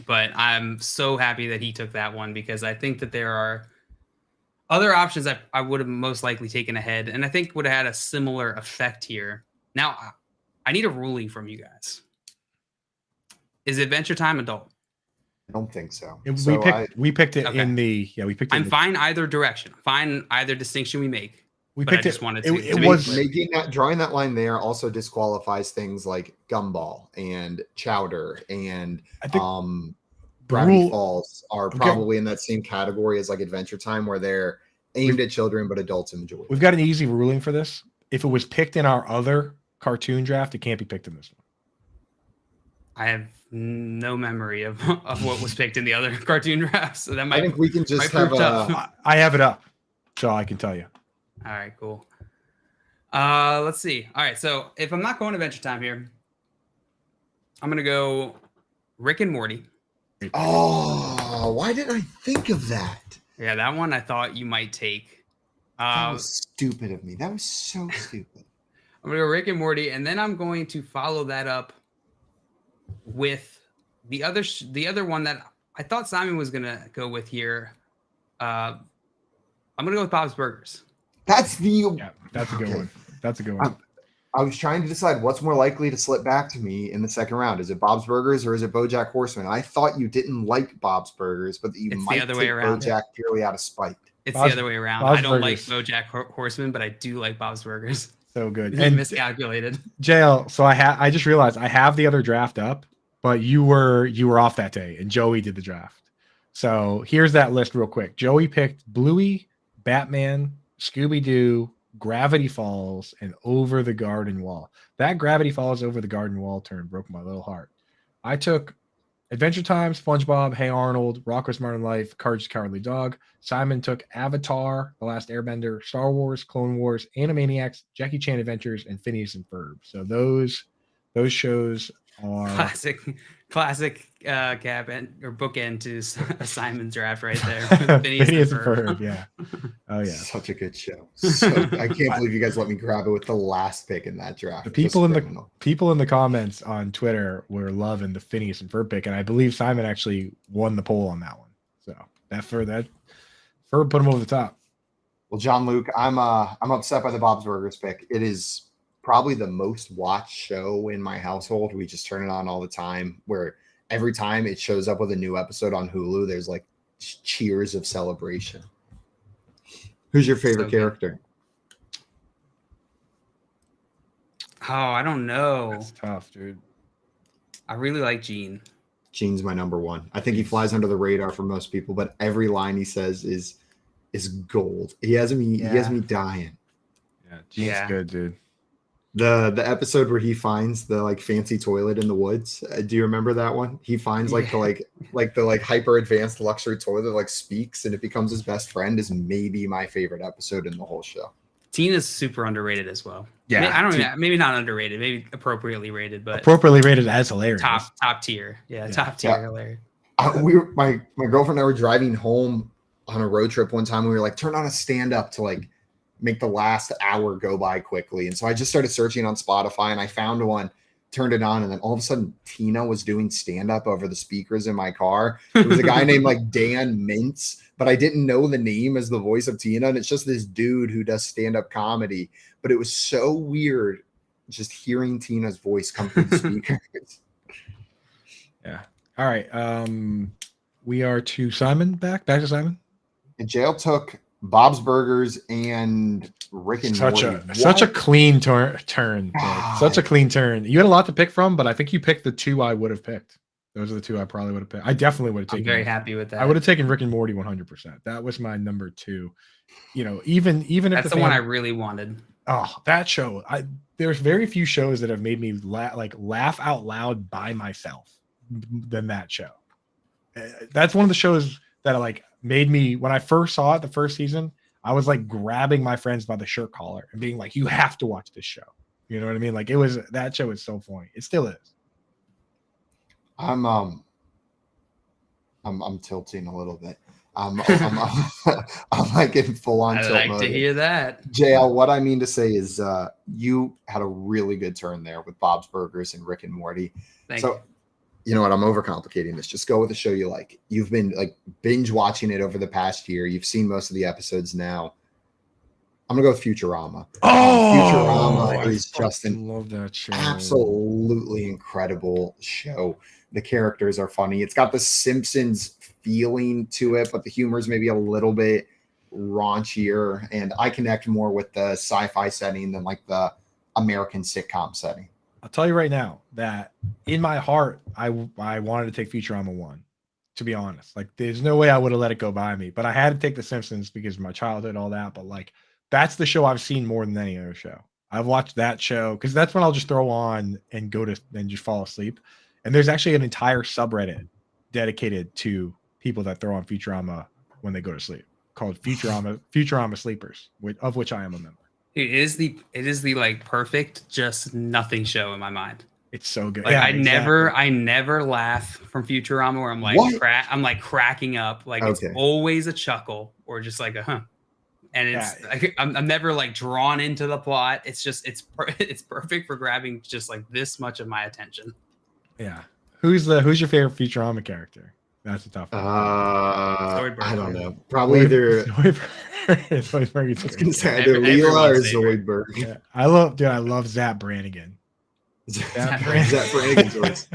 But I'm so happy that he took that one, because I think that there are other options that I would have most likely taken ahead, and I think would have had a similar effect here. Now, I need a ruling from you guys. Is Adventure Time adult? I don't think so. We picked it in the we picked it. I'm fine either direction. Fine either distinction we make. We but I picked just it. wanted to. It was drawing that line there also disqualifies things like Gumball and Chowder and I think Gravity Falls are probably in that same category as like Adventure Time, where they're aimed at children but adults enjoy. We've got an easy ruling for this. If it was picked in our other cartoon draft, it can't be picked in this one. I have no memory of what was picked in the other cartoon drafts, so that might. I think we can just have I have it up, so I can tell you. All right, cool. Let's see. All right, so if I'm not going Adventure Time here, I'm gonna go Rick and Morty. Oh, why didn't I think of that? Yeah, that one I thought you might take. That was stupid of me. That was so stupid. I'm gonna go Rick and Morty, and then I'm going to follow that up with the other one that I thought Simon was gonna go with here. I'm gonna go with Bob's Burgers. That's a good one. That's a good one. I was trying to decide what's more likely to slip back to me in the second round. Is it Bob's Burgers or is it BoJack Horseman? I thought you didn't like Bob's Burgers, but that you might take BoJack purely out of spite. It's the other way around. I don't like BoJack Horseman, but I do like Bob's Burgers. So good. And miscalculated. JL, so I just realized I have the other draft up, but you were off that day and Joey did the draft. So here's that list real quick. Joey picked Bluey, Batman, Scooby-Doo, Gravity Falls, and Over the Garden Wall. That Gravity Falls Over the Garden Wall turn broke my little heart. I took Adventure Time, SpongeBob, Hey Arnold, Rocko's Modern Life, Courage the Cowardly Dog. Simon took Avatar, The Last Airbender, Star Wars, Clone Wars, Animaniacs, Jackie Chan Adventures, and Phineas and Ferb. So those shows are classic cap or bookend to Simon's draft right there. Phineas and Ferb, yeah. Oh yeah, such a good show. So, I can't believe you guys let me grab it with the last pick in that draft. The people in the comments on Twitter were loving the Phineas and Ferb pick, and I believe Simon actually won the poll on that one. So Ferb put him over the top. Well, John Luke, I'm upset by the Bob's Burgers pick. It is probably the most watched show in my household. We just turn it on all the time, where every time it shows up with a new episode on Hulu, there's like cheers of celebration. Who's your favorite character? Oh, I don't know. That's tough, dude. I really like Gene. Gene's my number one. I think he flies under the radar for most people, but every line he says is gold. He has me dying. Yeah, Gene's good, dude. The episode where he finds the like fancy toilet in the woods. Do you remember that one? He finds the hyper advanced luxury toilet that like speaks and it becomes his best friend is maybe my favorite episode in the whole show. Tina's super underrated as well. Yeah, I don't know, maybe not underrated, maybe appropriately rated, but appropriately rated as hilarious. Top tier. Yeah, top tier hilarious. My girlfriend and I were driving home on a road trip one time. We were like, turn on a stand up to like make the last hour go by quickly. And so I just started searching on Spotify and I found one, turned it on, and then all of a sudden Tina was doing stand-up over the speakers in my car. It was a guy named like Dan Mintz, but I didn't know the name as the voice of Tina. And it's just this dude who does stand-up comedy. But it was so weird just hearing Tina's voice come through the speakers. Yeah. All right. We are to Simon back to Simon. And Jail took Bob's Burgers and Rick and Morty. Such a clean turn. Such a clean turn. You had a lot to pick from, but I think you picked the two I would have picked. Those are the two I probably would have picked. I definitely would have taken. I'm very happy with that. I would have taken Rick and Morty 100%. That was my number two. You know, even if that's the one I really wanted. Oh, that show. There's very few shows that have made me laugh out loud by myself than that show. That's one of the shows that made me, when I first saw it the first season, I was like grabbing my friends by the shirt collar and being like, you have to watch this show. You know what I mean? Like that show is so funny. It still is. I'm tilting a little bit. I'm like in full on tilt mode. I like to hear that. JL, what I mean to say is you had a really good turn there with Bob's Burgers and Rick and Morty. Thank you. You know what? I'm overcomplicating this. Just go with the show you like. You've been like binge watching it over the past year. You've seen most of the episodes now. I'm gonna go with Futurama. Futurama is just love that show. Absolutely incredible show. The characters are funny. It's got the Simpsons feeling to it, but the humor is maybe a little bit raunchier, and I connect more with the sci-fi setting than like the American sitcom setting. I'll tell you right now that in my heart, I wanted to take Futurama 1, to be honest. Like, there's no way I would have let it go by me, but I had to take The Simpsons because of my childhood, all that. But like, that's the show I've seen more than any other show. I've watched that show because that's when I'll just throw on and go to and just fall asleep. And there's actually an entire subreddit dedicated to people that throw on Futurama when they go to sleep, called Futurama Sleepers, of which I am a member. It is the like perfect just nothing show in my mind. It's so good. Like, yeah, I never laugh from Futurama where I'm like I'm like cracking up. Like, it's always a chuckle or just like a huh. And it's I'm never like drawn into the plot. It's just it's perfect for grabbing just like this much of my attention. Yeah. Who's your favorite Futurama character? That's a tough one. I don't know. Probably either Zoidberg. I was gonna say either Leela or Zoidberg. Yeah. I love Zap Brannigan. Zap Brannigan's voice.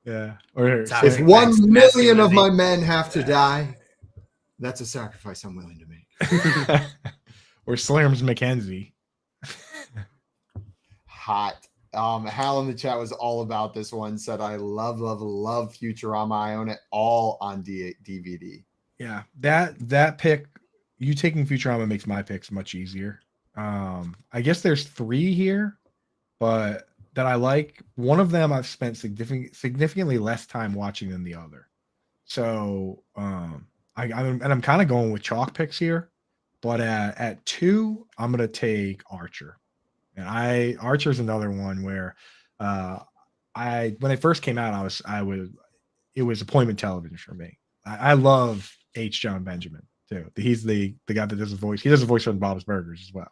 Yeah. Or if 1 million of my men have to die, that's a sacrifice I'm willing to make. Or Slams McKenzie. Hot. Hal in the chat was all about this one. Said, I love Futurama. I own it all on DVD. Yeah, that pick, you taking Futurama makes my picks much easier. I guess there's 3 here, but that I like. One of them I've spent significantly less time watching than the other. So I'm kind of going with chalk picks here, but at 2, I'm gonna take Archer. And Archer's another one where when it first came out, it was appointment television for me. I love H. John Benjamin too. He's the guy that does the voice. He does the voice for Bob's Burgers as well,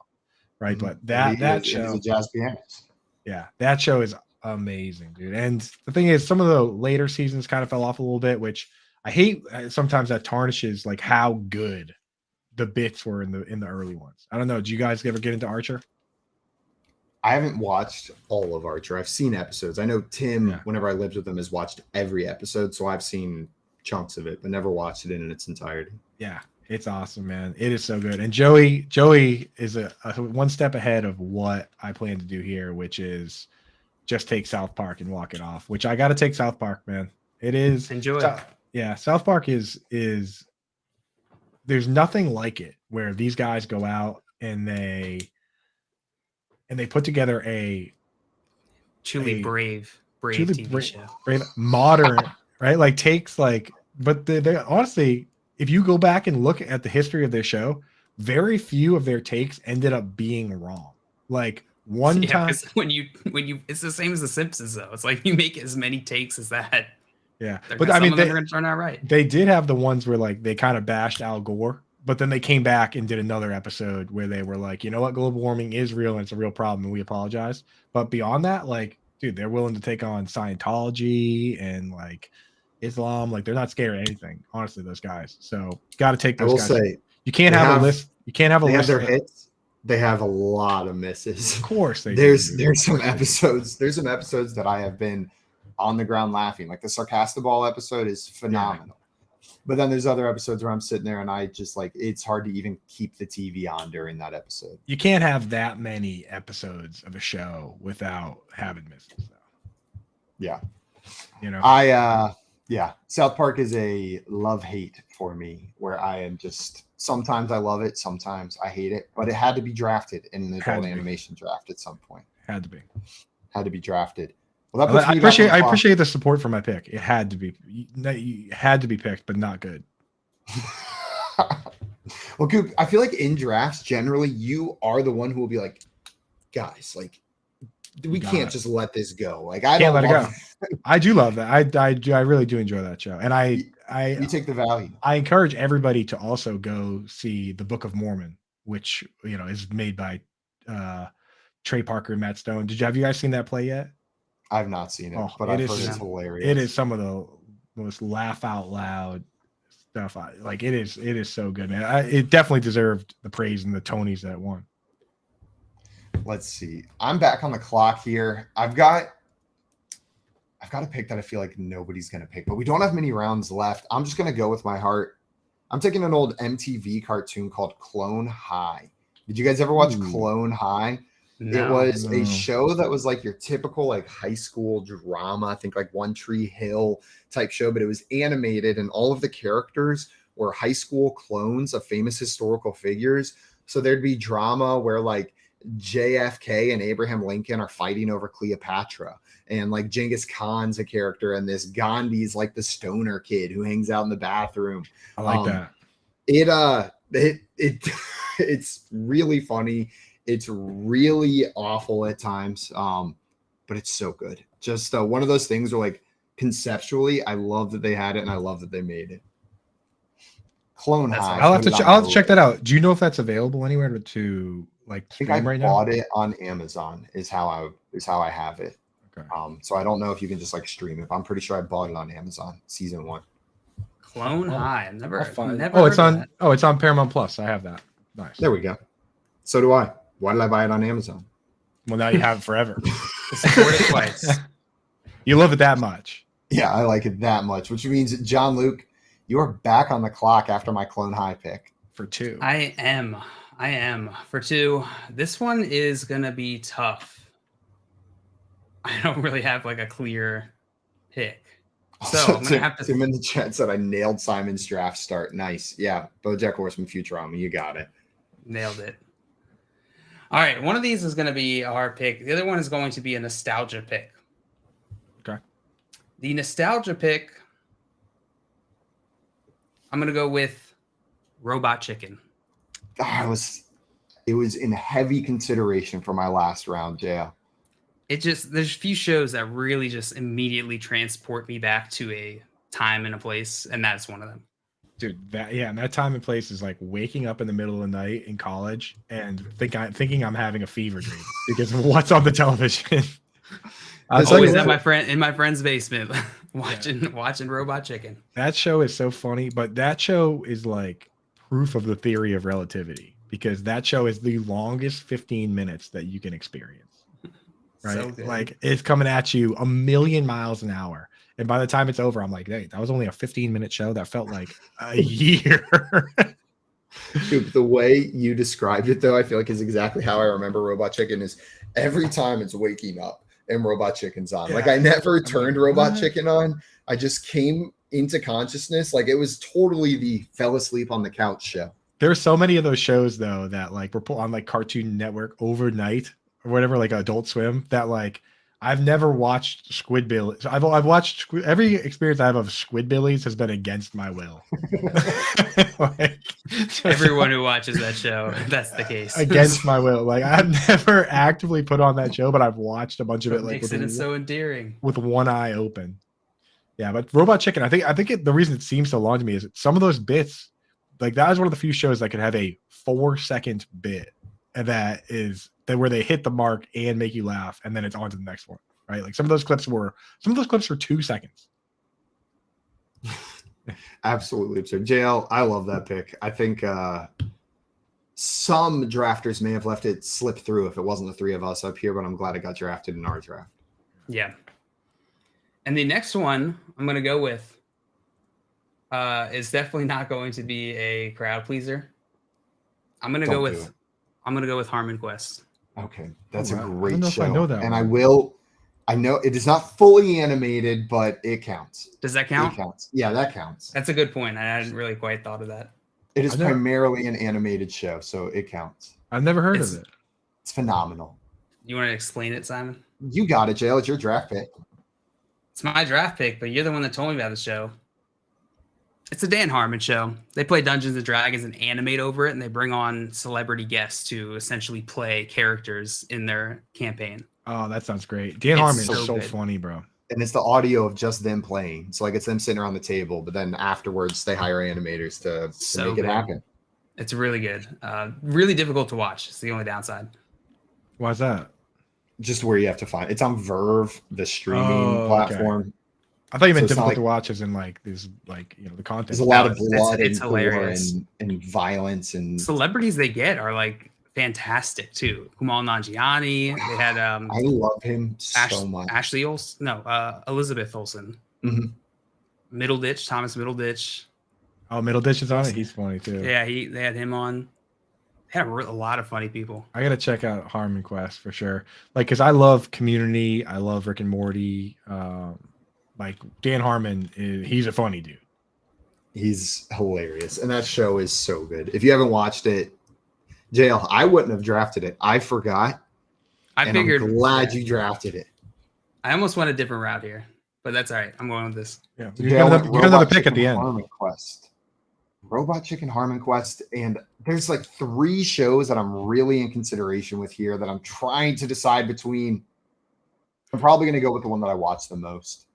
right? But that show, he's a jazz pianist. Yeah, that show is amazing, dude. And the thing is, some of the later seasons kind of fell off a little bit, which I hate. Sometimes that tarnishes like how good the bits were in the early ones. I don't know. Do you guys ever get into Archer? I haven't watched all of Archer. I've seen episodes. I know Tim, whenever I lived with him, has watched every episode, so I've seen chunks of it, but never watched it in its entirety. Yeah, it's awesome, man. It is so good. And Joey is a one step ahead of what I plan to do here, which is just take South Park and walk it off. Which I got to take South Park, man. It is enjoy. Yeah, South Park is. There's nothing like it where these guys go out and they put together a truly brave TV show. Brave, modern, right? Like takes like, but they honestly, if you go back and look at the history of their show, very few of their takes ended up being wrong. Like one time, when you, it's the same as The Simpsons though. It's like you make as many takes as that. Yeah, but I mean, they're going to turn out right. They did have the ones where like they kind of bashed Al Gore. But then they came back and did another episode where they were like, you know what, global warming is real and it's a real problem and we apologize. But beyond that, like, dude, they're willing to take on Scientology and like Islam. Like, they're not scared of anything, honestly, those guys. So got to take those guys. I will say, you can't have a list. You can't have a list. They have their hits. They have a lot of misses. Of course. There's some episodes. There's some episodes that I have been on the ground laughing. Like the Sarcastaball episode is phenomenal. Yeah. But then there's other episodes where I'm sitting there and I just like, it's hard to even keep the TV on during that episode. You can't have that many episodes of a show without having misses, though. Yeah. You know, South Park is a love-hate for me where I am just, sometimes I love it, sometimes I hate it, but it had to be drafted in the adult animation draft at some point. Had to be drafted. Well, I appreciate the support for my pick. It had to be picked, but not good. Well, Coop, I feel like in drafts, generally, you are the one who will be like, guys, like, we can't just let this go. Like, I don't let it go. I do love that. I really do enjoy that show, and you take the value. I encourage everybody to also go see the Book of Mormon, which is made by Trey Parker and Matt Stone. Have you guys seen that play yet? I've not seen it, but I've heard it's hilarious. It is some of the most laugh out loud stuff. It is so good, man. It definitely deserved the praise and the Tonys that won. Let's see. I'm back on the clock here. I've got a pick that I feel like nobody's going to pick, but we don't have many rounds left. I'm just going to go with my heart. I'm taking an old MTV cartoon called Clone High. Did you guys ever watch Clone High? No. It was a show that was like your typical like high school drama, I think like One Tree Hill type show, but it was animated and all of the characters were high school clones of famous historical figures. So there'd be drama where like JFK and Abraham Lincoln are fighting over Cleopatra, and like Genghis Khan's a character, and this Gandhi's like the stoner kid who hangs out in the bathroom. I like that. It's really funny. It's really awful at times, but it's so good. Just one of those things where, like, conceptually, I love that they had it, and I love that they made it. Clone High. I'll have to check that out. Do you know if that's available anywhere to like I think I right bought now? it on Amazon. Is how I have it. Okay. So I don't know if you can just like stream it. But I'm pretty sure I bought it on Amazon season 1. Clone High. I've never Oh, heard it's of on. that. Oh, it's on Paramount Plus. I have that. Nice. There we go. So do I. Why did I buy it on Amazon? Well, now you have it forever. Support it twice. You love it that much. Yeah, I like it that much, which means John Luke, you're back on the clock after my Clone High pick. For 2. I am for 2. This one is gonna be tough. I don't really have like a clear pick, so I'm gonna have to. Tim in the chat said I nailed Simon's draft start. Nice, yeah. BoJack Horseman, Futurama, you got it. Nailed it. All right, one of these is going to be our pick. The other one is going to be a nostalgia pick. Okay. The nostalgia pick, I'm going to go with Robot Chicken. It was in heavy consideration for my last round, yeah. There's a few shows that really just immediately transport me back to a time and a place, and that's one of them. Dude, and that time and place is like waking up in the middle of the night in college and thinking I'm having a fever dream because of what's on the television. I was always in my friend's basement watching Robot Chicken. That show is so funny, but that show is like proof of the theory of relativity because that show is the longest 15 minutes that you can experience. Right? So good. Like it's coming at you a million miles an hour. And by the time it's over, I'm like, hey, that was only a 15-minute show. That felt like a year. Dude, the way you described it, though, I feel like is exactly how I remember Robot Chicken is every time it's waking up and Robot Chicken's on. Yeah. Like, I never turned Robot Chicken on. I just came into consciousness. Like, it was totally the fell asleep on the couch show. There's so many of those shows, though, that, like, were put on, like, Cartoon Network overnight or whatever, like Adult Swim, that, like, I've never watched Squidbillies. So I've watched every experience I have of Squidbillies has been against my will. Like, Everyone who watches that show, that's the case. Against my will. Like I've never actively put on that show, but I've watched a bunch of it. What Like makes it so endearing. with one eye open. Yeah, but Robot Chicken, I think the reason it seems so long to me is some of those bits, like that is one of the few shows that could have a 4-second bit, and that is that where they hit the mark and make you laugh, and then it's on to the next one, right? Like some of those clips were 2 seconds. Absolutely absurd. JL, I love that pick. I think some drafters may have left it slip through if it wasn't the three of us up here, but I'm glad it got drafted in our draft. Yeah. And the next one I'm going to go with is definitely not going to be a crowd pleaser. I'm going to go with Harmon Quest. Okay, that's a I great don't know show. if I know that and one. I know it is not fully animated, but it counts. Does that count? It counts. Yeah, that counts. That's a good point. I hadn't really quite thought of that. It is I know. primarily an animated show, so it counts. I've never heard It's- of it. It's phenomenal. You want to explain it, Simon? You got it, JL. It's your draft pick. It's my draft pick, but you're the one that told me about the show. It's a Dan Harmon show. They play Dungeons and Dragons and animate over it, and they bring on celebrity guests to essentially play characters in their campaign. Oh, that sounds great. Dan It's Harmon is so so good. funny, bro. And it's the audio of just them playing. So like it's them sitting around the table, but then afterwards they hire animators to So make it good. happen. It's really good. Really difficult to watch. It's the only downside. Why's that? Just where you have to find it's on Verve, the streaming Oh, okay. platform. I thought you meant So it's not difficult like- to watch as in like this, like, you know, the content. There's a lot of it's- blood it's and gore hilarious. and violence and Celebrities they get are like fantastic too. Kumail Nanjiani. They had I love him so much. Ashley Olsen. No, Elizabeth Olsen. Mhm. Thomas Middleditch. Oh, Middle Dish is on it. He's funny too. Yeah, they had him on. They had a lot of funny people. I gotta check out Harmon Quest for sure. Like, cause I love Community. I love Rick and Morty. Like Dan Harmon, he's a funny dude. He's hilarious, and that show is so good. If you haven't watched it, JL, I wouldn't have drafted it. I forgot. I figured. I'm glad you drafted it. I almost went a different route here, but that's all right. I'm going with this. Yeah, you got another pick at the end. Harmon Quest. Robot Chicken Harmon Quest, and there's like 3 shows that I'm really in consideration with here that I'm trying to decide between. I'm probably going to go with the one that I watch the most.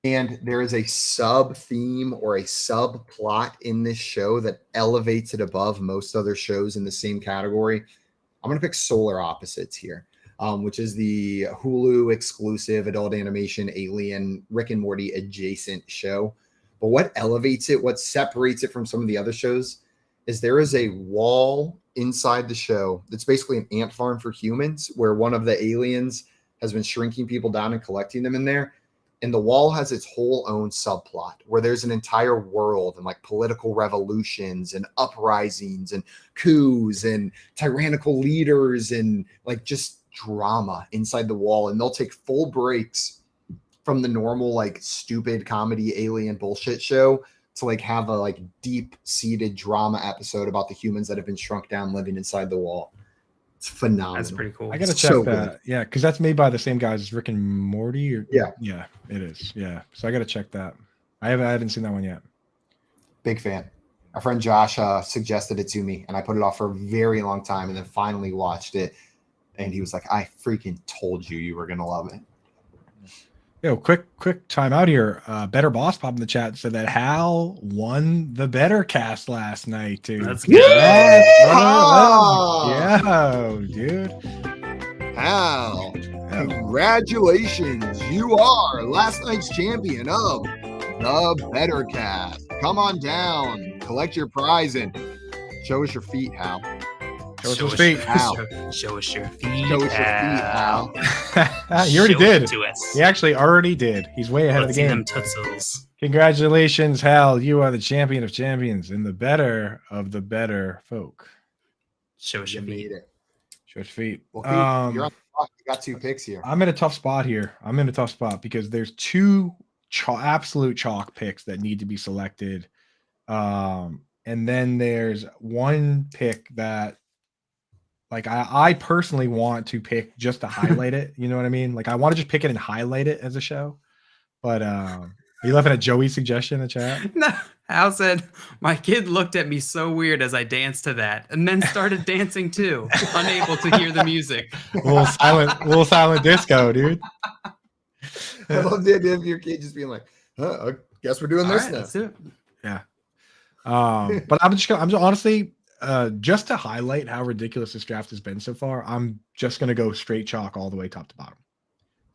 And there is a sub theme or a subplot in this show that elevates it above most other shows in the same category. I'm going to pick Solar Opposites here, which is the Hulu exclusive adult animation alien Rick and Morty adjacent show. But what elevates it, what separates it from some of the other shows, is there is a wall inside the show that's basically an ant farm for humans where one of the aliens has been shrinking people down and collecting them in there. And the wall has its whole own subplot where there's an entire world and like political revolutions and uprisings and coups and tyrannical leaders and like just drama inside the wall. And they'll take full breaks from the normal like stupid comedy alien bullshit show to like have a like deep seated drama episode about the humans that have been shrunk down living inside the wall. It's phenomenal. That's pretty cool. I gotta check that. Good. Yeah, because that's made by the same guys as Rick and Morty. Yeah, it is. Yeah, so I gotta check that. I haven't seen that one yet. Big fan. Our friend Josh suggested it to me, and I put it off for a very long time, and then finally watched it. And he was like, "I freaking told you were gonna love it." Yo, quick time out here. Better Boss popped in the chat and said that Hal won the Better Cast last night, too. That's good. Yeah, dude. Hal, congratulations. You are last night's champion of the Better Cast. Come on down, collect your prize, and show us your feet, Hal. Show us your feet, Hal. Show us your feet, Hal. He already did. To us. He actually already did. He's way ahead of the game. Them tutsels. Congratulations, Hal. You are the champion of champions and the better of the better folk. Show us your feet. Show us your feet. Well, you're on the clock. You got 2 picks here. I'm in a tough spot here. Because there's 2 absolute chalk picks that need to be selected. And then there's 1 pick that like I personally want to pick just to highlight it. You know what I mean? Like I want to just pick it and highlight it as a show. But are you laughing at Joey's suggestion in the chat? No. Hal said, my kid looked at me so weird as I danced to that and then started dancing too, unable to hear the music. little silent disco, dude. I love the idea of your kid just being like, I guess we're doing this now. Let's do it. Yeah. But I'm just honestly, just to highlight how ridiculous this draft has been so far, I'm just going to go straight chalk all the way top to bottom.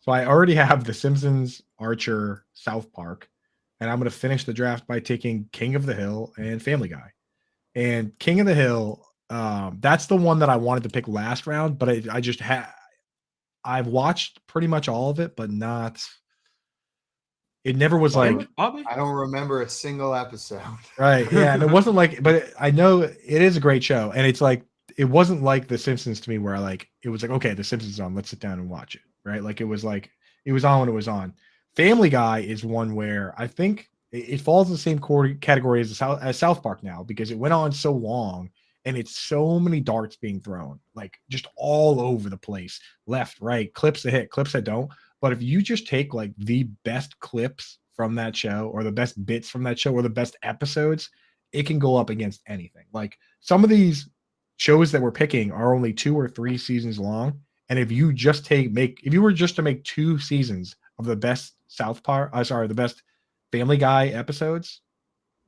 So I already have The Simpsons, Archer, South Park, and I'm going to finish the draft by taking King of the Hill and Family Guy. And King of the Hill, that's the one that I wanted to pick last round, but I've watched pretty much all of it, but not. It never was like. I don't remember a single episode. Right. Yeah. And it wasn't like, but I know it is a great show. And it's like, it wasn't like The Simpsons to me where it was like, okay, The Simpsons is on, let's sit down and watch it. Right. Like it was on when it was on. Family Guy is one where I think it falls in the same category as South Park now because it went on so long and it's so many darts being thrown, like just all over the place, left, right, clips that hit, clips that don't. But if you just take like the best clips from that show or the best bits from that show or the best episodes, it can go up against anything. Like some of these shows that we're picking are only 2 or 3 seasons long. And if you just if you were just to make 2 seasons of the best the best Family Guy episodes,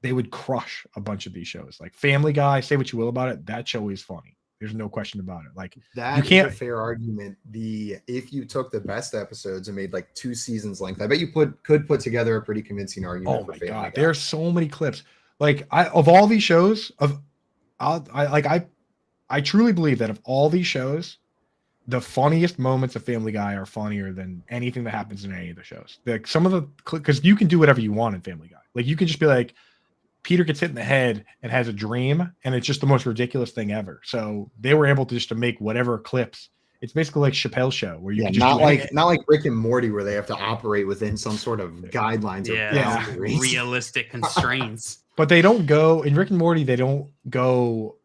they would crush a bunch of these shows. Like Family Guy, say what you will about it, that show is funny. There's no question about it. Like that is a fair argument. If you took the best episodes and made like 2 seasons length, I bet you could put together a pretty convincing argument. Oh my God, there are so many clips. Like of all these shows, I truly believe that of all these shows, the funniest moments of Family Guy are funnier than anything that happens in any of the shows. Like some of the, because you can do whatever you want in Family Guy. Like you can just be like, Peter gets hit in the head and has a dream, and it's just the most ridiculous thing ever. So they were able to just to make whatever clips. It's basically like Chappelle's Show, where you can just not like Rick and Morty, where they have to operate within some sort of guidelines or boundaries. Realistic constraints. But they don't go in Rick and Morty. They don't go.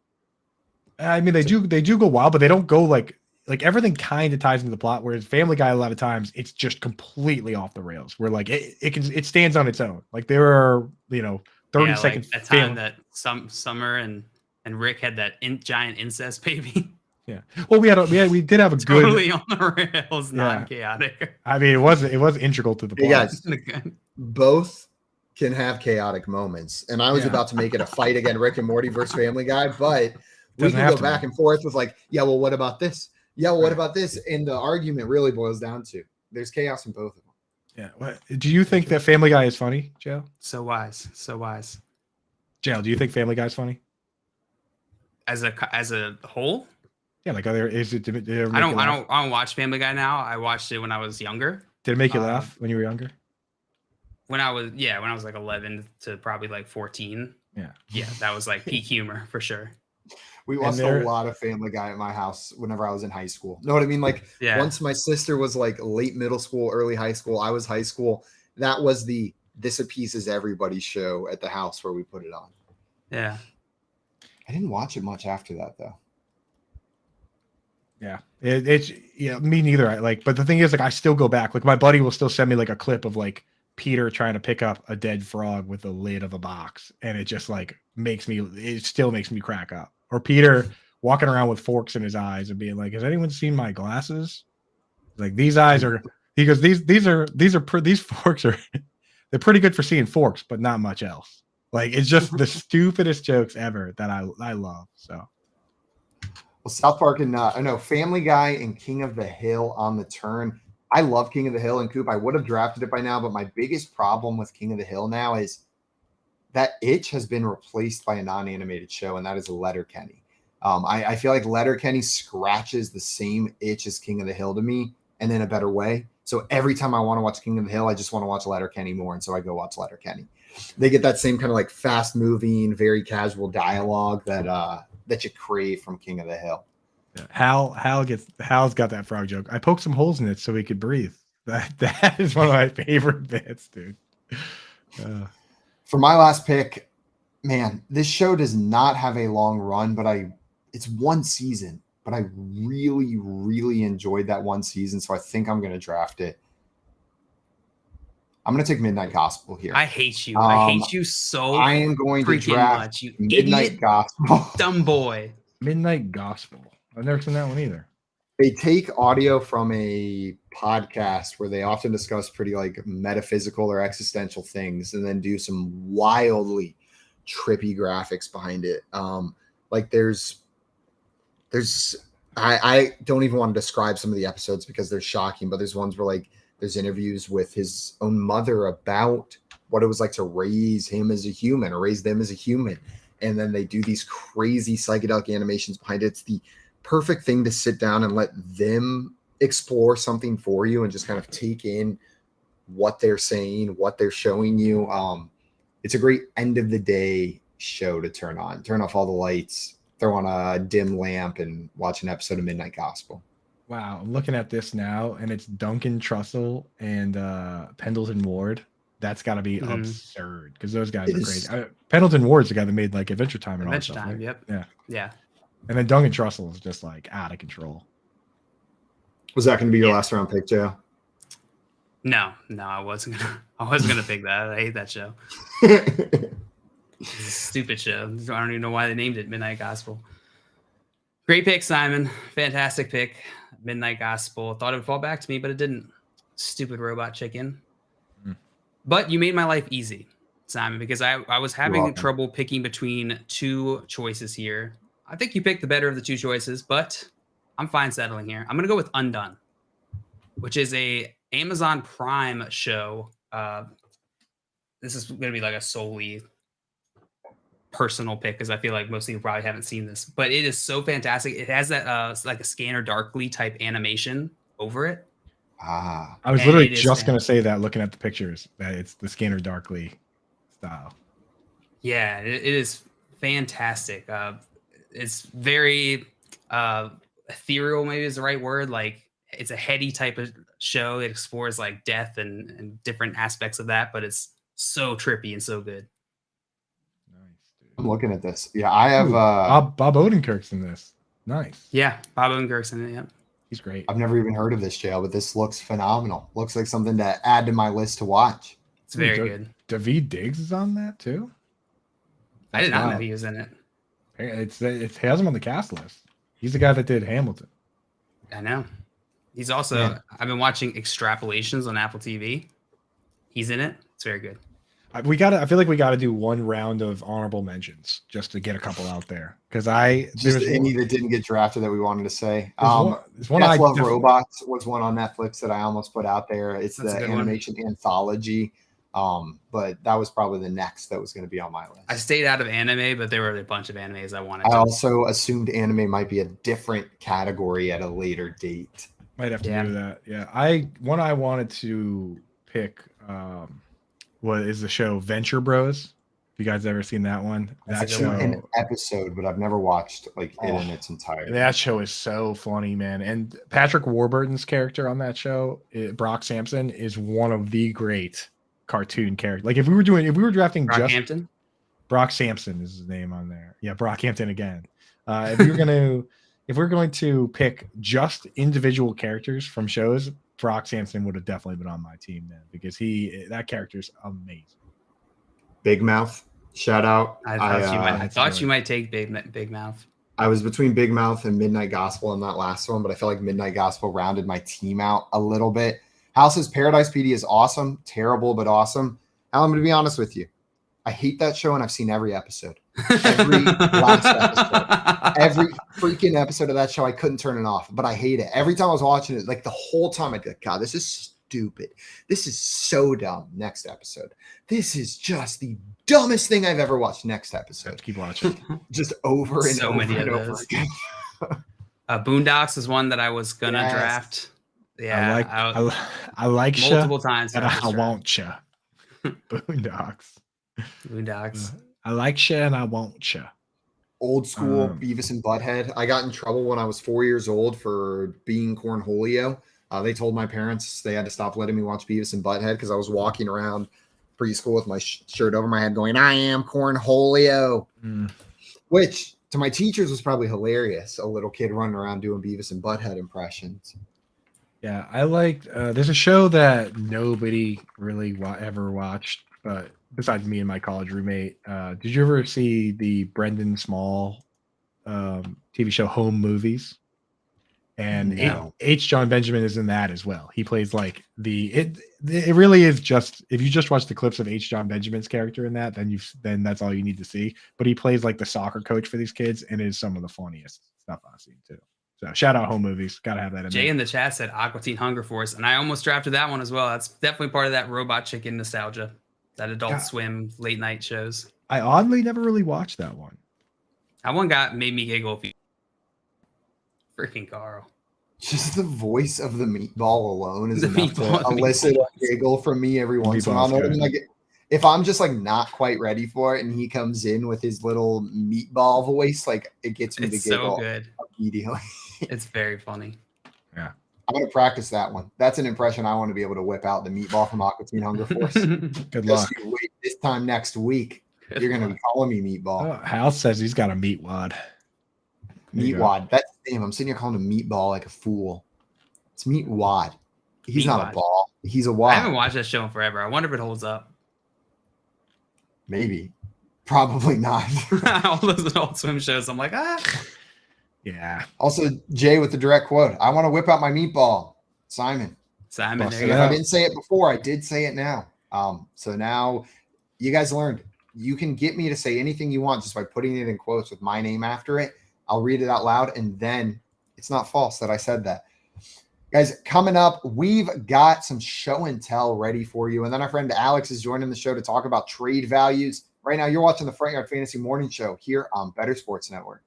I mean, they do go wild, but they don't go like everything kind of ties into the plot. Whereas Family Guy, a lot of times, it's just completely off the rails. Where like it stands on its own. Like there are 30-second that time that Summer and Rick had that giant incest baby. Yeah. Well, we did have a good totally on the rails, non-chaotic. I mean, it was integral to the plot. You guys, both can have chaotic moments, and I was about to make it a fight again, Rick and Morty versus Family Guy, but we can go back and forth with like, yeah, well, what about this? Yeah, well, what about this? And the argument really boils down to there's chaos in both of them. Yeah. What, do you think that Family Guy is funny, Joe? So wise. Joe, do you think Family Guy is funny? As a whole? Yeah, like I don't watch Family Guy now. I watched it when I was younger. Did it make you laugh when you were younger? When I was like 11 to probably like 14. Yeah, that was like peak humor for sure. We watched a lot of Family Guy at my house whenever I was in high school. Know what I mean? Like once my sister was like late middle school, early high school, I was high school. That was the This Appeases Everybody show at the house where we put it on. Yeah. I didn't watch it much after that though. Yeah, it's me neither. But the thing is, like, I still go back. Like, my buddy will still send me like a clip of like Peter trying to pick up a dead frog with the lid of a box, and it just like still makes me crack up. Or Peter walking around with forks in his eyes and being like, "Has anyone seen my glasses? Like these eyes are." He goes, "These forks are they're pretty good for seeing forks, but not much else." Like it's just the stupidest jokes ever that I love. So. Well, South Park and Family Guy and King of the Hill on the turn. I love King of the Hill and Coop. I would have drafted it by now, but my biggest problem with King of the Hill now is that itch has been replaced by a non-animated show, and that is Letterkenny. I feel like Letterkenny scratches the same itch as King of the Hill to me, and in a better way. So every time I want to watch King of the Hill, I just want to watch Letterkenny more, and so I go watch Letterkenny. They get that same kind of like fast-moving, very casual dialogue that you crave from King of the Hill. Hal's got that frog joke. I poked some holes in it so he could breathe. That is one of my favorite bits, dude. For my last pick, man, this show does not have a long run, but it's one season, but I really, really enjoyed that one season, so I think I'm going to draft it. I'm going to take Midnight Gospel here. I hate you. I hate you so I am going to draft much, you Midnight idiot, Gospel. Dumb boy. Midnight Gospel. I've never seen that one either. They take audio from a podcast where they often discuss pretty like metaphysical or existential things and then do some wildly trippy graphics behind it. Like I don't even want to describe some of the episodes because they're shocking, but there's ones where like there's interviews with his own mother about what it was like to raise him as a human or raise them as a human. And then they do these crazy psychedelic animations behind it. It's the perfect thing to sit down and let them explore something for you and just kind of take in what they're saying, what they're showing you. It's a great end of the day show to turn off all the lights, throw on a dim lamp and watch an episode of Midnight Gospel. Wow, I'm looking at this now, and it's Duncan Trussell and Pendleton Ward. That's got to be absurd because those guys are crazy. Pendleton Ward's the guy that made like Adventure Time and all that stuff. Right? Yep. Yeah. And then Duncan Trussell is just like out of control. Was that going to be your last round pick, Joe? No, I wasn't gonna pick that. I hate that show. It's a stupid show. I don't even know why they named it Midnight Gospel. Great pick, Simon. Fantastic pick. Midnight Gospel. Thought it would fall back to me, but it didn't. Stupid robot chicken. But you made my life easy, Simon, because I was having trouble picking between two choices here. I think you picked the better of the two choices, but I'm fine settling here. I'm going to go with Undone, which is a Amazon Prime show. This is going to be like a solely personal pick because I feel like most people probably haven't seen this, but it is so fantastic. It has that like a Scanner Darkly type animation over it. I was literally just going to say that looking at the pictures that it's the Scanner Darkly style. Yeah, it is fantastic. It's very ethereal, maybe is the right word. Like it's a heady type of show. It explores like death and different aspects of that, but it's so trippy and so good. Nice, dude. I'm looking at this. Yeah, I have Bob Odenkirk's in this. Nice. Yeah, Bob Odenkirk's in it. Yeah. He's great. I've never even heard of this jail, but this looks phenomenal. Looks like something to add to my list to watch. It's very good. Daveed Diggs is on that too. I did not know he was in it. It has him on the cast list. He's the guy that did Hamilton. I know. He's also. I've been watching Extrapolations on Apple TV. He's in it. It's very good. I feel like we gotta do one round of honorable mentions just to get a couple out there. Because Just any that didn't get drafted that we wanted to say. There's one Death Love Robots was one on Netflix that I almost put out there. It's That's the animation anthology. But that was probably the next that was going to be on my list. I stayed out of anime, but there were a bunch of animes I wanted. I also assumed anime might be a different category at a later date. Might have to do that. Yeah. I wanted to pick what is the show Venture Bros. Have you guys ever seen that one? That show an episode, but I've never watched it in its entirety. That show is so funny, man. And Patrick Warburton's character on that show, Brock Sampson, is one of the great cartoon characters. Like if we were drafting Brockhampton? Brock Sampson is his name on there. Yeah, Brockhampton again. If we're going to pick just individual characters from shows, Brock Sampson would have definitely been on my team then because that character's amazing. Big Mouth, shout out. I thought you might take Big Mouth. I was between Big Mouth and Midnight Gospel on that last one, but I feel like Midnight Gospel rounded my team out a little bit. House's Paradise PD is awesome, terrible, but awesome. Now, I'm going to be honest with you. I hate that show, and I've seen every episode. Every last episode. Every freaking episode of that show, I couldn't turn it off, but I hate it. Every time I was watching it, like the whole time, I'd go, God, this is stupid. This is so dumb. Next episode. This is just the dumbest thing I've ever watched. Next episode. Keep watching. Just over and so over many and of over those. again. Boondocks is one that I was going to draft. Yeah, I like multiple times. And I want you. Boondocks. I like you and I want you. Old school Beavis and Butthead. I got in trouble when I was 4 years old for being cornholio. They told my parents they had to stop letting me watch Beavis and Butthead because I was walking around preschool with my shirt over my head going, I am cornholio. Which to my teachers was probably hilarious. A little kid running around doing Beavis and Butthead impressions. Yeah, I liked. There's a show that nobody really ever watched, but besides me and my college roommate, did you ever see the Brendan Small TV show Home Movies? And H. John Benjamin is in that as well. He plays like it really is just if you just watch the clips of H. John Benjamin's character in that, then that's all you need to see. But he plays like the soccer coach for these kids, and it is some of the funniest stuff I've seen too. So shout out Home Movies. Gotta have that in Jay there. in the chat said Aqua Teen Hunger Force, and I almost drafted that one as well. That's definitely part of that Robot Chicken nostalgia, that Adult Swim late night shows. I oddly never really watched that one. That one made me giggle. Freaking Carl. Just the voice of the meatball alone is enough to elicit a giggle from me every once in a while. Like, if I'm just like not quite ready for it and he comes in with his little meatball voice, like it gets me to giggle so good. Immediately. It's very funny. Yeah. I'm going to practice that one. That's an impression I want to be able to whip out, the meatball from Aqua Teen Hunger Force. Good luck. Wait, this time next week, you're going to be calling me meatball. Oh, Hal says he's got a meat wad. Meat wad. That's the name. I'm sitting here calling him meatball like a fool. It's meat wad. He's not a ball. He's a wad. I haven't watched that show in forever. I wonder if it holds up. Maybe. Probably not. All those Adult Swim shows, I'm like, Yeah. Also, Jay with the direct quote. I want to whip out my meatball. Simon. There If you go. I didn't say it before, I did say it now. So now you guys learned. You can get me to say anything you want just by putting it in quotes with my name after it. I'll read it out loud, and then it's not false that I said that. Guys, coming up, we've got some show and tell ready for you. And then our friend Alex is joining the show to talk about trade values. Right now, you're watching the Front Yard Fantasy Morning Show here on Better Sports Network.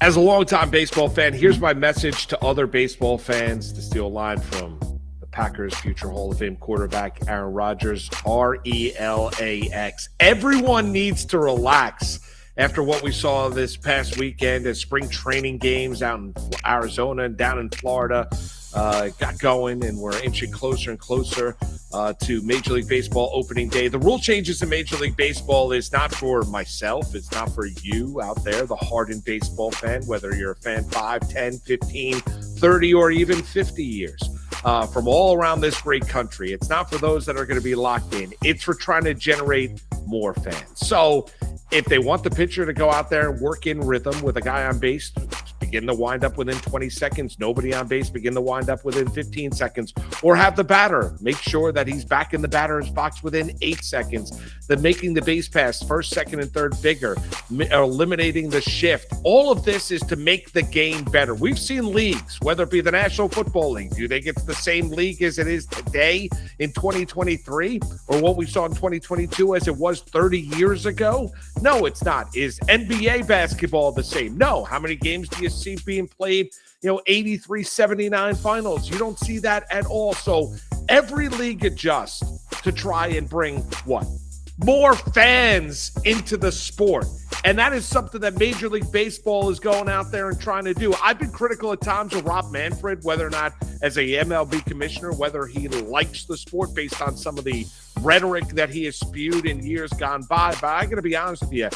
As a longtime baseball fan, here's my message to other baseball fans, to steal a line from the Packers future Hall of Fame quarterback Aaron Rodgers, RELAX. Everyone needs to relax after what we saw this past weekend as spring training games out in Arizona and down in Florida got going, and we're inching closer and closer to Major League Baseball opening day. The rule changes in Major League Baseball is not for myself. It's not for you out there, the hardened baseball fan, whether you're a fan 5, 10, 15, 30, or even 50 years. From all around this great country. It's not for those that are going to be locked in. It's for trying to generate more fans. So if they want the pitcher to go out there and work in rhythm with a guy on base, begin the windup within 20 seconds, nobody on base, begin the windup within 15 seconds, or have the batter make sure that he's back in the batter's box within 8 seconds, then making the base pass first, second, and third bigger, eliminating the shift. All of this is to make the game better. We've seen leagues, whether it be the National Football League, do you think it's the same league as it is today in 2023, or what we saw in 2022 as it was 30 years ago? No, it's not. Is NBA basketball the same? No. How many games do you see being played? 83-79 finals. You don't see that at all. So every league adjusts to try and bring what? More fans into the sport. And that is something that Major League Baseball is going out there and trying to do. I've been critical at times of Rob Manfred, whether or not as a MLB commissioner, whether he likes the sport based on some of the rhetoric that he has spewed in years gone by. But I got to be honest with you,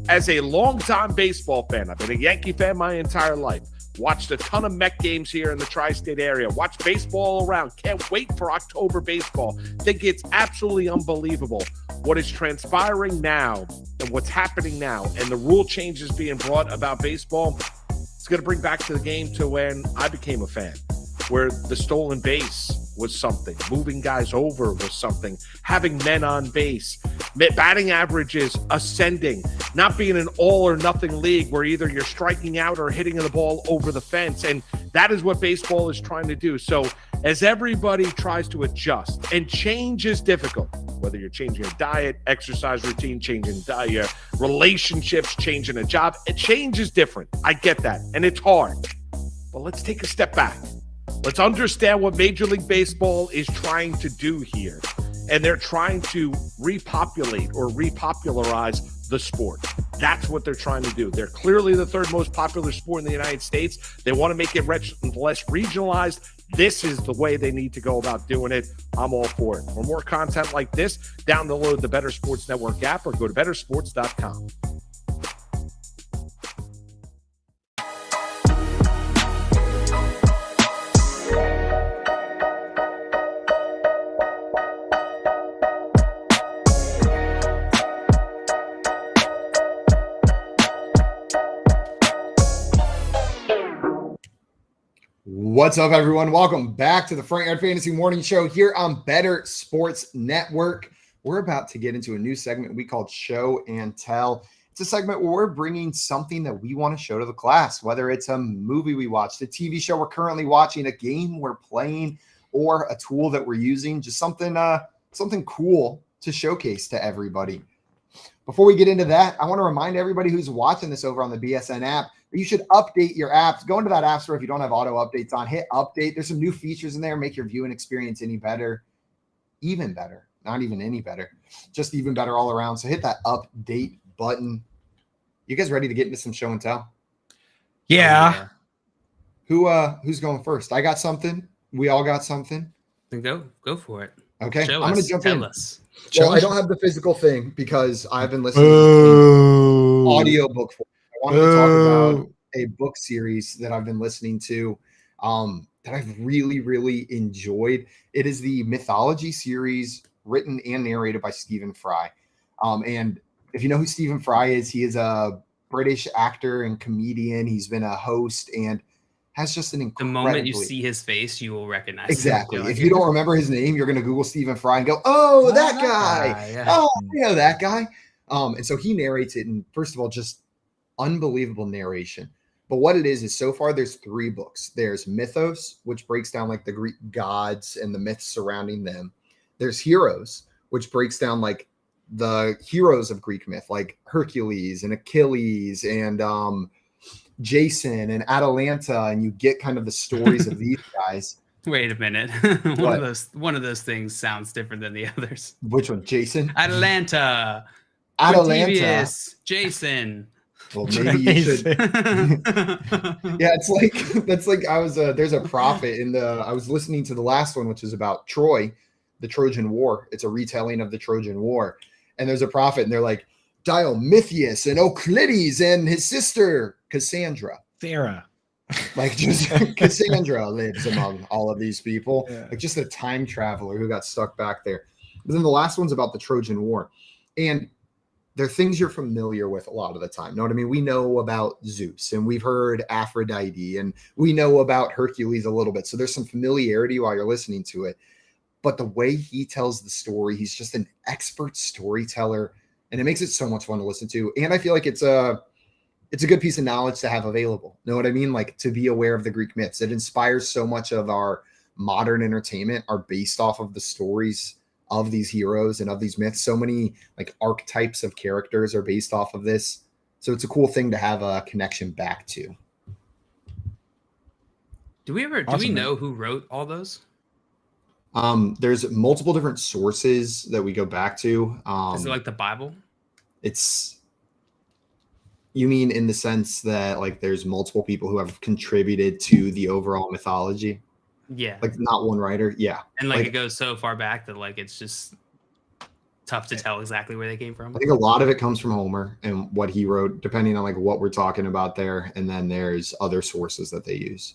as a longtime baseball fan, I've been a Yankee fan my entire life. Watched a ton of Met games here in the tri-state area. Watched baseball all around. Can't wait for October baseball. Think it's absolutely unbelievable what is transpiring now and what's happening now, and the rule changes being brought about baseball. It's going to bring back to the game to when I became a fan, where the stolen base was something, moving guys over was something, having men on base, batting averages ascending, not being an all or nothing league where either you're striking out or hitting the ball over the fence. And that is what baseball is trying to do. So as everybody tries to adjust, and change is difficult, whether you're changing your diet, exercise routine, changing your relationships, changing a job, change is different. I get that. And it's hard. But let's take a step back. Let's understand what Major League Baseball is trying to do here. And they're trying to repopulate or repopularize the sport. That's what they're trying to do. They're clearly the third most popular sport in the United States. They want to make it less regionalized. This is the way they need to go about doing it. I'm all for it. For more content like this, download the Better Sports Network app or go to bettersports.com. What's up, everyone? Welcome back to the Front Yard Fantasy Morning Show here on Better Sports Network. We're about to get into a new segment we call Show and Tell. It's a segment where we're bringing something that we want to show to the class, whether it's a movie we watched, a TV show we're currently watching, a game we're playing, or a tool that we're using, just something cool to showcase to everybody. Before we get into that, I want to remind everybody who's watching this over on the BSN app that you should update your apps. Go into that app store if you don't have auto updates on. Hit update. There's some new features in there. Make your viewing experience any better. Even better. Not even any better. Just even better all around. So hit that update button. You guys ready to get into some show and tell? Yeah. Who's going first? I got something. We all got something. Then go for it. Okay. Show I'm going us. to jump Tell in. us. Well, I don't have the physical thing because I've been listening to audio book for it. I wanted to talk about a book series that I've been listening to that I've really, really enjoyed. It is the mythology series written and narrated by Stephen Fry. And if you know who Stephen Fry is, he is a British actor and comedian. He's been a host and has just an incredibly... The moment you see his face, you will recognize exactly. him. If you don't remember his name, you're going to Google Stephen Fry and go, oh, that guy. Yeah. Oh, I know that guy. And so he narrates it. And first of all, just unbelievable narration. But what it is so far there's 3 books. There's Mythos, which breaks down like the Greek gods and the myths surrounding them. There's Heroes, which breaks down like the heroes of Greek myth, like Hercules and Achilles and Jason and Atalanta, and you get kind of the stories of these guys. Wait a minute. One of those things sounds different than the others. Which one, Jason? Atlanta. Atlanta. Jason. Well, maybe you should. Yeah, it's like that's like I was. There's a prophet in the. I was listening to the last one, which is about Troy, the Trojan War. It's a retelling of the Trojan War, and there's a prophet, and they're like Diomytheus and Euclides and his sister Cassandra. Sarah. Like just Cassandra lives among all of these people. Yeah. Like just a time traveler who got stuck back there. But then the last one's about the Trojan War, and they're things you're familiar with a lot of the time. Know what I mean? We know about Zeus and we've heard Aphrodite and we know about Hercules a little bit. So there's some familiarity while you're listening to it. But the way he tells the story, he's just an expert storyteller and it makes it so much fun to listen to. And I feel like it's a good piece of knowledge to have available. Know what I mean? Like to be aware of the Greek myths. It inspires so much of our modern entertainment are based off of the stories of these heroes and of these myths. So many like archetypes of characters are based off of this. So it's a cool thing to have a connection back to. Do we know who wrote all those? There's multiple different sources that we go back to. Is it like the Bible? You mean in the sense that like there's multiple people who have contributed to the overall mythology? Yeah. Like not one writer. Yeah. And like it goes so far back that like it's just tough to tell exactly where they came from. I think a lot of it comes from Homer and what he wrote, depending on like what we're talking about there. And then there's other sources that they use.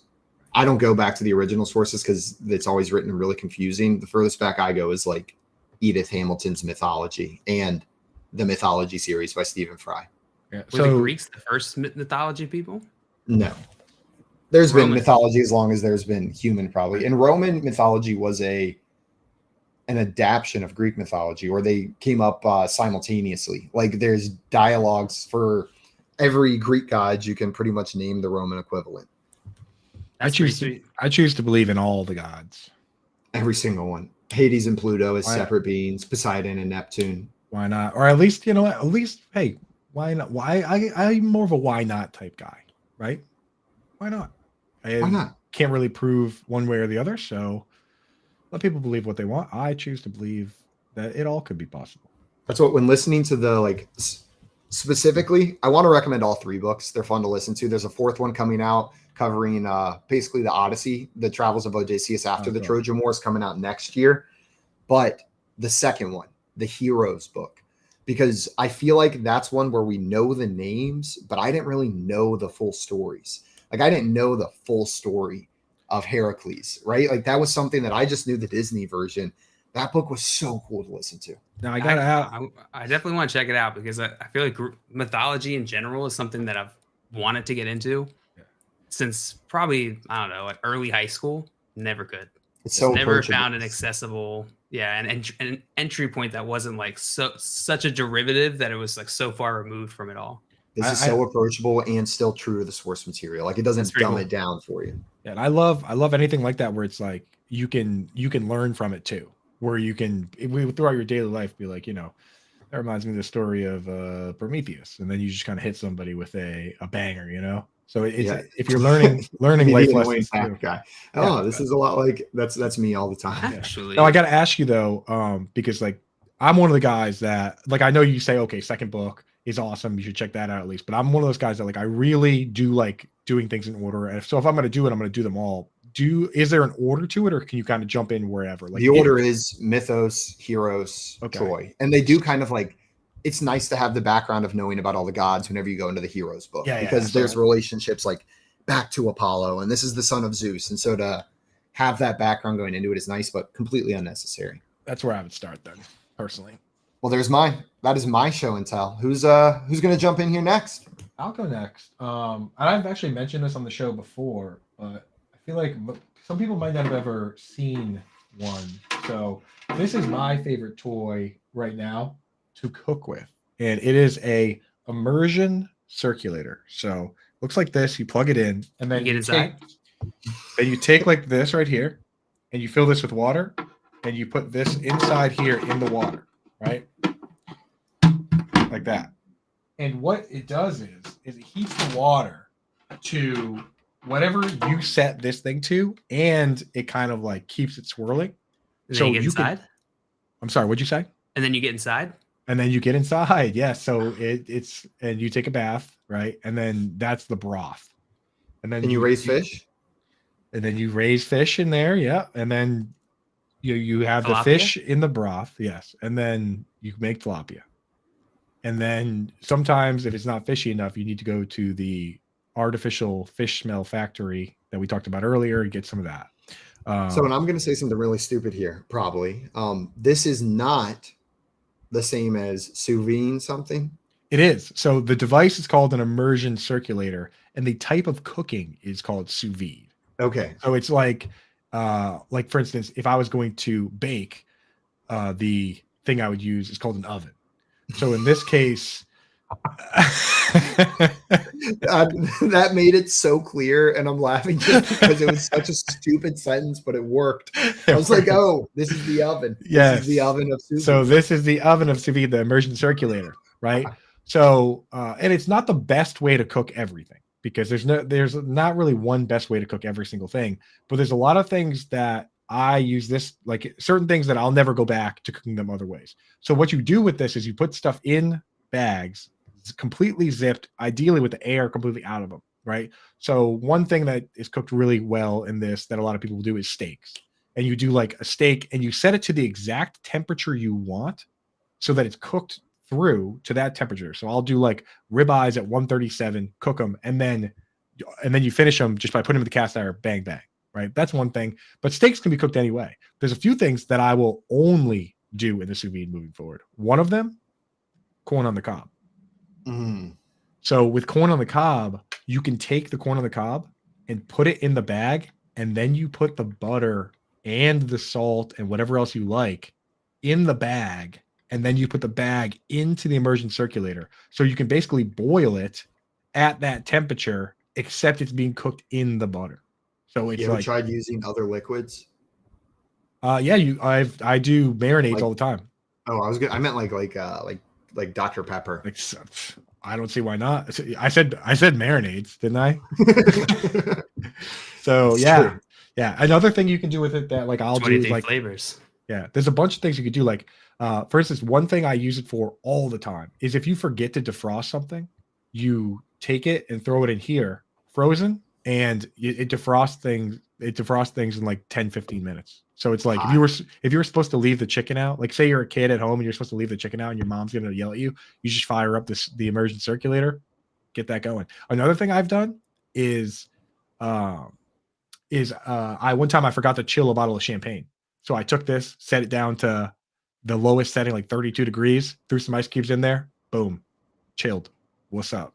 I don't go back to the original sources because it's always written really confusing. The furthest back I go is like Edith Hamilton's Mythology and the Mythology series by Stephen Fry. Yeah. Were the Greeks the first mythology people? No. There's been mythology as long as there's been human, probably. And Roman mythology was an adaptation of Greek mythology, or they came up simultaneously. Like there's dialogues for every Greek god. You can pretty much name the Roman equivalent. I choose to believe in all the gods. Every single one. Hades and Pluto as separate beings. Poseidon and Neptune. Why not? Or at least, hey, why not? I'm more of a why not type guy, right? Why not? Why not? Can't really prove one way or the other, so let people believe what they want. I choose to believe that it all could be possible. That's what, when listening to the like specifically, I want to recommend all three books. They're fun to listen to. There's a fourth one coming out covering basically the Odyssey, the travels of Odysseus after the Trojan War, is coming out next year. But the second one, the Heroes book, because I feel like that's one where we know the names, but I didn't really know the full stories. Like I didn't know the full story of Heracles, right? Like that was something that I just knew the Disney version. That book was so cool to listen to. Now I definitely want to check it out because I feel like mythology in general is something that I've wanted to get into since probably, I don't know, early high school. Never could. It's so never found an accessible, an entry point that wasn't like such a derivative that it was like so far removed from it all. This is so approachable and still true to the source material. Like it doesn't dumb it down for you. Yeah, and I love anything like that where it's like you can learn from it too. Where you can throughout your daily life be like, that reminds me of the story of Prometheus, and then you just kind of hit somebody with a banger, So it's if you're learning life lessons. Guy. Oh, this is a lot like that's me all the time. Actually, no, I got to ask you though, because like I'm one of the guys that like I know you say okay, second book is awesome. You should check that out at least. But I'm one of those guys that like I really do like doing things in order. And if I'm going to do it, I'm going to do them all. Is there an order to it, or can you kind of jump in wherever? Like the order is Mythos, Heroes, Troy, and they do kind of like. It's nice to have the background of knowing about all the gods whenever you go into the Heroes book, because there's relationships like back to Apollo, and this is the son of Zeus, and so to have that background going into it is nice, but completely unnecessary. That's where I would start then, personally. Well, there's mine. That is my show and tell. Who's going to jump in here next? I'll go next. I've actually mentioned this on the show before, but I feel like some people might not have ever seen one. So this is my favorite toy right now to cook with, and it is a immersion circulator. So looks like this. You plug it in, and then you take like this right here, and you fill this with water, and you put this inside here in the water, right? Like that. And what it does is it heats the water to whatever you set this thing to, and it kind of like keeps it swirling. And So then you get you inside. I'm sorry, what'd you say? And then you get inside. And then you get inside. Yeah. So it's and you take a bath, right? And then that's the broth. And then you raise fish. And then you raise fish in there, yeah. And then you have Tilapia? the fish in the broth, yes. And then you make tilapia. And then sometimes if it's not fishy enough, you need to go to the artificial fish smell factory that we talked about earlier and get some of that. So, and I'm going to say something really stupid here, probably. This is not the same as sous vide something. It is. So the device is called an immersion circulator, and the type of cooking is called sous vide. Okay. So it's like for instance, if I was going to bake, the thing I would use is called an oven. So in this case, that made it so clear, and I'm laughing just because it was such a stupid sentence, but it worked. I was like, "Oh, this is the oven. Yes. This is the oven of sous vide." So this is the oven of sous vide, the immersion circulator, right? So and it's not the best way to cook everything, because there's not really one best way to cook every single thing, but there's a lot of things that I use this, like certain things that I'll never go back to cooking them other ways. So what you do with this is you put stuff in bags, it's completely zipped, ideally with the air completely out of them, right? So one thing that is cooked really well in this that a lot of people do is steaks. And you do like a steak and you set it to the exact temperature you want so that it's cooked through to that temperature. So I'll do like ribeyes at 137, cook them, and then you finish them just by putting them in the cast iron, bang, bang, right? That's one thing. But steaks can be cooked anyway. There's a few things that I will only do in the sous vide moving forward. One of them, corn on the cob. So with corn on the cob, you can take the corn on the cob and put it in the bag, and then you put the butter and the salt and whatever else you like in the bag, and then you put the bag into the immersion circulator. So you can basically boil it at that temperature, except it's being cooked in the butter. So it's you ever like tried using other liquids? I do marinades all the time. Oh, I meant like Dr. Pepper. Like, I don't see why not. I said marinades, didn't I? So yeah. Another thing you can do with it that like I'll do is like flavors. Yeah, there's a bunch of things you could do. Like, for instance, one thing I use it for all the time is if you forget to defrost something, you take it and throw it in here, frozen, and it defrosts things. It defrosts things in like 10, 15 minutes. So it's like if you were supposed to leave the chicken out, like say you're a kid at home and you're supposed to leave the chicken out and your mom's gonna yell at you, you just fire up the immersion circulator, get that going. Another thing I've done is one time I forgot to chill a bottle of champagne. So I took this, set it down to the lowest setting, like 32 degrees, threw some ice cubes in there, boom, chilled. What's up?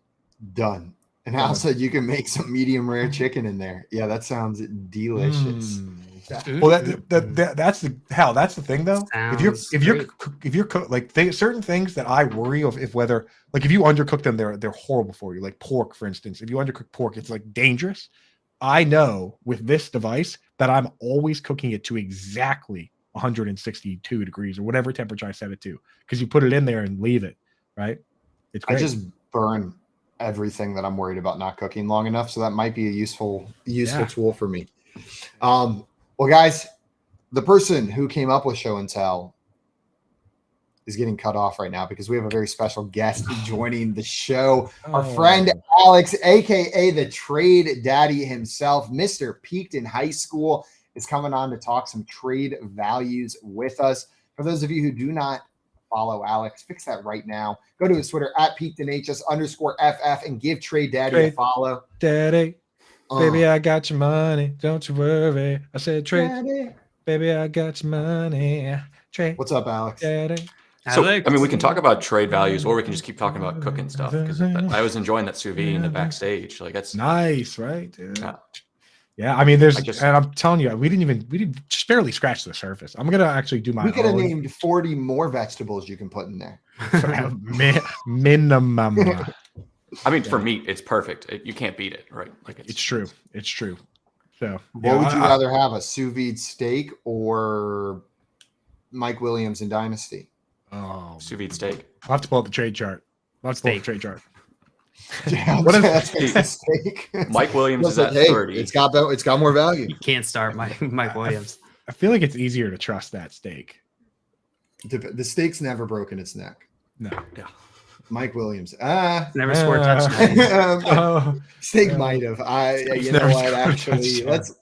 Done. And also you can make some medium rare chicken in there. Yeah, that sounds delicious. Well, that's the thing though. If you're like certain things that I worry of, if whether like if you undercook them, they're horrible for you. Like pork, for instance, if you undercook pork, it's like dangerous. I know with this device that I'm always cooking it to exactly 162 degrees or whatever temperature I set it to, because you put it in there and leave it, right? It's great. I just burn everything that I'm worried about not cooking long enough, so that might be a useful tool for me. Well, guys, the person who came up with show and tell is getting cut off right now because we have a very special guest joining the show. Our friend Alex, aka the Trade Daddy himself, Mr. Peaked in High School, is coming on to talk some trade values with us. For those of you who do not follow Alex, fix that right now. Go to his Twitter at peakedinhs_FF and give Trade Daddy a follow. Daddy, baby, I got your money. Don't you worry. I said, Trade, Daddy. Baby, I got your money. Trade. What's up, Alex? Daddy. So, I mean, we can talk about trade values, or we can just keep talking about cooking stuff, because I was enjoying that sous vide in the backstage. Like, that's nice, right? Yeah. I mean, and I'm telling you, we didn't just barely scratch the surface. I'm gonna actually do my. We could have named 40 more vegetables you can put in there. Minimum. I mean, for meat, it's perfect. You can't beat it, right? Like it's true. It's true. So, what would you rather have, a sous vide steak or Mike Williams in Dynasty? Sous vide steak. I'll have to pull up the trade chart. What is Takes a steak. Mike Williams is at hey, 30. It's got more value. You can't start Mike Williams. I feel like it's easier to trust that steak. The steak's never broken its neck. No. Yeah. Mike Williams. Never scored touchdowns. Steak might have. You know what? Actually, let's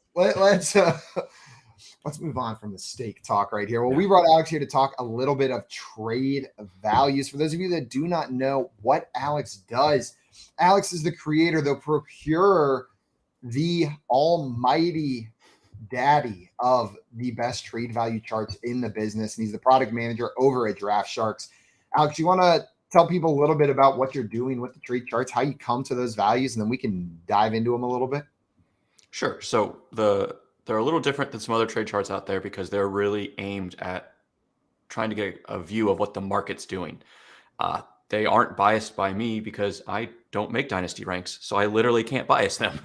move on from the steak talk right here. Well, we brought Alex here to talk a little bit of trade values. For those of you that do not know what Alex does, Alex is the creator, the procurer, the almighty daddy of the best trade value charts in the business. And he's the product manager over at Draft Sharks. Alex, you want to tell people a little bit about what you're doing with the trade charts, how you come to those values, and then we can dive into them a little bit? Sure. So they're a little different than some other trade charts out there because they're really aimed at trying to get a view of what the market's doing. They aren't biased by me because I don't make dynasty ranks, so I literally can't bias them.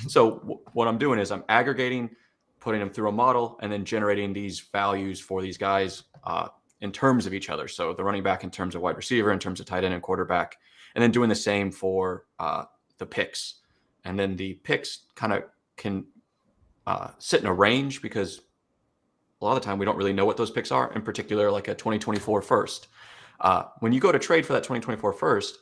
So what I'm doing is I'm aggregating, putting them through a model, and then generating these values for these guys in terms of each other. So the running back in terms of wide receiver, in terms of tight end and quarterback, and then doing the same for the picks. And then the picks kind of can sit in a range because a lot of the time we don't really know what those picks are, in particular like a 2024 first. When you go to trade for that 2024 first,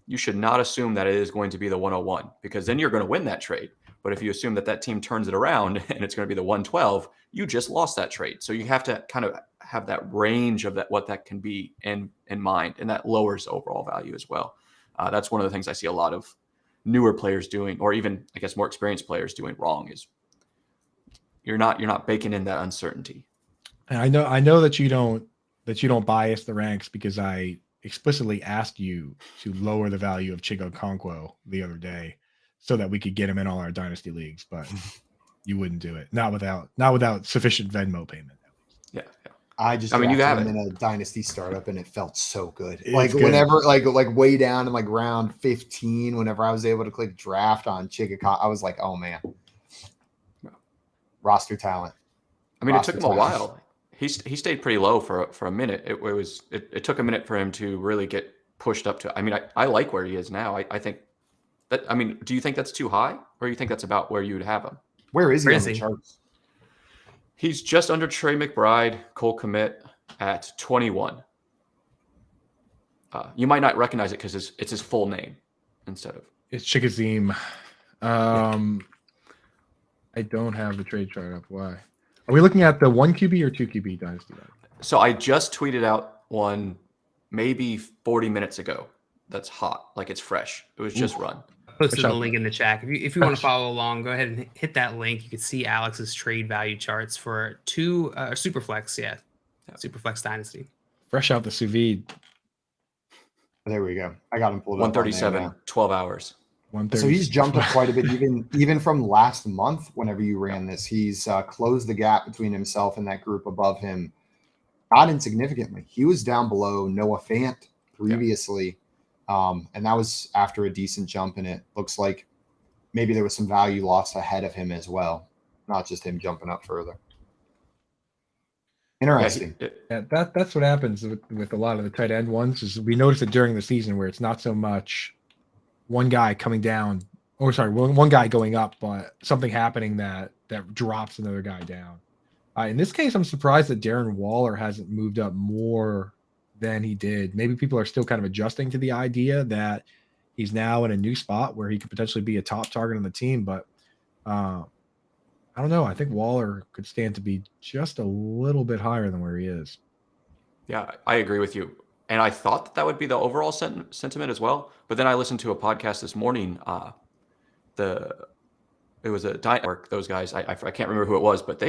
you should not assume that it is going to be the 101 because then you're going to win that trade. But if you assume that that team turns it around and it's going to be the 112, you just lost that trade. So you have to kind of have that range of that, what that can be in mind, and that lowers overall value as well. That's one of the things I see a lot of newer players doing, or even I guess more experienced players doing wrong, is you're not baking in that uncertainty. And I know that you don't bias the ranks because I explicitly asked you to lower the value of Chigo Okonkwo the other day so that we could get him in all our dynasty leagues, but you wouldn't do it. Not without sufficient Venmo payment. Yeah. I mean, you have him in a dynasty startup, and it felt so good. Like good. Whenever, like way down in like round 15, whenever I was able to click draft on Chicago, I was like, oh man, roster talent. I mean, it took him a while. He stayed pretty low for a minute. It took a minute for him to really get pushed up to. I mean, I like where he is now. I think that. I mean, do you think that's too high, or do you think that's about where you would have him? Where is he on the charts? He's just under Trey McBride, Cole Kmet at 21. You might not recognize it because it's his full name instead of. It's Chickazim. I don't have the trade chart up. Why? Are we looking at the 1 QB or 2 QB dynasty? So I just tweeted out one maybe 40 minutes ago. That's hot, like it's fresh. It was just run. Posted the link in the chat. If you want to follow along, go ahead and hit that link. You can see Alex's trade value charts for two Superflex. Yeah, Superflex Dynasty. Fresh out the sous vide. There we go. I got him pulled up. 137, 12 hours. So he's jumped up quite a bit, even from last month. Whenever you ran this, he's closed the gap between himself and that group above him, not insignificantly. He was down below Noah Fant previously. And that was after a decent jump, and it looks like maybe there was some value lost ahead of him as well, not just him jumping up further. Interesting. Yeah, that's what happens with a lot of the tight end ones. Is we notice it during the season where it's not so much one guy coming down, or sorry, one guy going up, but something happening that drops another guy down. In this case, I'm surprised that Darren Waller hasn't moved up more than he did. Maybe people are still kind of adjusting to the idea that he's now in a new spot where he could potentially be a top target on the team. But I don't know. I think Waller could stand to be just a little bit higher than where he is. Yeah, I agree with you. And I thought that would be the overall sentiment as well. But then I listened to a podcast this morning. It was a network, those guys. I can't remember who it was, but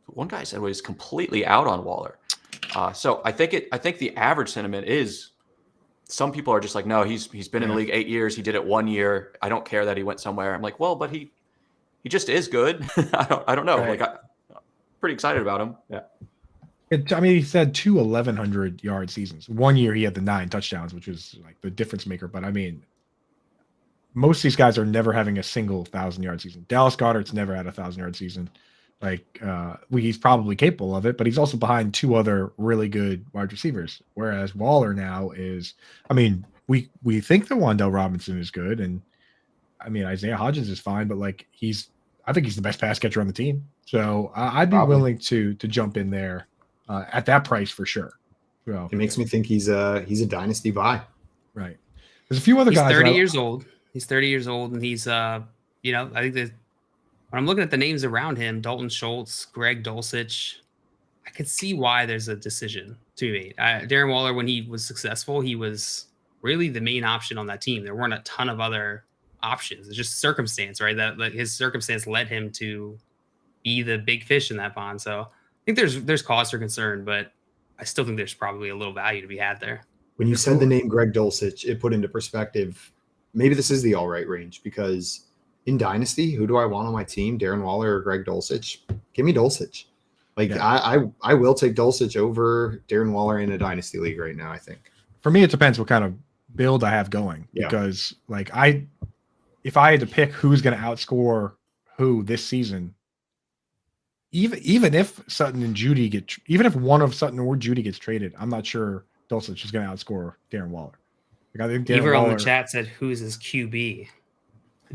one guy said was completely out on Waller. So I think the average sentiment is some people are just like, no, he's been in the league 8 years. He did it 1 year. I don't care that he went somewhere. I'm like, well, but he just is good. I don't know. Right. Like, I'm pretty excited about him. Yeah. I mean, he said 2 1,100-yard seasons. 1 year he had the 9 touchdowns, which was like the difference maker. But I mean, most of these guys are never having a single 1,000-yard season. Dallas Goedert's never had a 1,000-yard season. Like he's probably capable of it, but he's also behind 2 other really good wide receivers. Whereas Waller now is, I mean, we think that Wan'Dale Robinson is good, and I mean Isaiah Hodgins is fine, but like I think he's the best pass catcher on the team. So I'd be willing to jump in there at that price for sure. So it makes me think he's a dynasty buy. Right. There's a few other guys. He's 30 years old. He's 30 years old, and he's I think that when I'm looking at the names around him, Dalton Schultz, Greg Dulcich, I could see why there's a decision to be made. Darren Waller, when he was successful, he was really the main option on that team. There weren't a ton of other options. It's just circumstance, right? That his circumstance led him to be the big fish in that pond. So I think there's cause for concern, but I still think there's probably a little value to be had there. When you said the name Greg Dulcich, it put into perspective, maybe this is the all right range, because in Dynasty, who do I want on my team? Darren Waller or Greg Dulcich? Give me Dulcich. Like I will take Dulcich over Darren Waller in a Dynasty league right now, I think. For me, it depends what kind of build I have going, because like if I had to pick who's going to outscore who this season, even if Sutton and Judy even if one of Sutton or Judy gets traded, I'm not sure Dulcich is going to outscore Darren Waller. Like I think Beaver on the chat said, "Who's his QB?"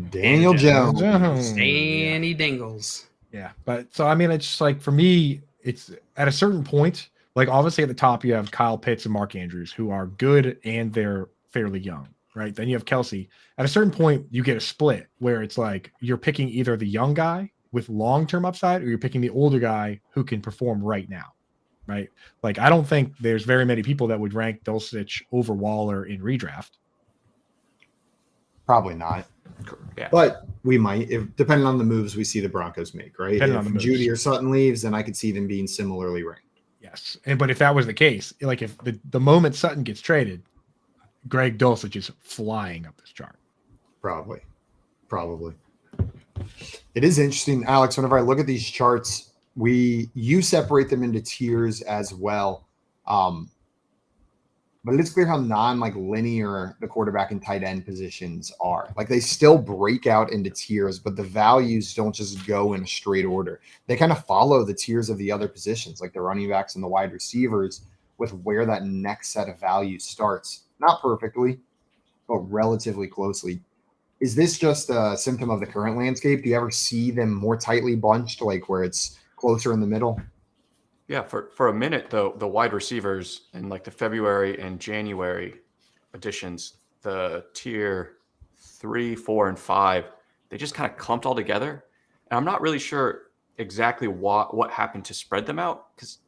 Daniel Jones. Danny Dingles. Yeah, but so I mean, it's just like for me, it's at a certain point. Like obviously at the top, you have Kyle Pitts and Mark Andrews, who are good and they're fairly young, right? Then you have Kelsey. At a certain point, you get a split where it's like you're picking either the young guy with long-term upside, or you're picking the older guy who can perform right now, right? Like I don't think there's very many people that would rank Dulcich over Waller in redraft. Probably not. Yeah. But we might, depending on the moves we see the Broncos make, right? If Judy or Sutton leaves, then I could see them being similarly ranked. Yes. But if that was the case, like if the moment Sutton gets traded, Greg Dulcich is flying up this chart. Probably. It is interesting, Alex, whenever I look at these charts, you separate them into tiers as well. But it's clear how linear the quarterback and tight end positions are. Like they still break out into tiers, but the values don't just go in a straight order. They kind of follow the tiers of the other positions, like the running backs and the wide receivers, with where that next set of values starts. Not perfectly, but relatively closely. Is this just a symptom of the current landscape? Do you ever see them more tightly bunched, like where it's closer in the middle? Yeah, for a minute though, the wide receivers in like the February and January editions, the tier 3, 4, and 5, they just kind of clumped all together. And I'm not really sure exactly what happened to spread them out, because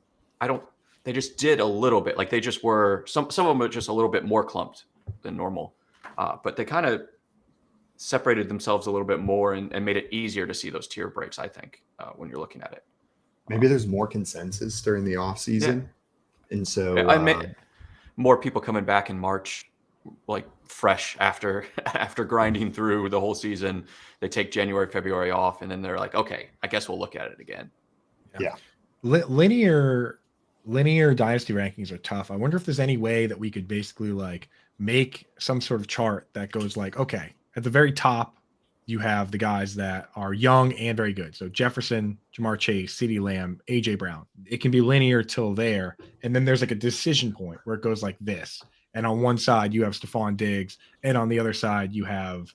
they just did a little bit. Like they just were some of them were just a little bit more clumped than normal. But they kind of separated themselves a little bit more and made it easier to see those tier breaks, I think, when you're looking at it. Maybe there's more consensus during the off season. Yeah. And so I mean, more people coming back in March, like fresh after grinding through the whole season. They take January, February off, and then they're like, okay, I guess we'll look at it again. Yeah. Linear dynasty rankings are tough. I wonder if there's any way that we could basically like make some sort of chart that goes like, okay, at the very top, you have the guys that are young and very good. So Jefferson, Jamar Chase, CeeDee Lamb, AJ Brown. It can be linear till there. And then there's like a decision point where it goes like this. And on one side, you have Stephon Diggs. And on the other side, you have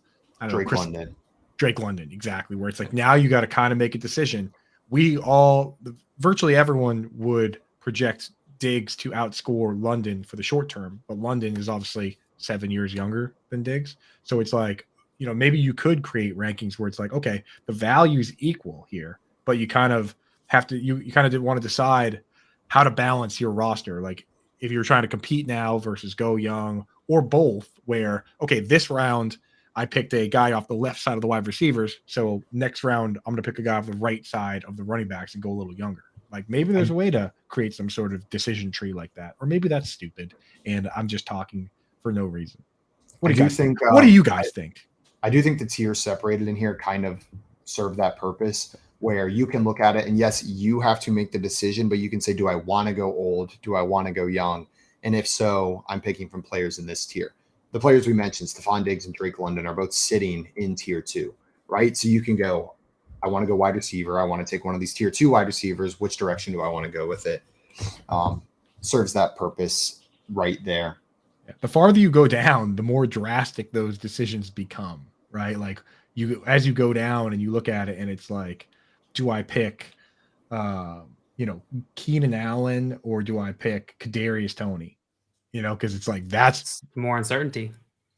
Drake London, exactly. Where it's like, now you got to kind of make a decision. Virtually everyone would project Diggs to outscore London for the short term. But London is obviously 7 years younger than Diggs. So it's like, maybe you could create rankings where it's like, okay, the value's equal here, but you kind of have to, you kind of want to decide how to balance your roster. Like if you're trying to compete now versus go young, or both, where, okay, this round I picked a guy off the left side of the wide receivers. So next round, I'm going to pick a guy off the right side of the running backs and go a little younger. Like maybe there's a way to create some sort of decision tree like that, or maybe that's stupid and I'm just talking for no reason. What do you guys think? What do you guys think? I do think the tiers separated in here kind of serve that purpose, where you can look at it and yes, you have to make the decision, but you can say, do I want to go old? Do I want to go young? And if so, I'm picking from players in this tier. The players we mentioned, Stephon Diggs and Drake London, are both sitting in tier 2, right? So you can go, I want to go wide receiver. I want to take one of these tier 2 wide receivers. Which direction do I want to go with it? Serves that purpose right there. The farther you go down, the more drastic those decisions become, right? Like as you go down and you look at it, and it's like, do I pick, Keenan Allen, or do I pick Kadarius Toney? Because it's like that's more uncertainty.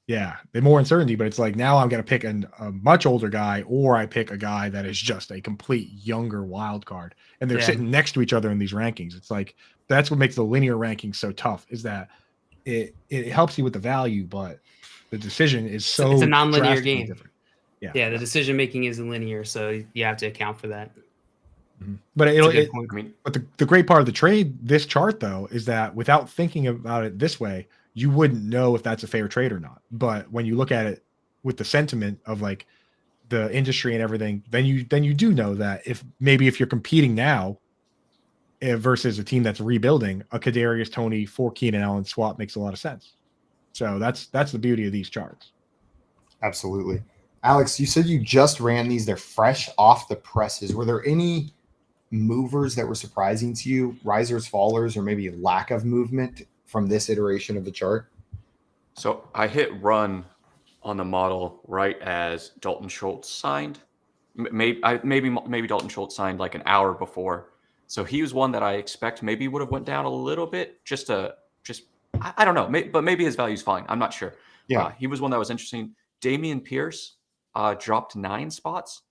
Yeah, the more uncertainty, but it's like now I'm going to pick a much older guy, or I pick a guy that is just a complete younger wild card, and they're sitting next to each other in these rankings. It's like that's what makes the linear rankings so tough, is that it helps you with the value, but the decision is so it's a non-linear game. Different. Yeah, the decision making isn't linear, so you have to account for that. Mm-hmm. But but the great part of the trade, this chart though, is that without thinking about it this way, you wouldn't know if that's a fair trade or not. But when you look at it with the sentiment of like the industry and everything, then you do know that if you're competing now versus a team that's rebuilding, a Kadarius Toney for Keenan Allen swap makes a lot of sense. So that's the beauty of these charts. Absolutely. Alex, you said you just ran these. They're fresh off the presses. Were there any movers that were surprising to you, risers, fallers, or maybe lack of movement from this iteration of the chart? So I hit run on the model right as Dalton Schultz signed. Maybe Dalton Schultz signed like an hour before. So he was one that I expect maybe would have went down a little bit. I don't know, but maybe his value's fine. I'm not sure. Yeah, he was one that was interesting. Damian Pierce dropped 9 spots,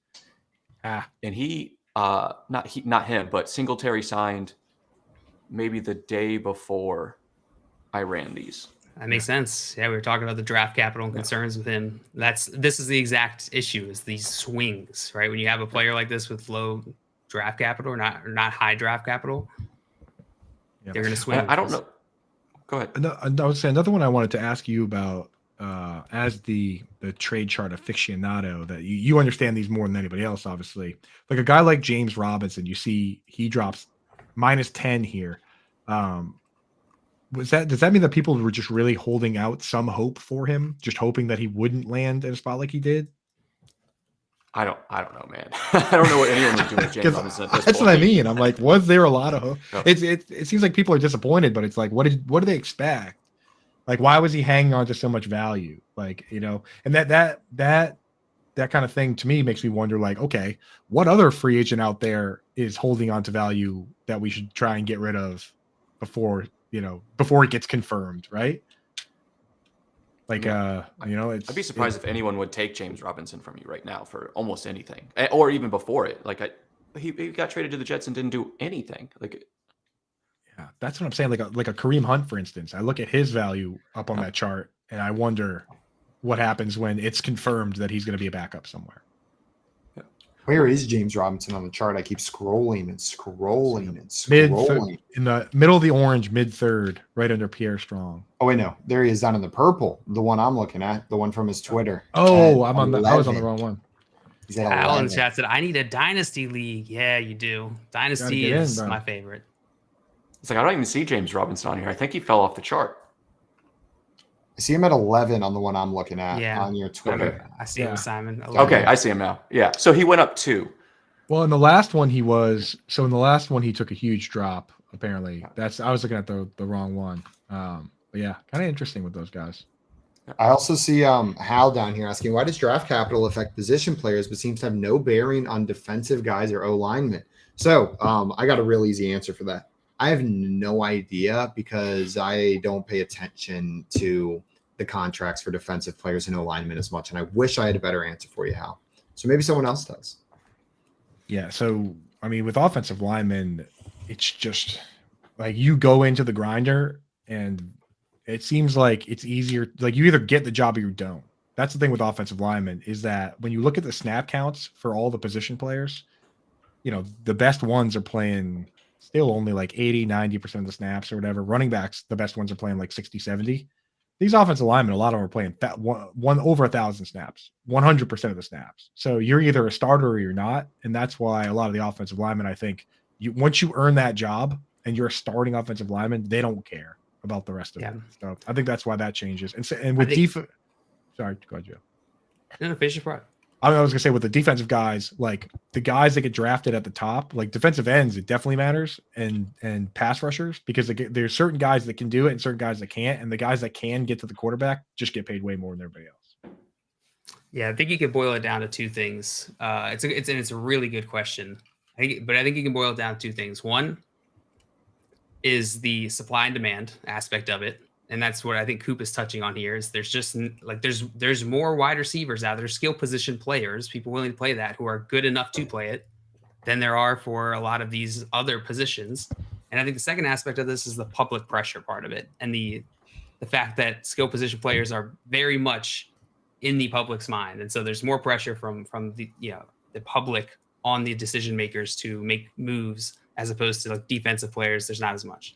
and he not him, but Singletary signed maybe the day before I ran these. That makes sense. Yeah, we were talking about the draft capital and concerns with him. This is the exact issue, is these swings, right? When you have a player like this with low draft capital or not high draft capital, they're going to swing. I don't know. Go ahead. I would say another one I wanted to ask you about, as the trade chart aficionado, that you understand these more than anybody else, obviously. Like a guy like James Robinson, you see he drops -10 here. Does that mean that people were just really holding out some hope for him, just hoping that he wouldn't land in a spot like he did? I don't know, man. I don't know what anyone would do with James Robinson at this That's point. what I mean. I'm like, was there a lot of hope? No. It seems like people are disappointed, but it's like, what do they expect? Like, why was he hanging on to so much value? Like, and that kind of thing to me makes me wonder, like, okay, what other free agent out there is holding on to value that we should try and get rid of before it gets confirmed, right? Like, I'd be surprised if anyone would take James Robinson from you right now for almost anything, or even before it. Like, he got traded to the Jets and didn't do anything. Like, yeah, that's what I'm saying. Like a Kareem Hunt, for instance. I look at his value up on that chart, and I wonder what happens when it's confirmed that he's going to be a backup somewhere. Where is James Robinson on the chart? I keep scrolling and scrolling and scrolling. In the middle of the orange, mid-third, right under Pierre Strong. Oh, wait, no. There he is down in the purple, the one I'm looking at, the one from his Twitter. Oh, I was on the wrong one. He's at Alan 11. chat said, I need a dynasty league. Yeah, you do. Dynasty is my favorite. It's like, I don't even see James Robinson on here. I think he fell off the chart. I see him at 11 on the one I'm looking at on your Twitter. Okay. I see him, Simon. 11. Okay, I see him now. Yeah, so he went up 2. Well, in the last one he took a huge drop. Apparently, I was looking at the wrong one. But yeah, kind of interesting with those guys. I also see Hal down here asking, why does draft capital affect position players but seems to have no bearing on defensive guys or O linemen? So I got a real easy answer for that. I have no idea because I don't pay attention to the contracts for defensive players and O linemen as much. And I wish I had a better answer for you, Hal. So maybe someone else does. Yeah. So, I mean, with offensive linemen, it's just like you go into the grinder and it seems like it's easier. Like you either get the job or you don't. That's the thing with offensive linemen, is that when you look at the snap counts for all the position players, the best ones are playing still only like 80, 90% of the snaps or whatever. Running backs, the best ones are playing like 60, 70. These offensive linemen, a lot of them are playing one over 1,000 snaps, 100% of the snaps. So you're either a starter or you're not. And that's why a lot of the offensive linemen, I think, once you earn that job and you're a starting offensive lineman, they don't care about the rest of it. So I think that's why that changes. And with defense, sorry, go ahead, Joe. No, finish your part. I was gonna say with the defensive guys, like the guys that get drafted at the top, like defensive ends, it definitely matters, and pass rushers, because there's certain guys that can do it and certain guys that can't, and the guys that can get to the quarterback just get paid way more than everybody else. Yeah, I think you could boil it down to two things. It's a really good question. I think you can boil it down to two things. One is the supply and demand aspect of it. And that's what I think Coop is touching on here. Is there's just like there's more wide receivers out there, skill position players, people willing to play that, who are good enough to play it, than there are for a lot of these other positions. And I think the second aspect of this is the public pressure part of it, and the fact that skill position players are very much in the public's mind, and so there's more pressure from the the public on the decision makers to make moves, as opposed to like defensive players. There's not as much.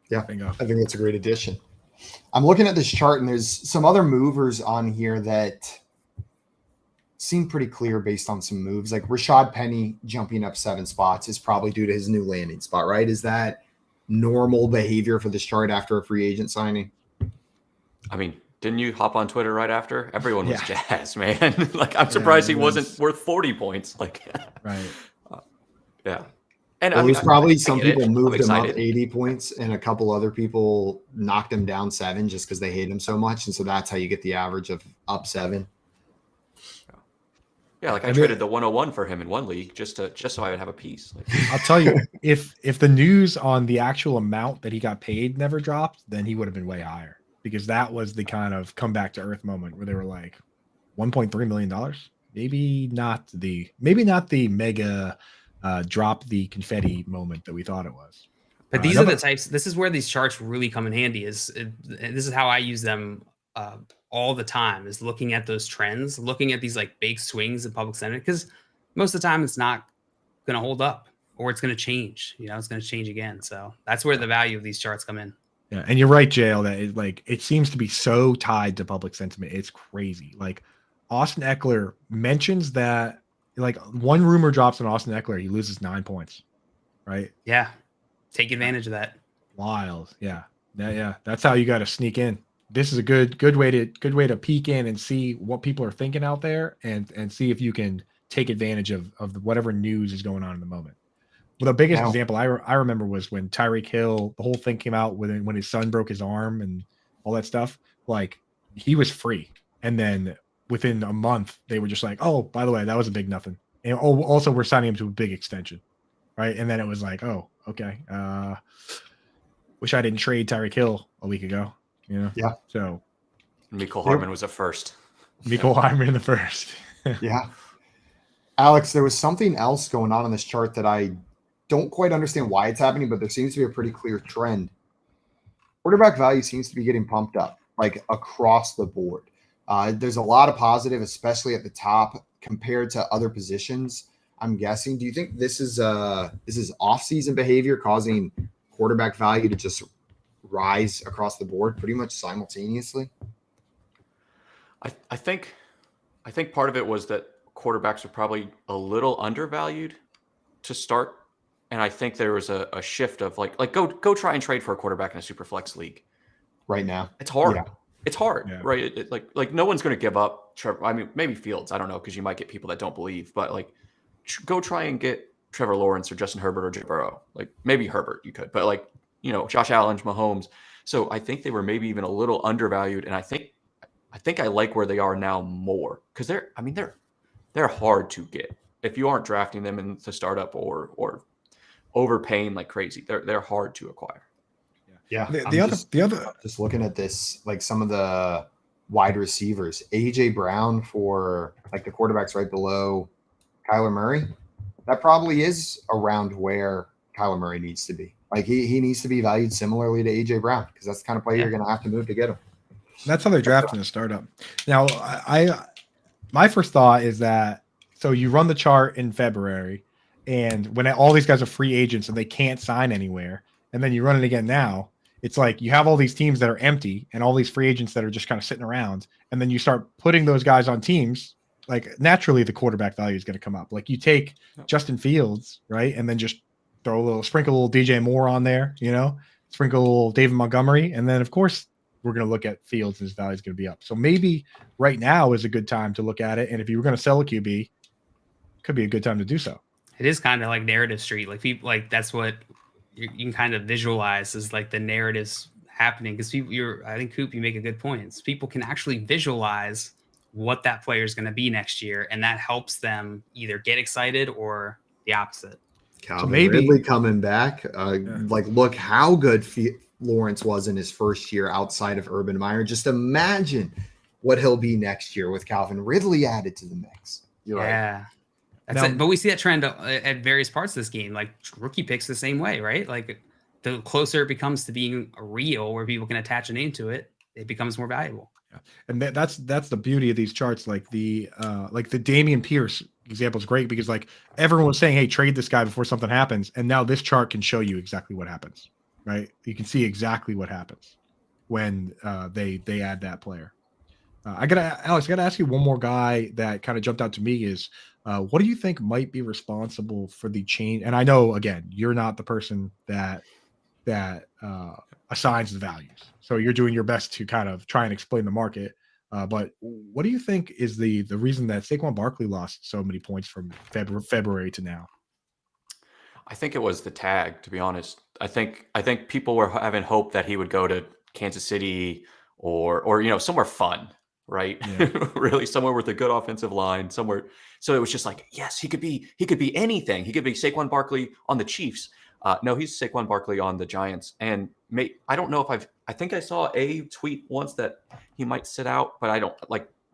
Yeah, I think that's a great addition. I'm looking at this chart, and there's some other movers on here that seem pretty clear based on some moves. Like Rashad Penny jumping up 7 spots is probably due to his new landing spot, right? Is that normal behavior for this chart after a free agent signing? I mean, didn't you hop on Twitter right after? Everyone was jazzed, man. Like, I'm surprised he wasn't worth 40 points. Like, right. Yeah. And well, I mean, there's probably I some get it. people moved I'm him up excited. 80 points, and a couple other people knocked him down 7 just because they hate him so much. And so that's how you get the average of up 7. Yeah, like I traded the 101 for him in one league just so I would have a piece. Like, I'll tell you, if the news on the actual amount that he got paid never dropped, then he would have been way higher, because that was the kind of come back to earth moment where they were like $1.3 million. Maybe not the mega drop the confetti moment that we thought it was. But these are the types. This is where these charts really come in handy. This is how I use them all the time. Is looking at those trends, looking at these like big swings in public sentiment, because most of the time it's not going to hold up, or it's going to change. It's going to change again. So that's where the value of these charts come in. Yeah, and you're right, JL, that it seems to be so tied to public sentiment. It's crazy. Like Austin Eckler mentions that, like, one rumor drops on Austin Eckler, he loses 9 points, right? Yeah, take advantage of that. Wild, yeah. That's how you got to sneak in. This is a good way to peek in and see what people are thinking out there, and see if you can take advantage of whatever news is going on in the moment. Well, the biggest example I remember was when Tyreek Hill, the whole thing came out when his son broke his arm and all that stuff. Like, he was free, and then within a month they were just like, oh, by the way, that was a big nothing, and also we're signing him to a big extension, right? And then it was like, oh, okay, wish I didn't trade Tyreek Hill a week ago, Yeah. So Mecole Hardman was a first. Mecole Hardman in the first. Yeah. Alex, there was something else going on this chart that I don't quite understand why it's happening, but there seems to be a pretty clear trend. Quarterback value seems to be getting pumped up, like across the board. There's a lot of positive, especially at the top compared to other positions, I'm guessing. Do you think this is off-season behavior causing quarterback value to just rise across the board pretty much simultaneously? I think part of it was that quarterbacks are probably a little undervalued to start, and I think there was a shift of like go try and trade for a quarterback in a super flex league right now. It's hard. Yeah. It's hard, right? It, like no one's going to give up Trevor. I mean, maybe Fields. I don't know, because you might get people that don't believe. But like, go try and get Trevor Lawrence or Justin Herbert or Joe Burrow. Like maybe Herbert you could, but like Josh Allen, Mahomes. So I think they were maybe even a little undervalued, and I think I like where they are now more, because they're hard to get if you aren't drafting them in the startup or overpaying like crazy. They're hard to acquire. Yeah. The other just looking at this, like some of the wide receivers, AJ Brown for like the quarterbacks right below Kyler Murray, that probably is around where Kyler Murray needs to be. Like he needs to be valued similarly to AJ Brown, because that's the kind of player you're going to have to move to get him. That's how they're drafting a startup. Now, my first thought is that, so you run the chart in February, and when all these guys are free agents and they can't sign anywhere, and then you run it again now, it's like you have all these teams that are empty and all these free agents that are just kind of sitting around, and then you start putting those guys on teams. Like, naturally the quarterback value is going to come up. Like, you take Justin Fields, right, and then just sprinkle a little DJ Moore on there, sprinkle a little David Montgomery, and then of course we're going to look at Fields and his value is going to be up. So maybe right now is a good time to look at it. And if you were going to sell a QB, could be a good time to do so. It is kind of like narrative street. Like people, like that's what you can kind of visualize is like the narratives happening. Because I think Coop, you make a good point. It's people can actually visualize what that player is going to be next year, and that helps them either get excited or the opposite. Calvin Ridley coming back. Like, look how good Lawrence was in his first year outside of Urban Meyer. Just imagine what he'll be next year with Calvin Ridley added to the mix. You're right. That's it. But we see that trend at various parts of this game. Like rookie picks the same way, right? Like the closer it becomes to being real, where people can attach a name to it, it becomes more valuable. Yeah. And that's the beauty of these charts. Like the Damian Pierce example is great because like everyone was saying, hey, trade this guy before something happens. And now this chart can show you exactly what happens, right? You can see exactly what happens when they add that player. Alex, I gotta ask you one more guy that kind of jumped out to me is what do you think might be responsible for the change? And I know, again, you're not the person that assigns the values. So you're doing your best to kind of try and explain the market. But what do you think is the reason that Saquon Barkley lost so many points from February to now? I think it was the tag, to be honest. I think people were having hope that he would go to Kansas City or somewhere fun, right? Yeah. Really somewhere with a good offensive line, somewhere. So it was just like, yes, he could be anything. He could be Saquon Barkley on the Chiefs. No, he's Saquon Barkley on the Giants. And I don't know if I think I saw a tweet once that he might sit out, but I don't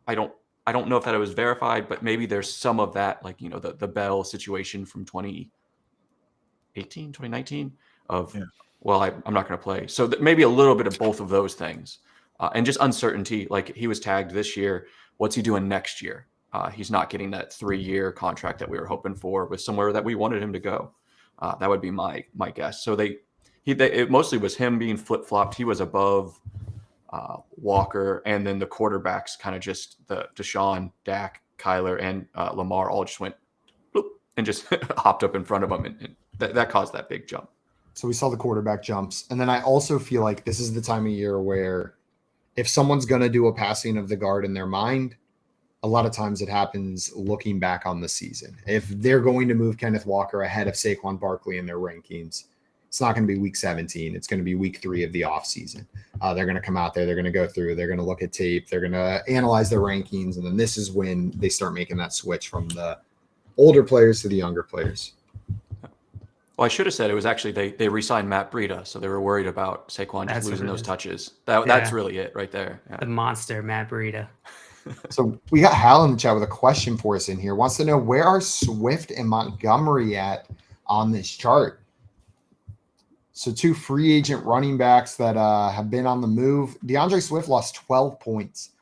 know if that it was verified, but maybe there's some of that, like, the Bell situation from 2019 of, well, I'm not going to play. So maybe a little bit of both of those things and just uncertainty. Like he was tagged this year. What's he doing next year? He's not getting that 3-year contract that we were hoping for with somewhere that we wanted him to go. That would be my guess. So it mostly was him being flip-flopped. He was above Walker, and then the quarterbacks kind of just the Deshaun, Dak, Kyler, and Lamar all just went bloop, and just hopped up in front of him, and that caused that big jump. So we saw the quarterback jumps. And then I also feel like this is the time of year where if someone's going to do a passing of the guard in their mind, a lot of times it happens looking back on the season. If they're going to move Kenneth Walker ahead of Saquon Barkley in their rankings, it's not going to be week 17. It's going to be week 3 of the offseason. They're going to come out there. They're going to go through. They're going to look at tape. They're going to analyze their rankings. And then this is when they start making that switch from the older players to the younger players. Well, I should have said it was actually they re-signed Matt Breida, so they were worried about Saquon just losing those touches. That's really it right there. Yeah. The monster, Matt Breida. So we got Hal in the chat with a question for us in here. Wants to know, where are Swift and Montgomery at on this chart? So 2 free agent running backs that have been on the move. DeAndre Swift lost 12 points,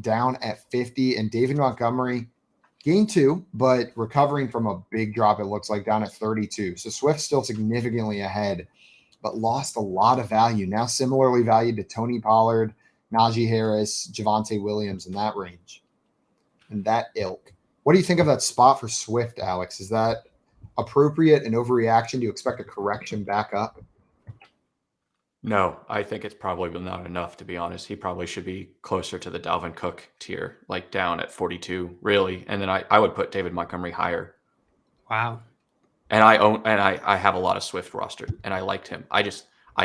down at 50, and David Montgomery gained 2, but recovering from a big drop, it looks like, down at 32. So Swift still significantly ahead, but lost a lot of value. Now similarly valued to Tony Pollard, Najee Harris, Javonte Williams in that range and that ilk. What do you think of that spot for Swift, Alex? Is that appropriate, an overreaction? Do you expect a correction back up? No, I think it's probably not enough, to be honest. He probably should be closer to the Dalvin Cook tier, like down at 42, really. And then I would put David Montgomery higher. Wow. And I have a lot of Swift rostered, and I liked him. I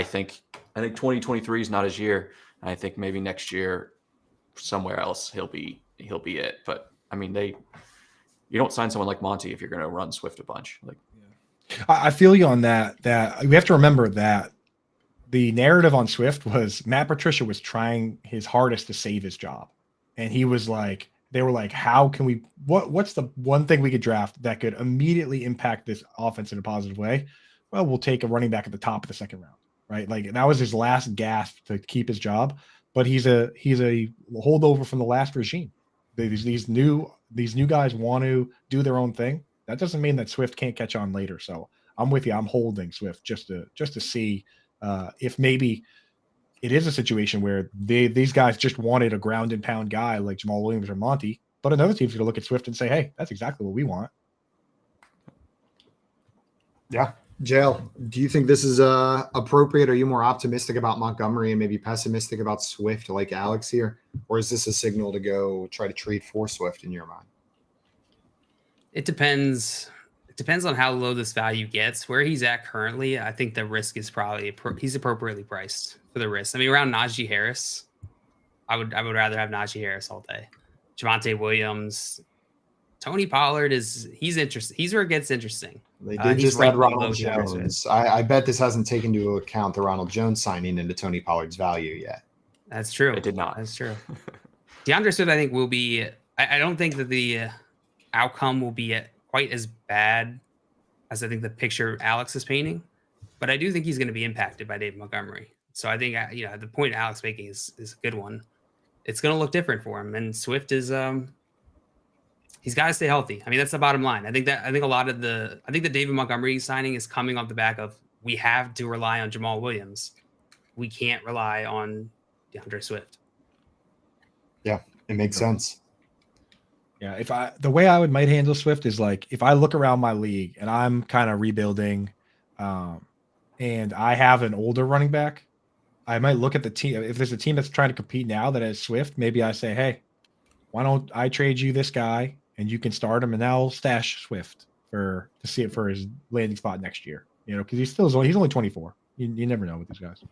think 2023 is not his year. And I think maybe next year somewhere else he'll be it. But I mean, you don't sign someone like Monty if you're going to run Swift a bunch. Like, I feel you on that. That we have to remember that the narrative on Swift was Matt Patricia was trying his hardest to save his job, and he was like, they were like, how can we? What's the one thing we could draft that could immediately impact this offense in a positive way? Well, we'll take a running back at the top of the second round. Right, like that was his last gasp to keep his job, but he's a holdover from the last regime. These new guys want to do their own thing. That doesn't mean that Swift can't catch on later. So I'm with you. I'm holding Swift just to see if maybe it is a situation where these guys just wanted a ground and pound guy like Jamal Williams or Monty, but another team's going to look at Swift and say, hey, that's exactly what we want. Yeah. Jail, do you think this is appropriate? Are you more optimistic about Montgomery and maybe pessimistic about Swift like Alex here? Or is this a signal to go try to trade for Swift in your mind? It depends. It depends on how low this value gets. Where he's at currently, I think the risk is probably he's appropriately priced for the risk. I mean, around Najee Harris, I would rather have Najee Harris all day. Javonte Williams, Tony Pollard he's interesting. He's where it gets interesting. They did just add Ronald Jones. I bet this hasn't taken into account the Ronald Jones signing into Tony Pollard's value yet. That's true. It did not. That's true. DeAndre Swift, I think, will be. I don't think that the outcome will be quite as bad as I think the picture Alex is painting, but I do think he's going to be impacted by David Montgomery. So I think the point Alex making is a good one. It's going to look different for him, and Swift is he's got to stay healthy. I mean, that's the bottom line. I think the David Montgomery signing is coming off the back of we have to rely on Jamal Williams. We can't rely on DeAndre Swift. Yeah, it makes sense. Yeah, the way I might handle Swift is like if I look around my league and I'm kind of rebuilding, and I have an older running back, I might look at the team. If there's a team that's trying to compete now that has Swift, maybe I say, hey, why don't I trade you this guy and you can start him, and I'll stash Swift to see it for his landing spot next year. Because he's only 24. You never know with these guys.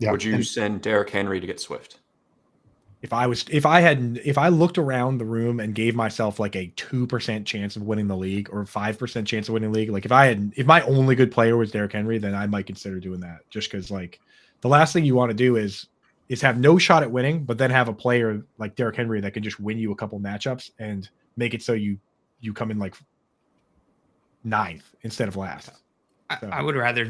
Yeah. Would you send Derrick Henry to get Swift? If I looked around the room and gave myself like a 2% chance of winning the league or 5% chance of winning the league, like if my only good player was Derrick Henry, then I might consider doing that. Just because like the last thing you want to do is have no shot at winning, but then have a player like Derrick Henry that can just win you a couple matchups and make it so you come in like 9th instead of last. So. I would rather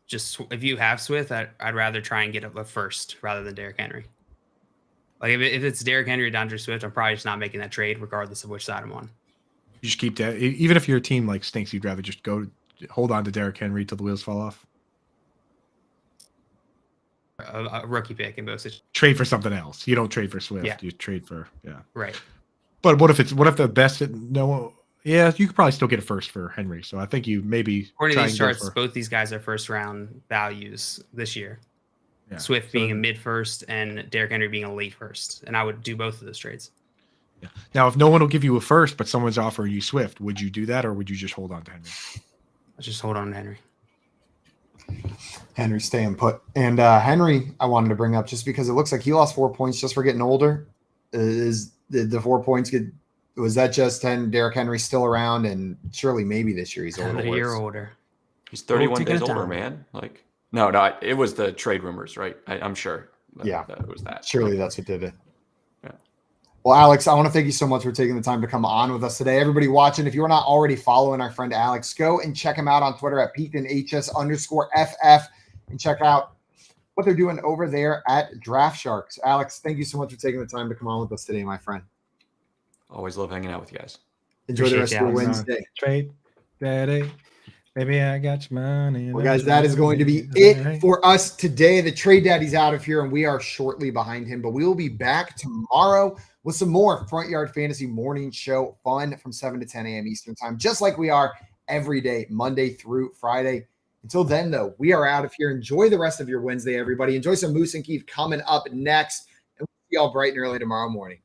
just, if you have Swift, I'd rather try and get a first rather than Derrick Henry. Like if it's Derrick Henry or DeAndre Swift, I'm probably just not making that trade, regardless of which side I'm on. You just keep that. Even if your team like stinks, you'd rather just hold on to Derrick Henry till the wheels fall off. A rookie pick in both situations. Trade for something else. You don't trade for Swift. Yeah. You trade for Right. But what if the best? No. Yeah, you could probably still get a first for Henry. So I think you maybe. According to these charts, both these guys are first round values this year. Yeah. Swift being a mid first and Derrick Henry being a late first. And I would do both of those trades. Yeah. Now, if no one will give you a first, but someone's offering you Swift, would you do that or would you just hold on to Henry? Let's just hold on to Henry. Henry staying put. And Henry, I wanted to bring up just because it looks like he lost 4 points just for getting older. Did the 4 points was that just Derrick Henry still around? And surely maybe this year he's a year older. He's 31 days older, man. Like. No, it was the trade rumors, right? I'm sure. That was that. Surely that's what did it. Yeah. Well, Alex, I want to thank you so much for taking the time to come on with us today. Everybody watching, if you're not already following our friend Alex, go and check him out on Twitter at PeaktonHS_FF and check out what they're doing over there at Draft Sharks. Alex, thank you so much for taking the time to come on with us today, my friend. Always love hanging out with you guys. Enjoy the rest of your Wednesday. Trade daddy. Maybe I got your money. Well, guys, that is going to be it for us today. The Trade Daddy's out of here, and we are shortly behind him. But we will be back tomorrow with some more Front Yard Fantasy Morning Show fun from 7 to 10 a.m. Eastern Time, just like we are every day, Monday through Friday. Until then, though, we are out of here. Enjoy the rest of your Wednesday, everybody. Enjoy some Moose and Keith coming up next. And we'll see y'all bright and early tomorrow morning.